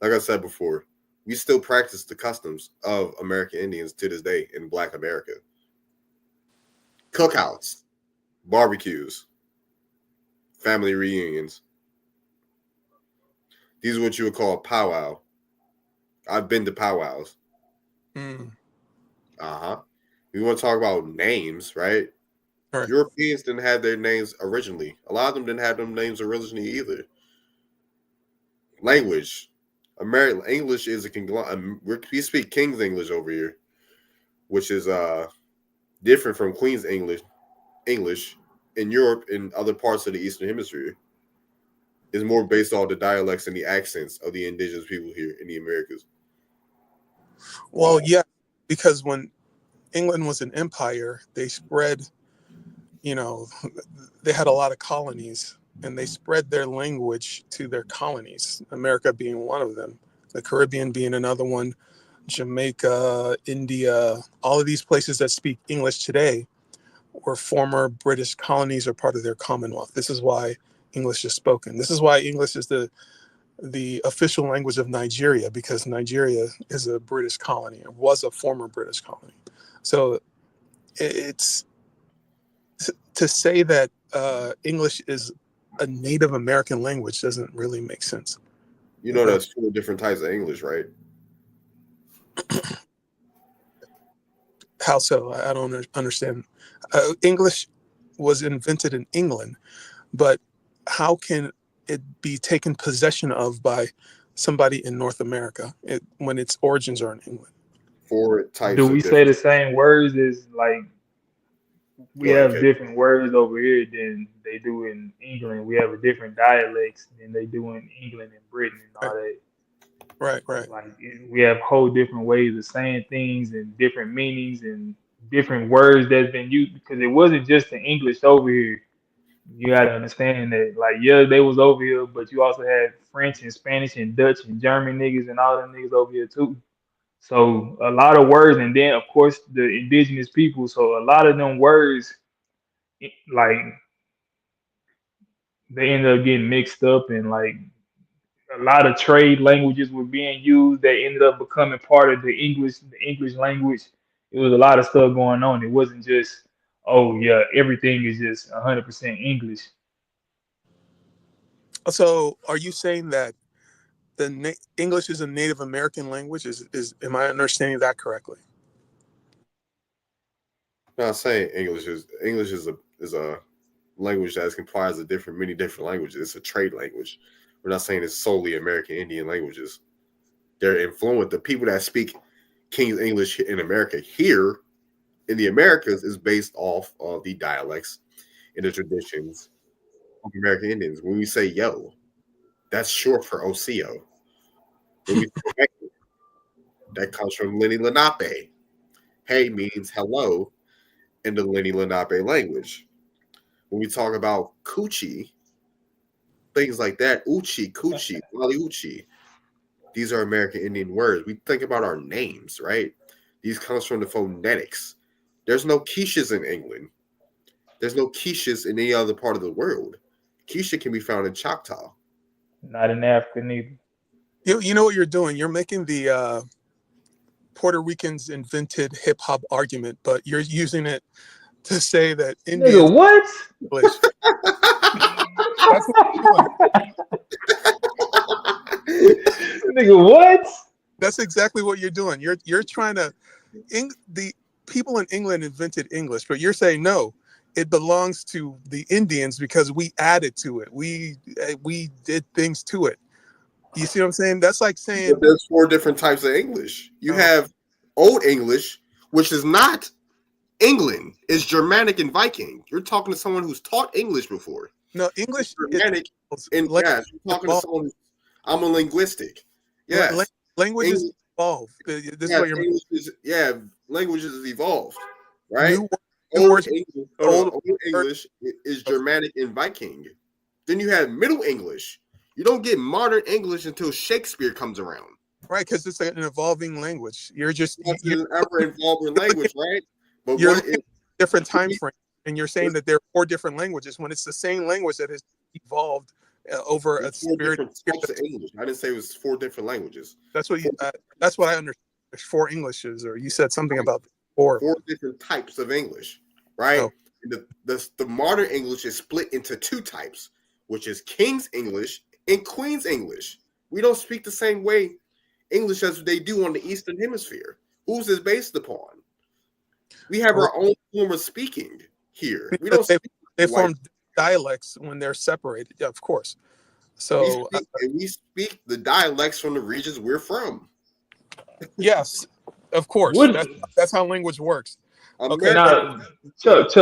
Like I said before, we still practice the customs of American Indians to this day in Black America. Cookouts, barbecues, family reunions. These are what you would call a powwow. I've been to powwows. We want to talk about names, right? Right? Europeans didn't have their names originally. A lot of them didn't have them names originally either. Language. American English is a conglomerate. We speak King's English over here, which is different from Queen's English in Europe and other parts of the Eastern Hemisphere. Is more based on the dialects and the accents of the indigenous people here in the Americas. Well, yeah, because when England was an empire, they spread, they had a lot of colonies, and they spread their language to their colonies, America being one of them, the Caribbean being another one, Jamaica, India, all of these places that speak English today were former British colonies or part of their Commonwealth. This is why English is spoken. This is why English is the official language of Nigeria, because Nigeria is a British colony. It was a former British colony. So it's to say that English is a Native American language doesn't really make sense. You know, that's 4 different types of English, right? How so? I don't understand. English was invented in England, but how can it be taken possession of by somebody in North America when its origins are in England? 4 types. Do we say the same words as like we Go ahead, have Kate. different words over here than they do in England. We have a different dialects than they do in England and Britain and all that. Right. Like we have whole different ways of saying things and different meanings and different words that's been used because it wasn't just the English over here. You gotta understand that, like, yeah, they was over here, but you also had French and Spanish and Dutch and German niggas and all them niggas over here too. So a lot of words, and then of course the indigenous people. So a lot of them words, like they ended up getting mixed up, and like a lot of trade languages were being used. They ended up becoming part of the English language. It was a lot of stuff going on. It wasn't just, oh yeah, everything is just 100% English. So, are you saying that English is a Native American language? Is am I understanding that correctly? No, I'm saying English is a language that is comprised of many different languages. It's a trade language. We're not saying it's solely American Indian languages. They're influent. The people that speak King's English in America here in the Americas is based off of the dialects and the traditions of American Indians. When we say yo, that's short for OCO. When we say that comes from Lenni Lenape. Hey means hello in the Lenni Lenape language. When we talk about coochie, things like that, uchi, coochie, lali uchi, these are American Indian words. We think about our names, right? These comes from the phonetics. There's no quiches in England. There's no quiches in any other part of the world. Quiche can be found in Choctaw. Not in Africa neither. You know what you're doing? You're making the Puerto Ricans invented hip hop argument, but you're using it to say that Indians Nigga, what? English. That's what you're doing. Nigga, what? That's exactly what you're doing. You're trying to. The people in England invented English, but you're saying no. It belongs to the Indians because we added to it. We did things to it. You see what I'm saying? That's like saying But there's 4 different types of English. You have Old English, which is not England. It's Germanic and Viking. You're talking to someone who's taught English before. no English. Germanic, and yes, you're talking to someone. I'm a linguistic. Yes, languages evolve. This is what you're. Languages evolved, right? Old English is Germanic and Viking. Then you have Middle English. You don't get modern English until Shakespeare comes around. Right, because it's an evolving language. It's an ever-evolving language, right? But you're looking at different time frame, and you're saying that there are 4 different languages when it's the same language that has evolved over a spirit. Types of English. I didn't say it was 4 different languages. That's what that's what I understand. There's 4 Englishes, or you said something about 4 different types of English, right? Oh. And the modern English is split into 2 types, which is King's English and Queen's English. We don't speak the same way English as they do on the Eastern Hemisphere. Who's it based upon? We have our own form of speaking here. We don't. They form dialects when they're separated. Yeah, of course. So we speak the dialects from the regions we're from. Yes, of course. That's how language works. Okay. Now, Chuck.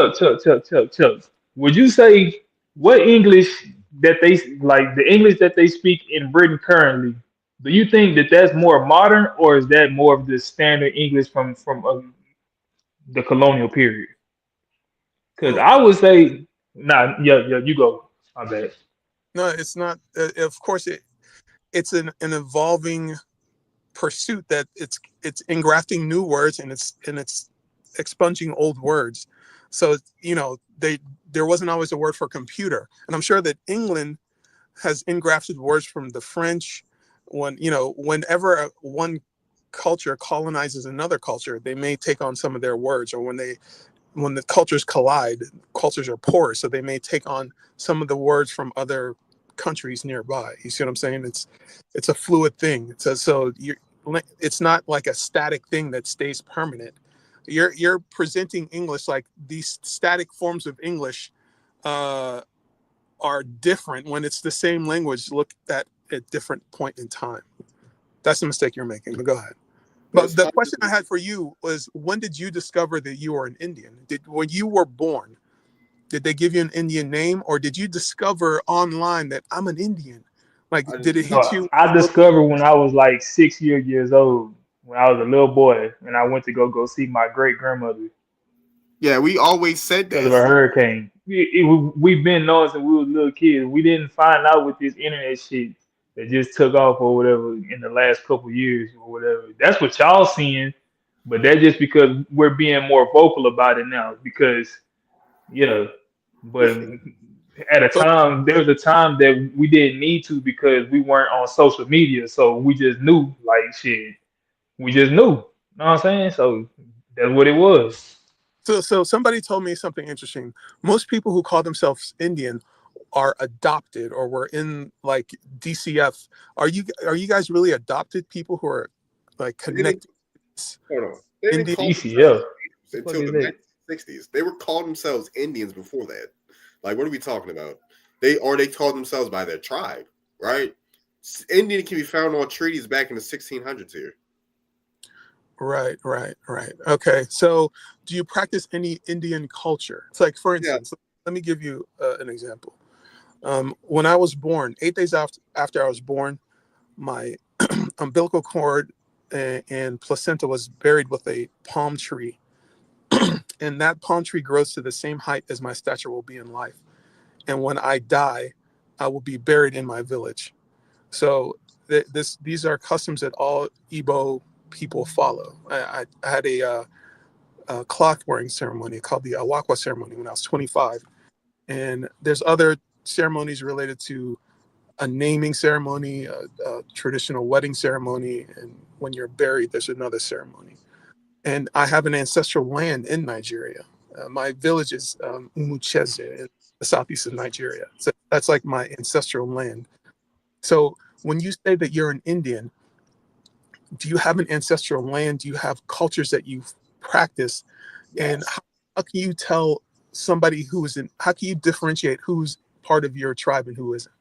Would you say what English that they like the English that they speak in Britain currently? Do you think that that's more modern, or is that more of the standard English from the colonial period? Because I would say, you go. My bad. No, it's not. Of course, it's an evolving pursuit that it's engrafting new words and it's expunging old words. So there wasn't always a word for computer, and I'm sure that England has engrafted words from the French. Whenever one culture colonizes another culture, they may take on some of their words, or when the cultures collide, cultures are porous, so they may take on some of the words from other countries nearby. You see what I'm saying? It's a fluid thing. It's not like a static thing that stays permanent. You're presenting English like these static forms of English are different when it's the same language looked at different point in time. That's the mistake you're making, but go ahead. But the question I had for you was, when did you discover that you were an Indian? When you were born, did they give you an Indian name, or did you discover online that I'm an Indian? Like, did it hit No, you? I discovered when I was like 6 years old, when I was a little boy, and I went to go see my great grandmother Yeah, we always said because of a this. hurricane. We've been knowing since we were little kids. We didn't find out with this internet shit that just took off or whatever in the last couple years or whatever. That's what y'all seeing, but that's just because we're being more vocal about it now. Because yeah, but at a So, time, there was a time that we didn't need to because we weren't on social media, so we just knew like shit. We just knew. You know what I'm saying? So that's what it was. so somebody told me something interesting. Most people who call themselves Indian are adopted or were in like DCF. Are you guys really adopted people who are like They didn't, connected? hold on. They didn't Indian. call themselves DCL. The fuck until is the that? 1960s. They were called themselves Indians before that. Like, what are we talking about? They called themselves by their tribe, right? Indian can be found on treaties back in the 1600s here. Right. Okay. So, do you practice any Indian culture? It's like, for Yeah. instance, let me give you an example. When I was born, 8 days after I was born, my umbilical cord and placenta was buried with a palm tree, and that palm tree grows to the same height as my stature will be in life. And when I die, I will be buried in my village. So these are customs that all Igbo people follow. I had a cloth wearing ceremony called the Awakwa ceremony when I was 25, and there's other ceremonies related to a naming ceremony, a traditional wedding ceremony, and when you're buried, there's another ceremony. And I have an ancestral land in Nigeria. My village is Umucheze in the southeast of Nigeria. So that's like my ancestral land. So when you say that you're an Indian, do you have an ancestral land? Do you have cultures that you've practiced? And Yes. how can you tell somebody who is in, how can you differentiate who's part of your tribe and who isn't?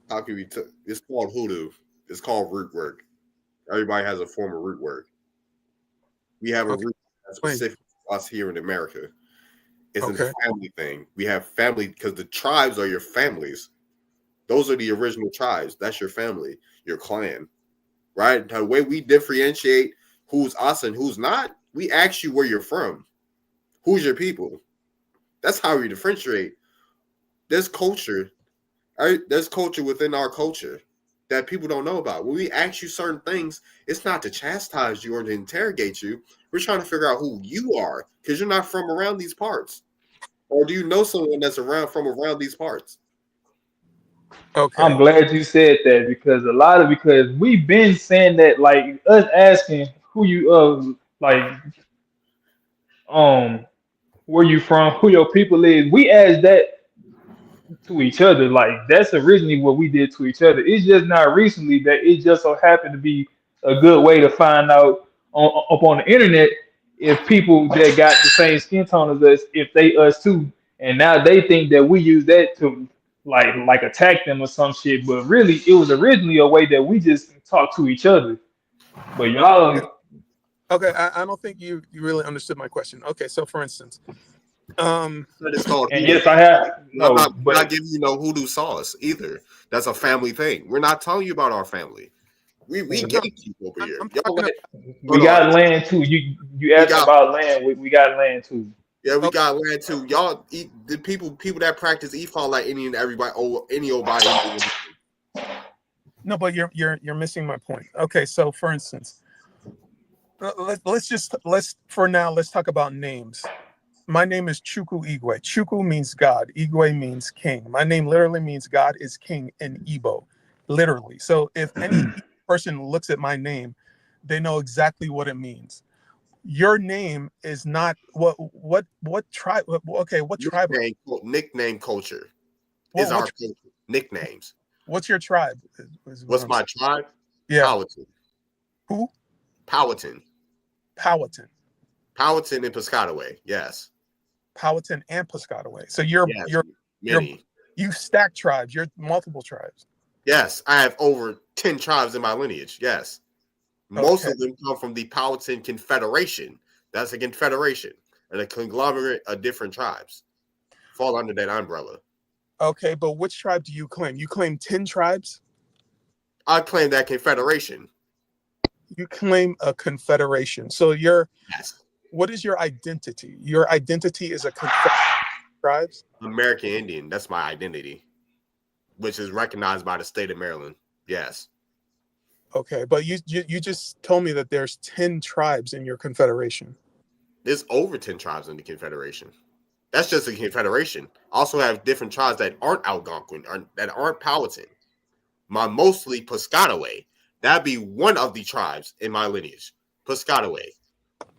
How can we? It's called hoodoo. It's called root work. Everybody has a form of root work. We have a Okay. root that's specific to us here in America. It's a Okay. family thing. We have family because the tribes are your families. Those are the original tribes. That's your family, your clan, right? The way we differentiate who's us and who's not, we ask you where you're from. Who's your people? That's how we differentiate. There's culture. There's culture within our culture that people don't know about. When we ask you certain things, it's not to chastise you or to interrogate you. We're trying to figure out who you are because you're not from around these parts. Or do you know someone that's from around these parts? I'm Okay. glad you said that because we've been saying that like us asking who you like um where you from, who your people is. We asked that to each other. Like that's originally what we did to each other. It's just not recently that it just so happened to be a good way to find out up on the internet if people that got the same skin tone as us, if they us too. And now they think that we use that to like attack them or some shit. But really it was originally a way that we just talk to each other. But y'all Okay. I don't think you really understood my question. Okay. So for instance, um, It's called and hoodoo. yes I have I'm no, not but giving you no hoodoo sauce either. That's a family thing. We're not telling you about our family. We no, gatekeep over here. I'm Y'all talking about, we hold on. got land too. You We asking got about land, we got land too. we got land too. Y'all eat the people that practice EFOL like any and everybody any old body. no, but you're missing my point. Okay. So for instance, let's for now, let's talk about names. My name is Chukwu Igwe. Chukwu means God. Igwe means king. My name literally means God is king in Igbo, literally. So if any person looks at my name, they know exactly what it means. Your name is not what tribe? Okay, what tribe? Nickname culture is What our what culture. Nicknames. what's your tribe? Is what What's I'm my saying. tribe? Yeah. Powhatan. Who? Powhatan. Powhatan. Powhatan and Piscataway. Yes. Powhatan and Piscataway. So you're Yes. you're Many. you stack tribes. You're multiple tribes. Yes. I have over 10 tribes in my lineage. Yes. Most Okay. of them come from the Powhatan Confederation. That's a confederation and a conglomerate of different tribes fall under that umbrella. Okay, but which tribe do you claim? You claim 10 tribes? I claim that confederation. You claim a confederation. So Yes. what is your identity? Your identity is a confederation of tribes? American Indian. That's my identity, which is recognized by the state of Maryland. Yes. Okay, but you just told me that there's 10 tribes in your confederation. There's over 10 tribes in the confederation. That's just a confederation. Also have different tribes that aren't Algonquin, or that aren't Powhatan. My mostly Piscataway. That'd be one of the tribes in my lineage. Piscataway.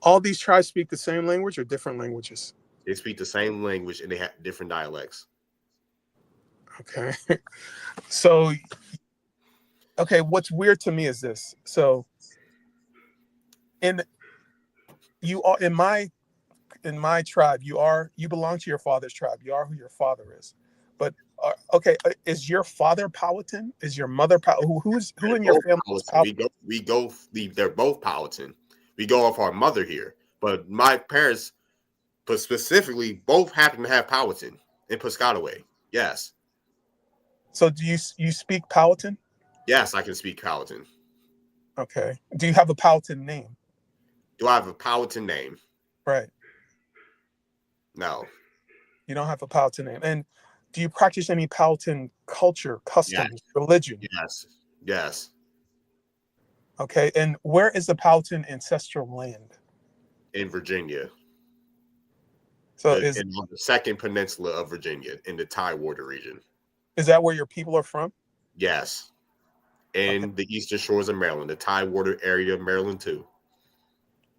All these tribes speak the same language or different languages? They speak the same language and they have different dialects. Okay. So, okay, what's weird to me is this. So, in my tribe, you belong to your father's tribe. You are who your father is. But okay, is your father Powhatan? Is your mother Powhatan? Who in your family is Powhatan? They're both Powhatan. We go off our mother here. But my parents, but specifically, both happen to have Powhatan in Piscataway. Yes. So do you speak Powhatan? Yes, I can speak Powhatan. Okay. Do you have a Powhatan name? Do I have a Powhatan name? Right. No. You don't have a Powhatan name. And do you practice any Powhatan culture, customs, religion? Yes. Yes. Okay. And where is the Powhatan ancestral land? In Virginia. So on the second peninsula of Virginia, in the Tidewater region. Is that where your people are from? Yes. And the eastern shores of Maryland, the Tidewater area of Maryland too.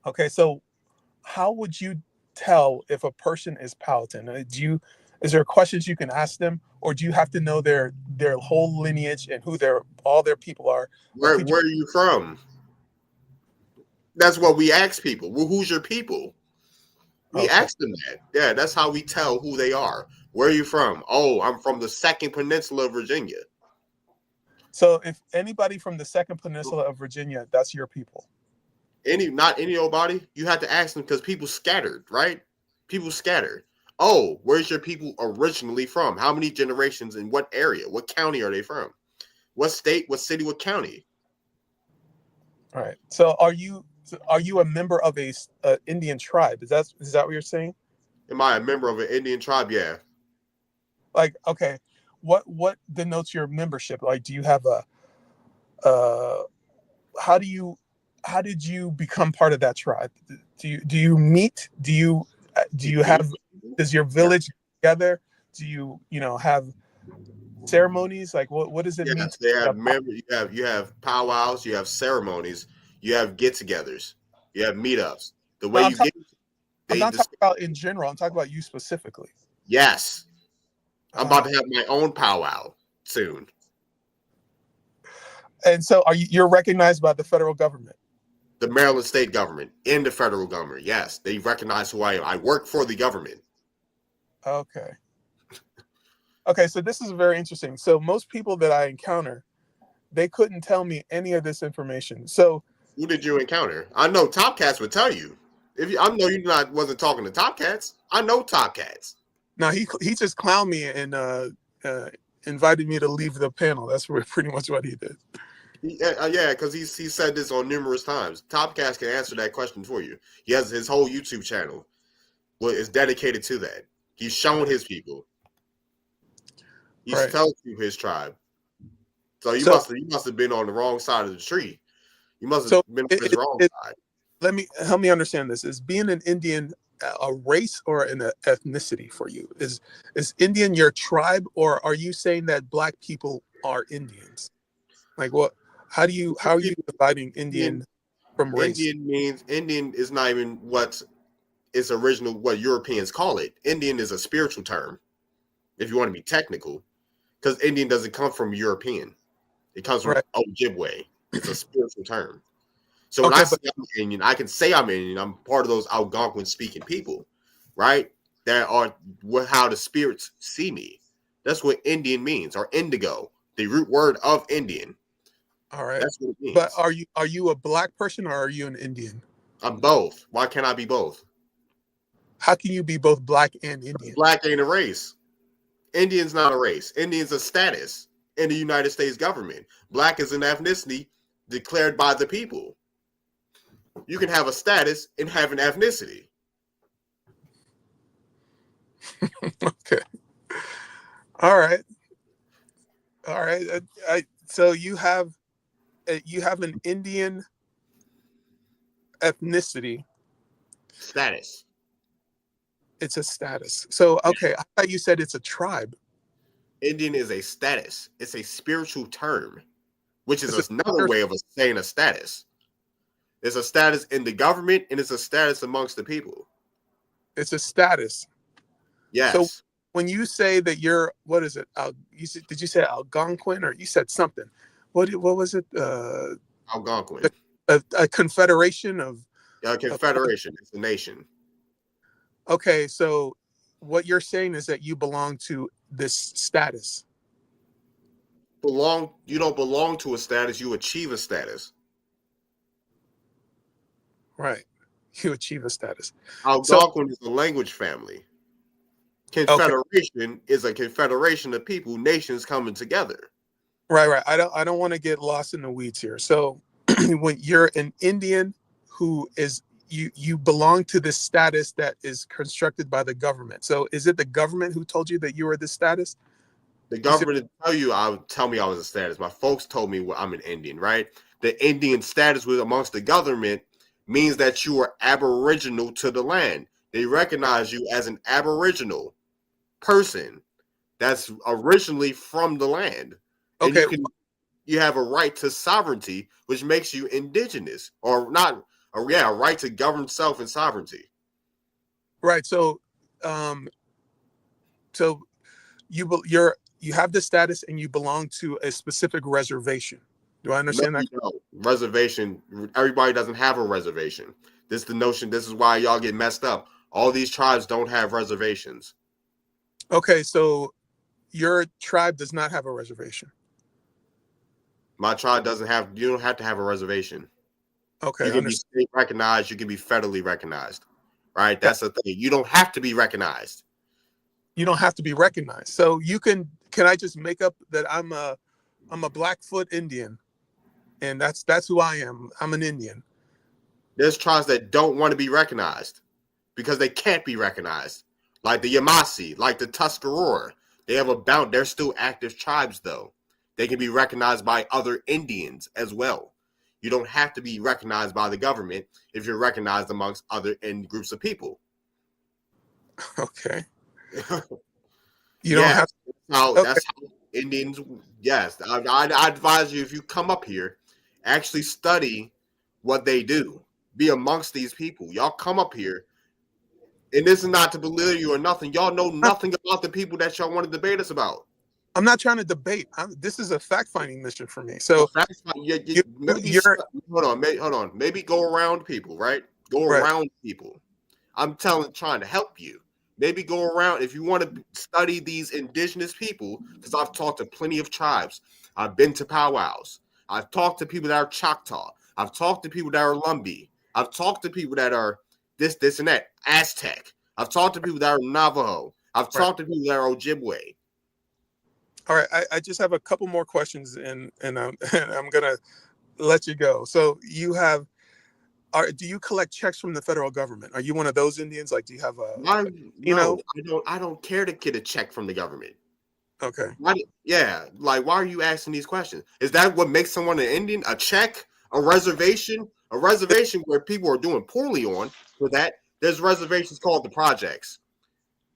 Okay, so how would you tell if a person is Powhatan? Is there questions you can ask them, or do you have to know their whole lineage and who all their people are? Where are you from? That's what we ask people. Well, who's your people? We ask them that. Yeah, that's how we tell who they are. Where are you from? Oh, I'm from the second peninsula of Virginia. So if anybody from the second peninsula of Virginia, that's your people. Not any old body. You have to ask them because people scattered, right? People scattered. Oh, where's your people originally from? How many generations in what area? What county are they from? What state? What city? What county? All right. So are you a member of a Indian tribe? Is that what you're saying? Am I a member of an Indian tribe? Yeah. Like, okay, what denotes your membership? Like, do you have how did you become part of that tribe? Do you meet? Does your village together? Do you have ceremonies? Like, what does it mean? Yes, they have members. You have powwows. You have ceremonies. You have get-togethers. You have meetups. The way I'm not talking about in general. I'm talking about you specifically. Yes, I'm about to have my own powwow soon. And so, you're recognized by the federal government? The Maryland state government and the federal government. Yes, they recognize who I am. I work for the government. Okay. Okay, so this is very interesting. So most people that I encounter, they couldn't tell me any of this information. So who did you encounter? I know Top Cats would tell you. I know you wasn't talking to Top Cats. I know Top Cats. No, he just clowned me and invited me to leave the panel. That's pretty much what he did. Yeah, because he said this on numerous times. Top Cats can answer that question for you. He has his whole YouTube channel. Well, is dedicated to that. He's shown his people. He's told you his tribe. So you must have been on the wrong side of the tree. You must have been on his wrong side. Help me understand this. Is being an Indian a race or an ethnicity for you? Is Indian your tribe, or are you saying that Black people are Indians? Like what? How are you dividing Indian from race? Indian is not even what is original, what Europeans call it. Indian is a spiritual term, if you want to be technical, because Indian doesn't come from European. It comes from Ojibwe. It's a spiritual term. So when I say I'm Indian, I can say I'm Indian. I'm part of those Algonquin speaking people, right? That are how the spirits see me. That's what Indian means, or indigo, the root word of Indian. All right. That's what it means. But are you a black person or are you an Indian? I'm both. Why can't I be both? How can you be both black and Indian? Black ain't a race. Indian's not a race. Indian's a status in the United States government. Black is an ethnicity declared by the people. You can have a status and have an ethnicity. Okay. All right. All right. So you have an Indian ethnicity. Status. It's a status. So, okay, I thought you said it's a tribe. Indian is a status. It's a spiritual term, which is It's another way of saying a status. It's a status in the government and it's a status amongst the people. It's a status. Yes. So when you say that you're, what is it? Did you say Algonquin or you said something? What was it? Algonquin. A confederation of. A confederation. It's a nation. Okay, so what you're saying is that you belong to this status. You don't belong to a status, you achieve a status. Right. You achieve a status. Algonquin is a language family. Confederation is a confederation of people, nations coming together. Right. I don't want to get lost in the weeds here. So when you're an Indian who is you belong to this status that is constructed by the government. So is it the government who told you that you were this status? The government didn't tell me I was a status. My folks told me I'm an Indian, right? The Indian status with amongst the government means that you are aboriginal to the land. They recognize you as an aboriginal person that's originally from the land. And Okay. you have a right to sovereignty, which makes you indigenous, or not. A right to govern self and sovereignty. Right. So, you have the status and you belong to a specific reservation. Do I understand that? No. Reservation. Everybody doesn't have a reservation. This is the notion. This is why y'all get messed up. All these tribes don't have reservations. Okay. So your tribe does not have a reservation. My tribe doesn't have. You don't have to have a reservation. Okay. You can be state recognized. You can be federally recognized. Right. That's the thing. You don't have to be recognized. You don't have to be recognized. So you can I just make up that I'm a Blackfoot Indian, and that's who I am. I'm an Indian. There's tribes that don't want to be recognized because they can't be recognized, like the Yamasee, like the Tuscarora. They have they're still active tribes though. They can be recognized by other Indians as well. You don't have to be recognized by the government if you're recognized amongst other groups of people. Okay. You don't have to. That's how Indians. Yes, I advise you, if you come up here, actually study what they do. Be amongst these people. Y'all come up here, and this is not to belittle you or nothing. Y'all know nothing about the people that y'all want to debate us about. I'm not trying to debate. This is a fact-finding mission for me. So hold on. Maybe go around people, right? Go around people. I'm trying to help you. Maybe go around if you want to study these indigenous people, because I've talked to plenty of tribes. I've been to powwows. I've talked to people that are Choctaw. I've talked to people that are Lumbee. I've talked to people that are this, and that, Aztec. I've talked to people that are Navajo. I've talked to people that are Ojibwe. All right, I just have a couple more questions, and I'm gonna let you go. So do you collect checks from the federal government? Are you one of those Indians? Like, do you have I don't care to get a check from the government. Okay. Why are you asking these questions? Is that what makes someone an Indian? A check? A reservation? A reservation where people are doing poorly on for that. There's reservations called the projects.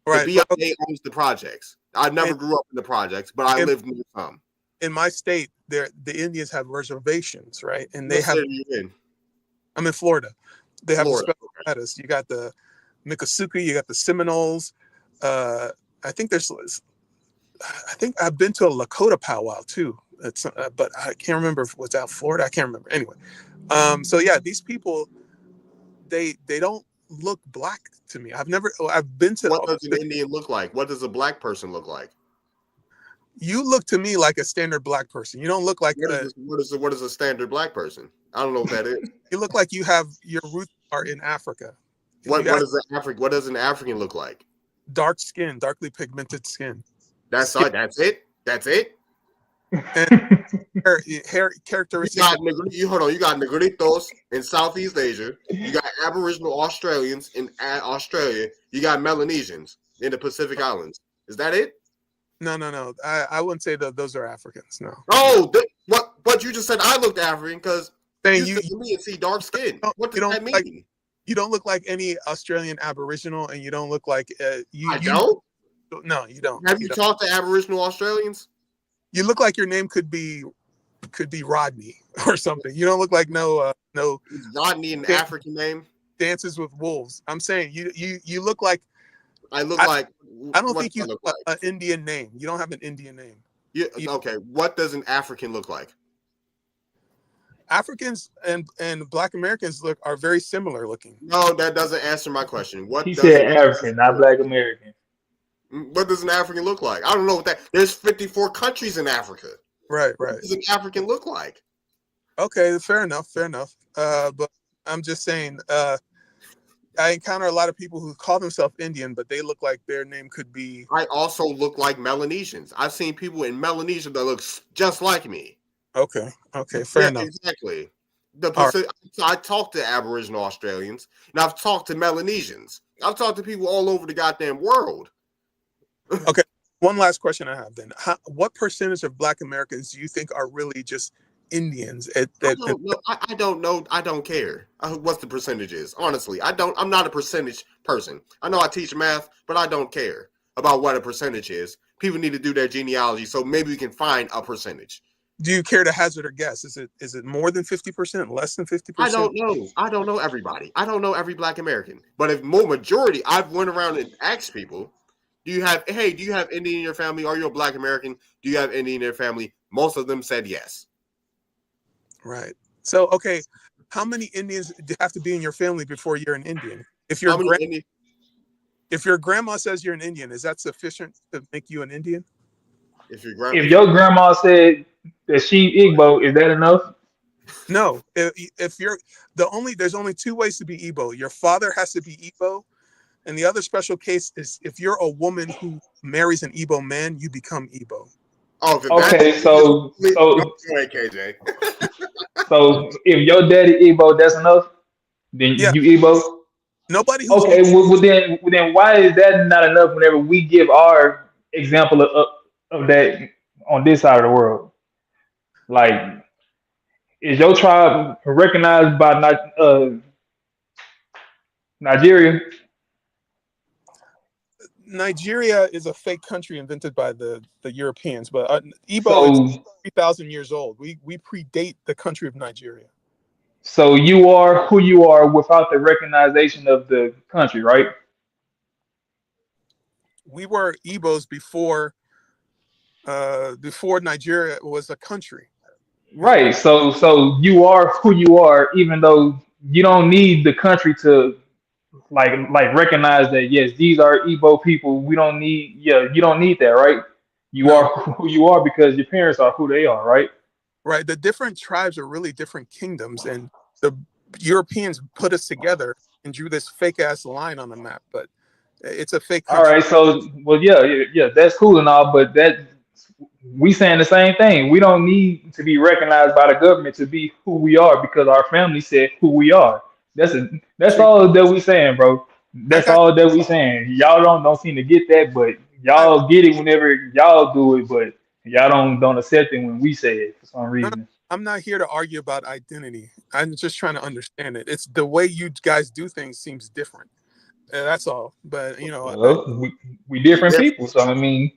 Right. The BIA owns the projects. I never grew up in the projects, but I lived near some. In my state, the Indians have reservations, right? And they have. I'm in Florida. They have a special status. You got the Miccosukee, you got the Seminoles. I think I've been to a Lakota powwow too. But I can't remember if it was out Florida. I can't remember. Anyway, so yeah, these people, they don't look black to me. I've been to. What does an Indian look like? What does a black person look like? You look to me like a standard black person. You don't look like What is a standard black person? I don't know what that is. you look like you have your roots are in Africa. What does an African look like? Dark skin, darkly pigmented skin. That's it. That's it. And hair characteristics. You got Negritos in Southeast Asia. You got Aboriginal Australians in Australia. You got Melanesians in the Pacific Islands. Is that it? No. I wouldn't say that those are Africans. No. Oh, what you just said? I looked African because you said to me and see dark skin. What does that mean? You don't look like any Australian Aboriginal, and you don't look like you. I don't. No, you don't. Have you talked to Aboriginal Australians? You look like your name could be Rodney or something. You don't look like no. Is Rodney an African name? Dances with Wolves. I'm saying you look like. I don't think you look like an Indian name. You don't have an Indian name. Yeah. Okay. What does an African look like? Africans and Black Americans are very similar looking. No, that doesn't answer my question. He said African, not Black American. What does an African look like? I don't know what that. There's 54 countries in Africa. Right. What does an African look like? Okay, fair enough. But I'm just saying, I encounter a lot of people who call themselves Indian, but they look like their name could be. I also look like Melanesians. I've seen people in Melanesia that look just like me. Okay, fair enough. Exactly. I talked to Aboriginal Australians, and I've talked to Melanesians. I've talked to people all over the goddamn world. Okay, one last question I have then. What percentage of Black Americans do you think are really just Indians? I don't know. I don't care what the percentage is. Honestly, I'm not a percentage person. I know I teach math, but I don't care about what a percentage is. People need to do their genealogy, so maybe we can find a percentage. Do you care to hazard a guess? Is it more than 50%? Less than 50%? I don't know. I don't know everybody. I don't know every Black American. But if more majority, I've went around and asked people, do you have Indian in your family? Are you a Black American? Do you have Indian in your family? Most of them said yes. Right. So, okay, how many Indians have to be in your family before you're an Indian? If your grandma says you're an Indian, is that sufficient to make you an Indian? If your grandma said that she Igbo, is that enough? No. If you're there's only two ways to be Igbo. Your father has to be Igbo, and the other special case is if you're a woman who marries an Igbo man, you become Igbo. Oh, okay. So go ahead, KJ. So if your daddy Igbo, that's enough. Then you Igbo. Nobody. Okay. Well, then why is that not enough? Whenever we give our example of that on this side of the world, like, is your tribe recognized by Nigeria? Nigeria is a fake country invented by the Europeans, but Igbo is 3,000 years old. We predate the country of Nigeria. So you are who you are without the recognition of the country, right? We were Igbos before Nigeria was a country. Right. So you are who you are, even though you don't need the country to like recognize that, yes, these are Igbo people. You don't need that, right? You are who you are because your parents are who they are, right? Right. The different tribes are really different kingdoms, and the Europeans put us together and drew this fake ass line on the map, but it's a fake country. All right. So, well, yeah, that's cool and all, but we saying the same thing. We don't need to be recognized by the government to be who we are because our family said who we are. That's all that we saying, bro. That's all that we saying. Y'all don't seem to get that, but y'all get it whenever y'all do it, but y'all don't accept it when we say it for some reason. I'm not here to argue about identity. I'm just trying to understand it. It's the way you guys do things seems different. That's all. But we different people, so I mean.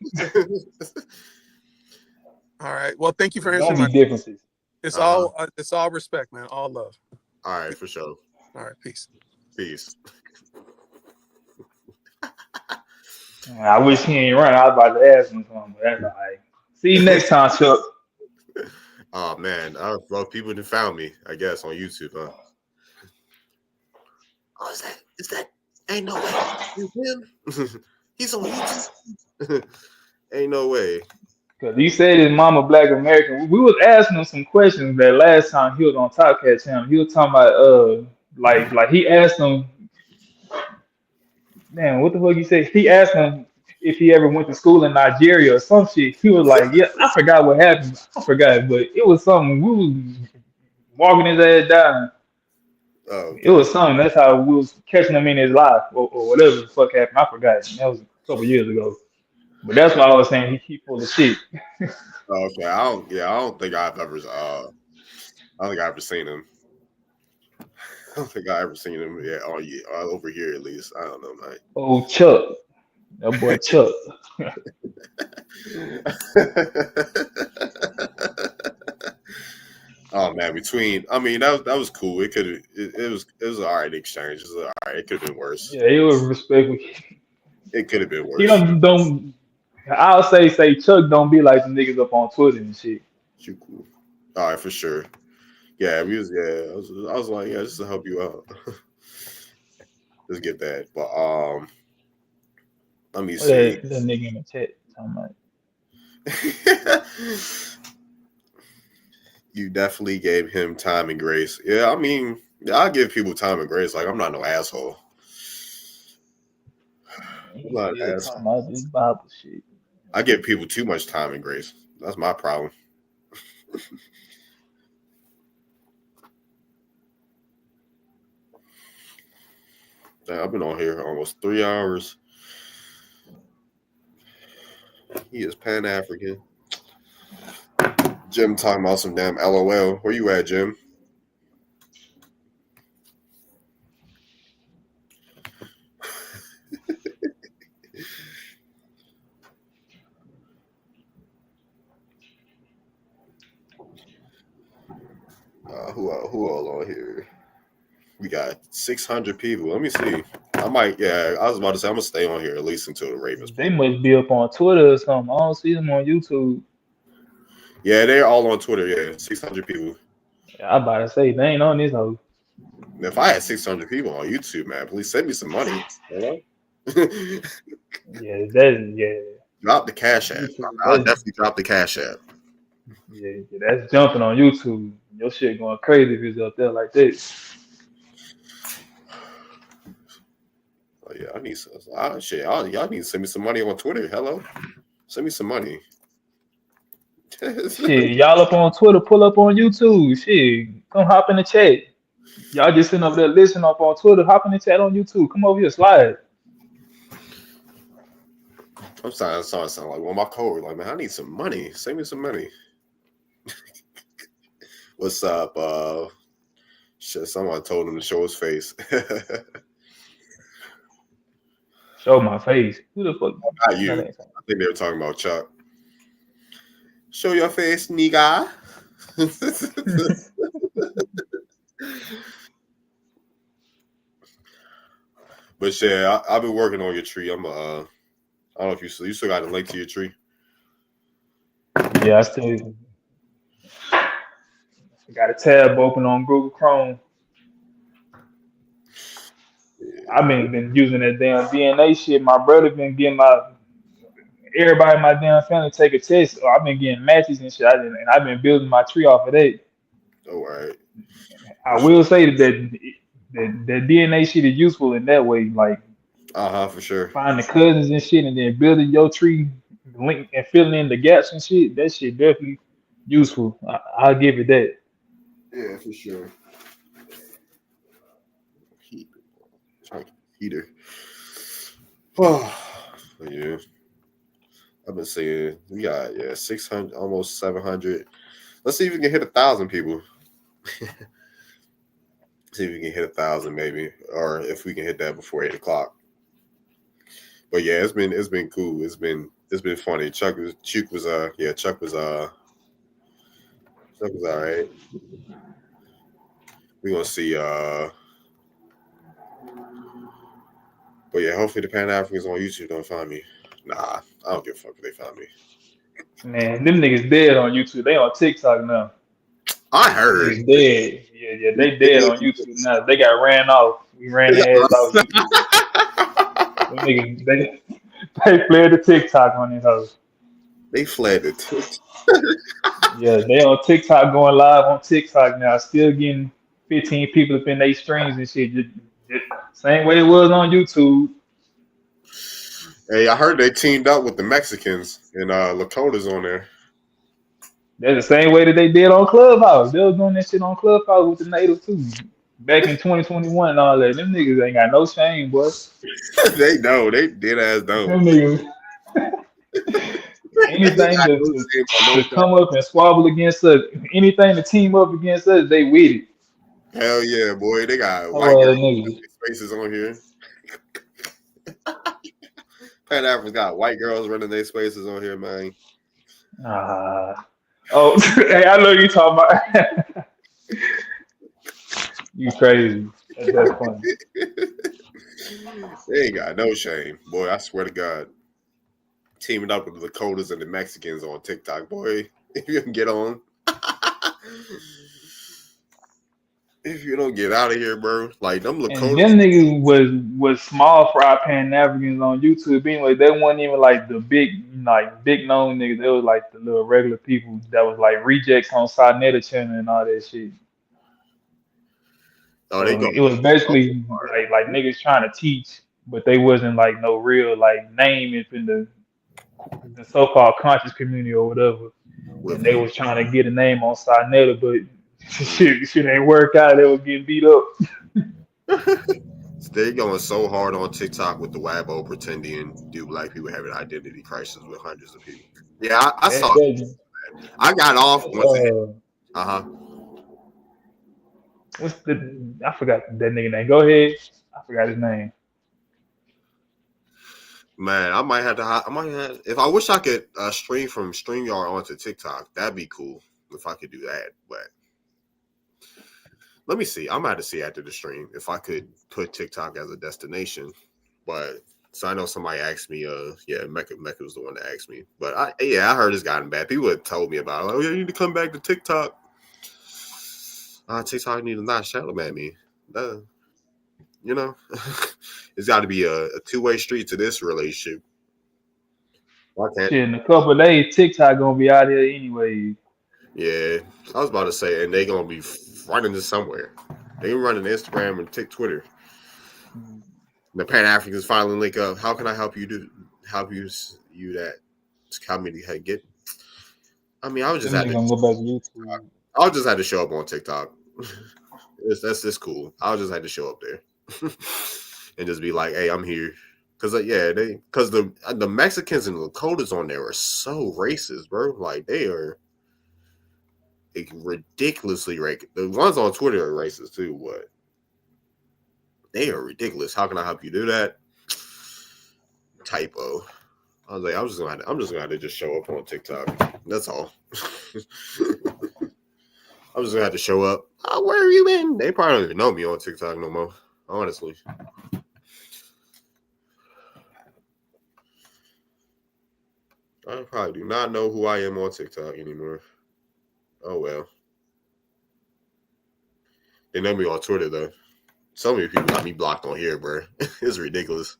All right. Well, thank you for answering my differences. It's all respect, man. All love. All right, for sure. All right, peace. I wish he ain't run. I was about to ask him something, but that's all right. See you next time, Chuck. Oh man, well, people have found me, I guess, on YouTube, huh? Oh, is that? Ain't no way. It's him. He's on YouTube. Ain't no way. Cause he said his mama black American. We was asking him some questions that last time he was on Top Cat Channel. He was talking about like he asked him, man, what the fuck he said? He asked him if he ever went to school in Nigeria or some shit. He was like, yeah, I forgot what happened. I forgot, but it was something. We was walking his ass down. Oh, It was something. That's how we was catching him in his life or whatever the fuck happened. I forgot. That was a couple years ago. But that's why I was saying he full of shit. okay. I don't think I've ever. I don't think I've ever seen him. I don't think I ever seen him. Yeah, over here at least. I don't know, man. Oh, Chuck, that boy Chuck. Oh man, that was cool. It was all right exchange. It was all right. It could have been worse. Yeah, he was respectful. It could have been worse. He don't. I'll say Chuck don't be like the niggas up on Twitter and shit. You cool. All right, for sure. Yeah, I was like, yeah, just to help you out. Just get that. But let me see. That nigga in the chat talking about. You definitely gave him time and grace. Yeah, I mean, I give people time and grace. Like, I'm not no asshole. I'm not an asshole. Talking about this Bible shit. I give people too much time and grace. That's my problem. I've been on here almost 3 hours. He is Pan-African. Jim talking about some damn LOL. Where you at, Jim? Who all on here? We got 600 people. Let me see. I was about to say I'm gonna stay on here at least until the Ravens. They must be up on Twitter or something. I don't see them on YouTube. Yeah, they're all on Twitter. Yeah, 600 people. Yeah, I about to say they ain't on this hoe. If I had 600 people on YouTube, man, please send me some money. Hello? Yeah. Drop the Cash App. I'll definitely drop the Cash App. Yeah, that's jumping on YouTube. Your shit going crazy if it's up there like this. Oh yeah, I need some shit. Y'all need to send me some money on Twitter. Hello, send me some money. Shit, y'all up on Twitter, pull up on YouTube. Shit, come hop in the chat. Y'all just sitting up there listening up on Twitter, hop in the chat on YouTube. Come over here, slide. I'm starting to sound like my code. Like, man, I need some money. Send me some money. What's up? Shit, someone told him to show his face. Show my face. Who the fuck? Not you. I think they were talking about Chuck. Show your face, nigga. But yeah, I've been working on your tree. I don't know if you still got a link to your tree. Yeah, I still got a tab open on Google Chrome. I've been using that damn DNA shit. My brother been getting everybody in my damn family take a test. So I've been getting matches and shit. And I've been building my tree off of that. All right. I will say that DNA shit is useful in that way. Like, for sure. Finding cousins and shit, and then building your tree, link and filling in the gaps and shit. That shit definitely useful. I'll give it that. Yeah, for sure. Heater. Oh, yeah. I've been seeing we got 600, almost 700. Let's see if we can hit 1,000 people. See if we can hit 1,000 maybe, or if we can hit that before 8 o'clock. But yeah, it's been cool. It's been funny. Chuck was all right. We're gonna see but yeah, hopefully the Pan-Africans on YouTube don't find me. Nah, I don't give a fuck if they find me. Man, them niggas dead on YouTube. They on TikTok now. I heard. They dead. Yeah, they dead on YouTube now. They got ran off. We ran their ass off. Them niggas, they fled to TikTok on this house. They fled the TikTok. Yeah, they on TikTok going live on TikTok now, still getting 15 people up in their streams and shit. Just same way it was on YouTube. Hey, I heard they teamed up with the Mexicans and Lakota's on there. That's the same way that they did on Clubhouse. They was doing that shit on Clubhouse with the native too. Back in 2021 and all that. Them niggas ain't got no shame, boy. They know. They did ass Them don't. niggas, They anything got to, no to, shame on no to shame. come up and squabble against us, anything to team up against us, they with it. Hell yeah, boy. They got Oh, white girls niggas. spaces on here. Pan Africans got white girls running their spaces on here, man. Oh, hey, I know you talking about. You crazy. That's funny. They ain't got no shame, boy. I swear to God. Teaming up with the Dakotas and the Mexicans on TikTok, boy. If you can get on. If you don't get out of here, bro. Like them And Lakotas. them niggas was small fry Pan Africans on YouTube. Anyway, they weren't even like the big known niggas. They was like the little regular people that was like rejects on Sarnetta channel and all that shit. Oh, they So go it was so basically hard like niggas trying to teach, but they wasn't like no real like name in the so-called conscious community or whatever. with And they was trying to get a name on Sarnetta, but shit ain't work out. They was getting beat up. They're going so hard on TikTok with the Wabo pretending do black people having identity crisis with hundreds of people. Yeah, I saw it. I got off once it hit. Uh-huh. I forgot that nigga name. Go ahead. I forgot his name. Man, I might have if I wish I could stream from StreamYard onto TikTok, that'd be cool if I could do that. But let me see. I'm gonna have to see after the stream if I could put TikTok as a destination. But so I know somebody asked me, Mecca was the one that asked me. But I heard it's gotten bad. People had told me about it. Like, you need to come back to TikTok. TikTok need to not shadow at me. You know, it's got to be a two-way street to this relationship. Why can't? Shit, in a couple of days, TikTok gonna be out here anyway. Yeah, I was about to say, and they gonna be running this somewhere. They running Instagram and Twitter. The Pan Africans finally link up. How can I help you that comedy had get? I mean, I was just Them had niggas to. gonna go back to YouTube. I just had to show up on TikTok. That's just cool. I just had to show up there and just be like, "Hey, I'm here." Because the Mexicans and the Lakotas on there are so racist, bro. Like they are ridiculously racist. The ones on Twitter are racist too. What? They are ridiculous. How can I help you do that? Typo. I was like, I'm just gonna have to just show up on TikTok. That's all. I'm just gonna have to show up. Oh, where have you been? They probably don't even know me on TikTok no more. Honestly. I probably do not know who I am on TikTok anymore. Oh well. They know me on Twitter though. So many people got me blocked on here, bro. It's ridiculous.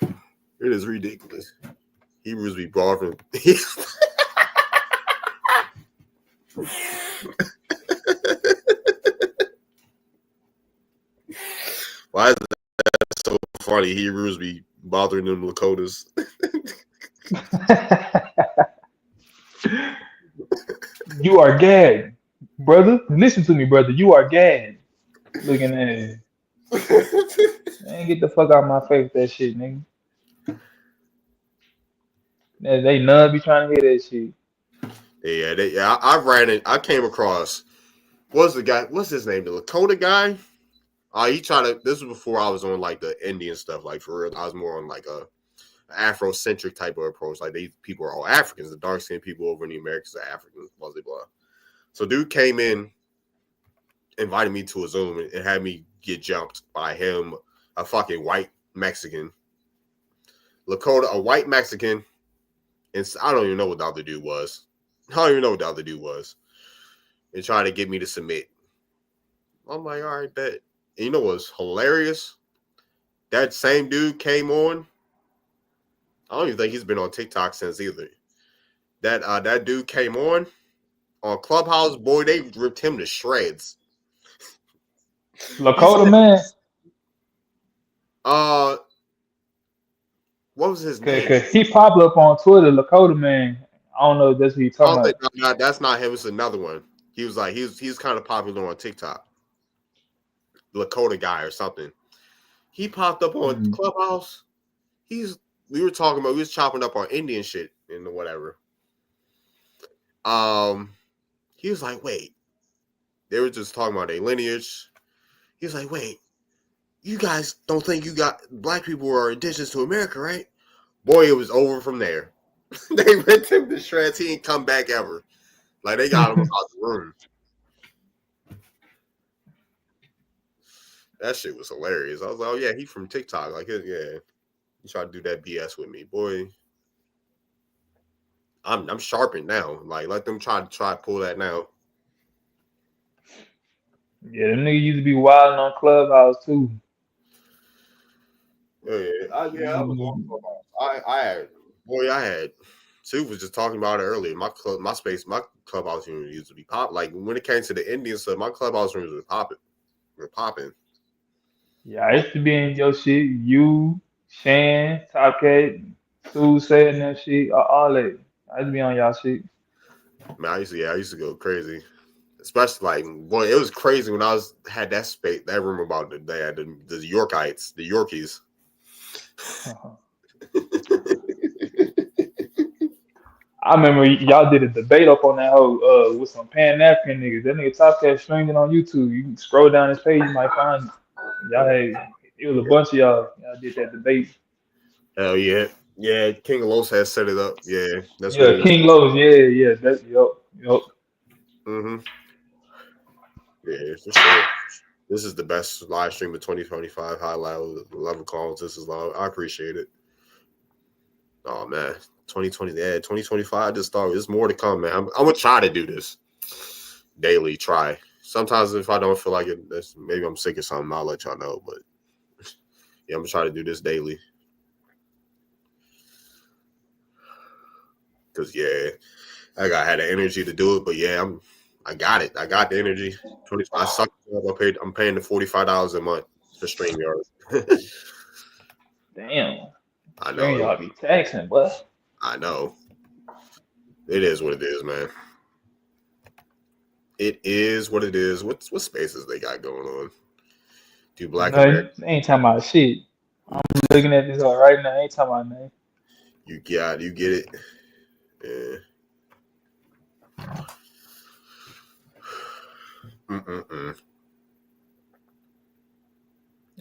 It is ridiculous. Hebrews be barfing. Why is that so funny? Hebrews be bothering them Lakotas. You are Gad, brother. Listen to me, brother. You are Gad. Looking at it. Man, get the fuck out of my face with that shit, nigga. They none be trying to hear that shit. I ran it. I came across what's his name? The Lakota guy. He tried to. This was before I was on like the Indian stuff. Like for real, I was more on like a Afrocentric type of approach. Like these people are all Africans. The dark skinned people over in the Americas are Africans. Blah blah blah. So dude came in, invited me to a Zoom, and had me get jumped by him, a fucking white Mexican, Lakota, a white Mexican, and I don't even know what the other dude was. And trying to get me to submit. I'm like, all right, bet. And you know what's hilarious? That same dude came on I don't even think he's been on TikTok since either. That dude came on Clubhouse, boy, they ripped him to shreds. He Lakota said, man. uh, what was his name? Cause he popped up on Twitter, Lakota man. I don't know if that's what you I talking don't think about. no, that's not him. It's another one. He was like he's kind of popular on TikTok, Lakota guy or something. He popped up on Mm. Clubhouse. We were talking about we was chopping up on Indian shit and whatever. He was like, wait, they were just talking about their lineage. He was like, wait, you guys don't think you got black people are indigenous to America, right? Boy, it was over from there. They ripped him to shreds. He ain't come back ever. Like they got him out the room. That shit was hilarious. I was like, oh yeah, he from TikTok. Like, yeah, he tried to do that BS with me, boy. I'm sharpened now. Like, let them try to pull that now. Yeah, them niggas used to be wilding on Clubhouse too. Yeah, I was on Mm. Clubhouse. I had. Sue was just talking about it earlier. My clubhouse room used to be pop. Like when it came to the Indian stuff, my clubhouse rooms were popping. Were popping. Yeah, I used to be in your shit. You, Shan, Top Cat, Sue saying that shit, all that. I used to be on y'all shit. Man, I used to go crazy. Especially like, boy, it was crazy when I had that room about the Yorkites, the Yorkies. I remember y'all did a debate up on that whole with some Pan African niggas. That nigga Top Cat streaming on YouTube. You can scroll down his page, you might find y'all had it was a bunch of y'all. Y'all did that debate. Hell yeah. Yeah, King Los has set it up. Yeah, that's what Yeah, he was. King Lowe's, yeah. That's yup. Mm-hmm. Yeah, for sure. This is the best live stream of 2025. High level calls. This is live. I appreciate it. Oh man, 2020. Yeah, 2025 just started. There's more to come, man. I'm gonna try to do this daily. Try. Sometimes if I don't feel like it, maybe I'm sick or something. I'll let y'all know. But yeah, I'm gonna try to do this daily. Cause yeah, had the energy to do it. But yeah, I got it. I got the energy. I suck. I'm paying the $45 a month for StreamYard. Damn. I Sure know. y'all be taxing, but I know. It is what it is, man. It is what it is. What spaces they got going on? Do Black America? nothing. Ain't talking about shit. I'm looking at this all right now. Ain't talking about nothing. You get it. Yeah. Mm-mm-mm.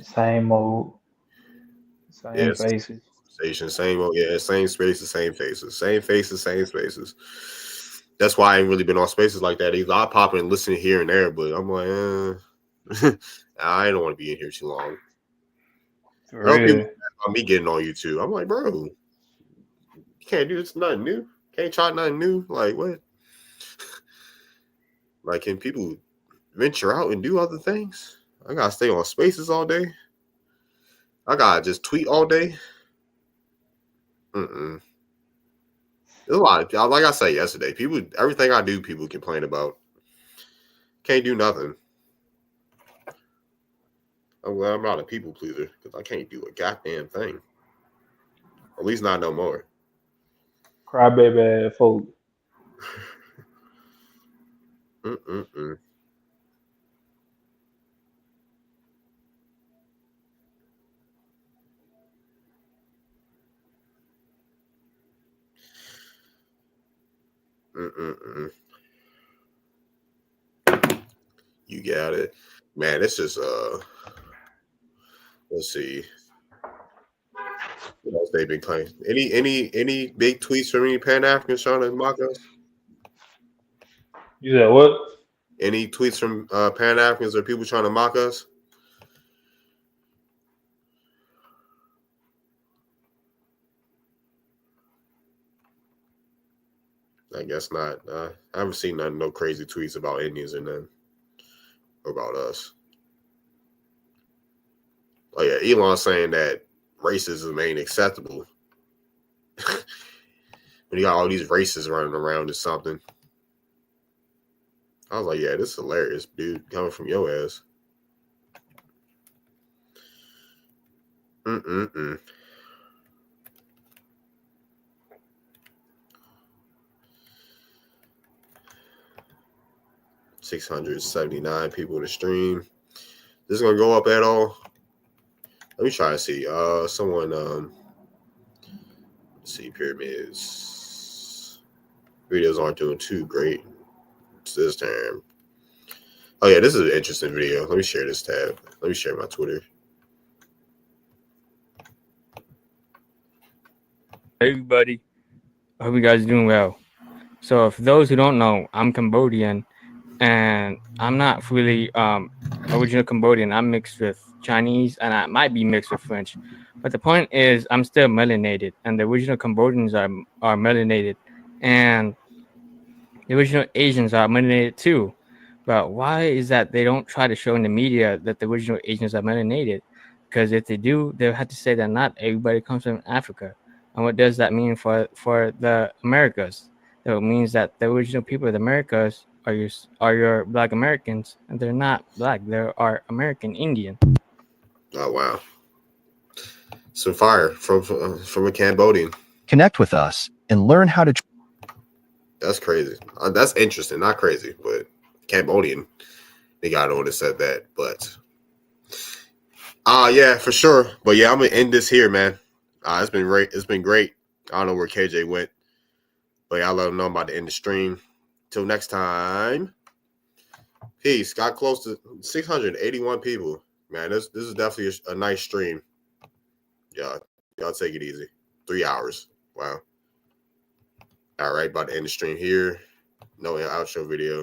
Same old, same Yes. faces. Station, same spaces, same faces, same faces, same spaces. That's why I ain't really been on spaces like that either. I pop in and listen here and there, but I'm like, I don't want to be in here too long. For There are people real. about me getting on YouTube. I'm like, bro, you can't do this, nothing new. Can't try nothing new. Like what? Like, can people venture out and do other things? I gotta stay on spaces all day. I gotta just tweet all day. Mm-mm. There's a lot of, like I said yesterday, everything I do, people complain about. Can't do nothing. I'm glad I'm not a people pleaser because I can't do a goddamn thing. At least not no more. Crybaby ass folk. Mm-mm-mm. Mm-mm-mm. You got it. Man, it's just let's see. What else they been claiming? Any big tweets from any Pan Africans trying to mock us? You said what? Any tweets from Pan Africans or people trying to mock us? I guess not. I haven't seen no crazy tweets about Indians and then about us. Oh yeah, Elon saying that racism ain't acceptable. When you got all these races running around or something. I was like, yeah, this is hilarious, dude, coming from your ass. 679 people in the stream. This is gonna go up at all? Let me try to see. Someone let's see, pyramids. Videos aren't doing too great this time. Oh yeah, this is an interesting video. Let me share this tab. Let me share my Twitter. Hey everybody, I hope you guys are doing well. So for those who don't know, I'm Cambodian, and I'm not fully original Cambodian. I'm mixed with Chinese, and I might be mixed with French. But the point is, I'm still melanated, and the original Cambodians are melanated, and the original Asians are melanated too. But why is that they don't try to show in the media that the original Asians are melanated? Because if they do, they'll have to say that not everybody comes from Africa. And what does that mean for the Americas? That means that the original people of the Americas are your Black Americans, and they're not Black. They are American Indian. Oh wow, some fire from a Cambodian. Connect with us and learn how to. That's crazy. That's interesting. Not crazy, but Cambodian. They got on and said that, but yeah, for sure. But yeah, I'm gonna end this here, man. It's been great. It's been great. I don't know where KJ went, but yeah, I'll let him know I'm about to end the stream. Till next time. Peace. Got close to 681 people. Man, this is definitely a nice stream. Y'all take it easy. 3 hours. Wow. All right, about to end the stream here. No outro video.